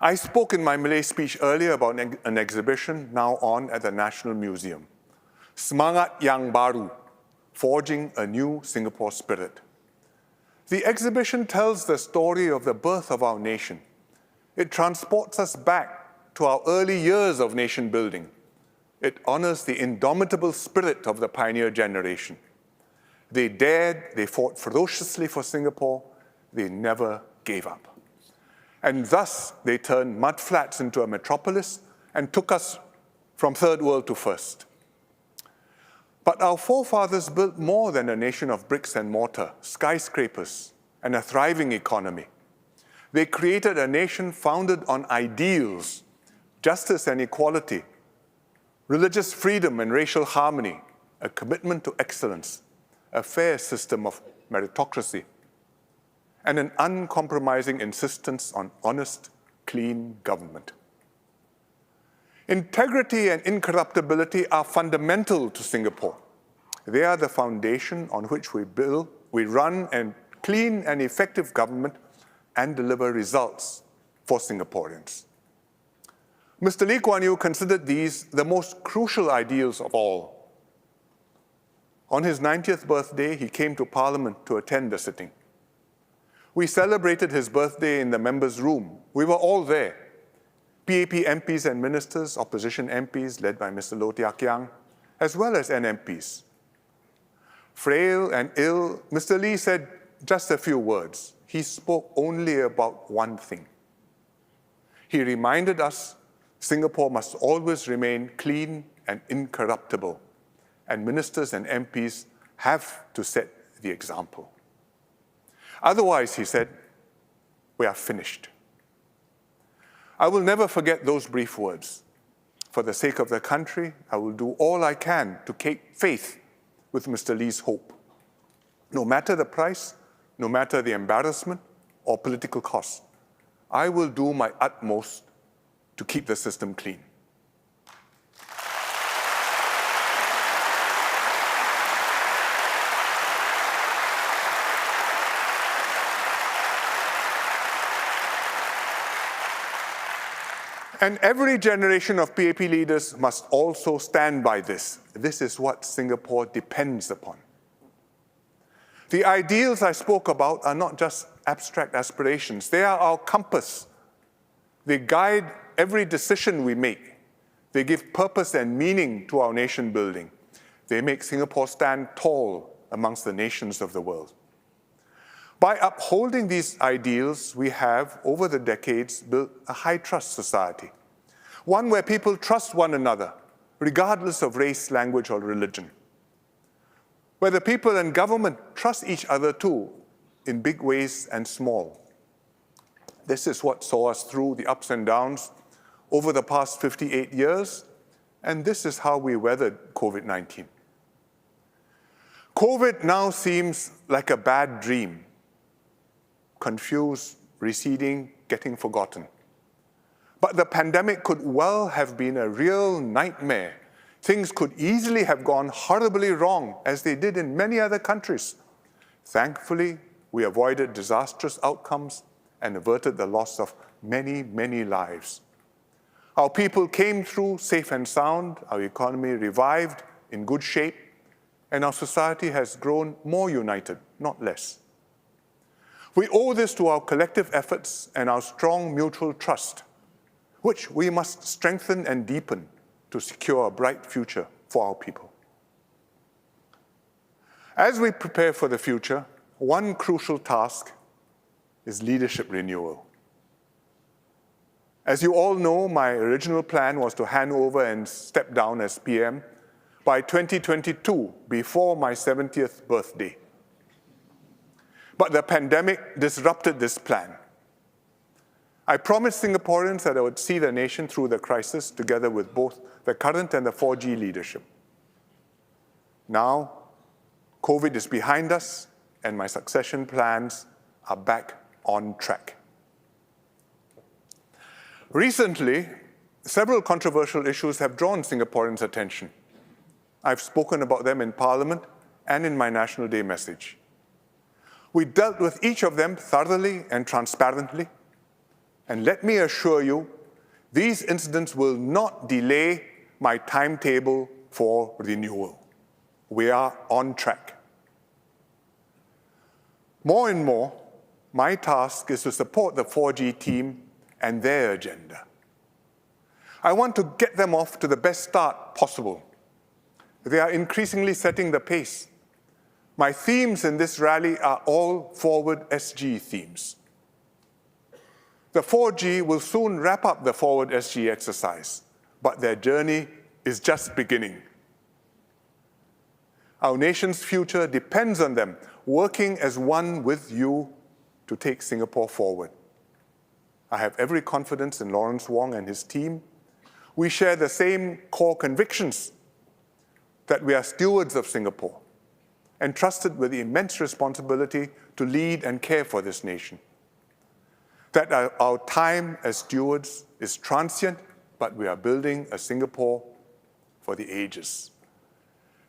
Speaker 9: I spoke in my Malay speech earlier about an exhibition now on at the National Museum, Semangat Yang Baru, Forging a New Singapore Spirit. The exhibition tells the story of the birth of our nation. It transports us back to our early years of nation building. It honors the indomitable spirit of the pioneer generation. They dared, they fought ferociously for Singapore, they never gave up. And thus, they turned mud flats into a metropolis and took us from third world to first. But our forefathers built more than a nation of bricks and mortar, skyscrapers, and a thriving economy. They created a nation founded on ideals, justice and equality, religious freedom and racial harmony, a commitment to excellence, a fair system of meritocracy, and an uncompromising insistence on honest, clean government. Integrity and incorruptibility are fundamental to Singapore. They are the foundation on which we build, we run a clean and effective government and deliver results for Singaporeans. Mr. Lee Kuan Yew considered these the most crucial ideals of all. On his 90th birthday, he came to Parliament to attend the sitting. We celebrated his birthday in the members' room. We were all there. PAP MPs and ministers, opposition MPs led by Mr. Low Teow Kiang, as well as NMPs. Frail and ill, Mr. Lee said just a few words. He spoke only about one thing. He reminded us Singapore must always remain clean and incorruptible, and ministers and MPs have to set the example. Otherwise, he said, we are finished. I will never forget those brief words. For the sake of the country, I will do all I can to keep faith with Mr. Lee's hope. No matter the price, no matter the embarrassment or political cost, I will do my utmost to keep the system clean. And every generation of PAP leaders must also stand by this. This is what Singapore depends upon. The ideals I spoke about are not just abstract aspirations. They are our compass. They guide every decision we make. They give purpose and meaning to our nation building. They make Singapore stand tall amongst the nations of the world. By upholding these ideals, we have, over the decades, built a high-trust society, one where people trust one another, regardless of race, language, or religion, where the people and government trust each other too, in big ways and small. This is what saw us through the ups and downs over the past 58 years, and this is how we weathered COVID-19. COVID now seems like a bad dream, confused, receding, getting forgotten. But the pandemic could well have been a real nightmare. Things could easily have gone horribly wrong, as they did in many other countries. Thankfully, we avoided disastrous outcomes and averted the loss of many, many lives. Our people came through safe and sound, our economy revived in good shape, and our society has grown more united, not less. We owe this to our collective efforts and our strong mutual trust, which we must strengthen and deepen to secure a bright future for our people. As we prepare for the future, one crucial task is leadership renewal. As you all know, my original plan was to hand over and step down as PM by 2022, before my 70th birthday. But the pandemic disrupted this plan. I promised Singaporeans that I would see the nation through the crisis together with both the current and the 4G leadership. Now, COVID is behind us, and my succession plans are back on track. Recently, several controversial issues have drawn Singaporeans' attention. I've spoken about them in Parliament and in my National Day message. We dealt with each of them thoroughly and transparently, and let me assure you, these incidents will not delay my timetable for renewal. We are on track. More and more, my task is to support the 4G team and their agenda. I want to get them off to the best start possible. They are increasingly setting the pace. My themes in this rally are all Forward SG themes. The 4G will soon wrap up the Forward SG exercise, but their journey is just beginning. Our nation's future depends on them working as one with you to take Singapore forward. I have every confidence in Lawrence Wong and his team. We share the same core convictions that we are stewards of Singapore, entrusted with the immense responsibility to lead and care for this nation. That our time as stewards is transient, but we are building a Singapore for the ages.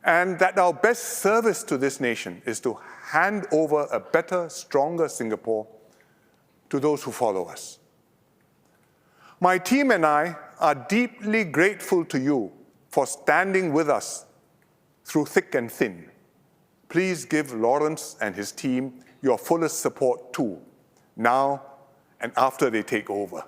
Speaker 9: And that our best service to this nation is to hand over a better, stronger Singapore to those who follow us. My team and I are deeply grateful to you for standing with us through thick and thin. Please give Lawrence and his team your fullest support too, now and after they take over.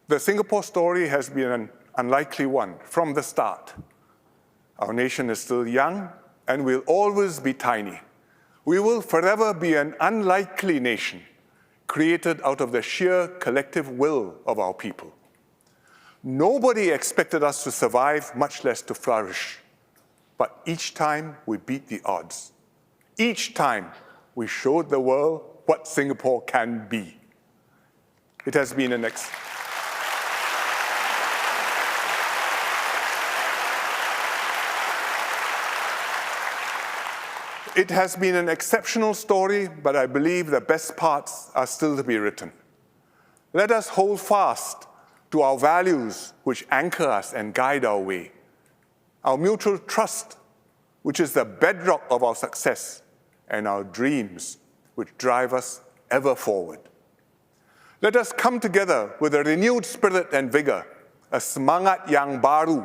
Speaker 9: The Singapore story has been an unlikely one from the start. Our nation is still young and will always be tiny. We will forever be an unlikely nation, created out of the sheer collective will of our people. Nobody expected us to survive, much less to flourish. But each time we beat the odds. Each time we showed the world what Singapore can be. It has been an exceptional story, but I believe the best parts are still to be written. Let us hold fast to our values which anchor us and guide our way. Our mutual trust, which is the bedrock of our success, and our dreams, which drive us ever forward. Let us come together with a renewed spirit and vigor, a semangat yang baru,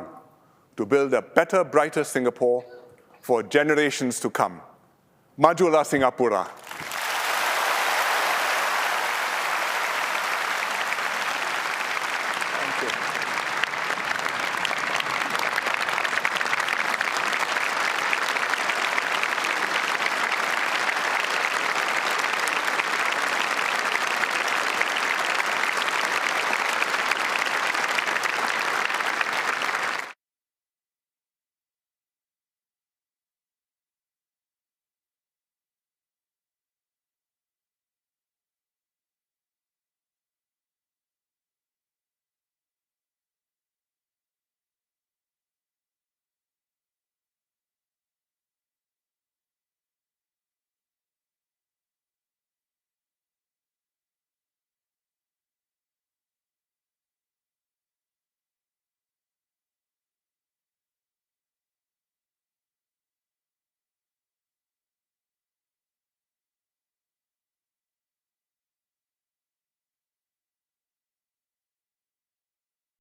Speaker 9: to build a better, brighter Singapore for generations to come. Majulah Singapura. Thank you.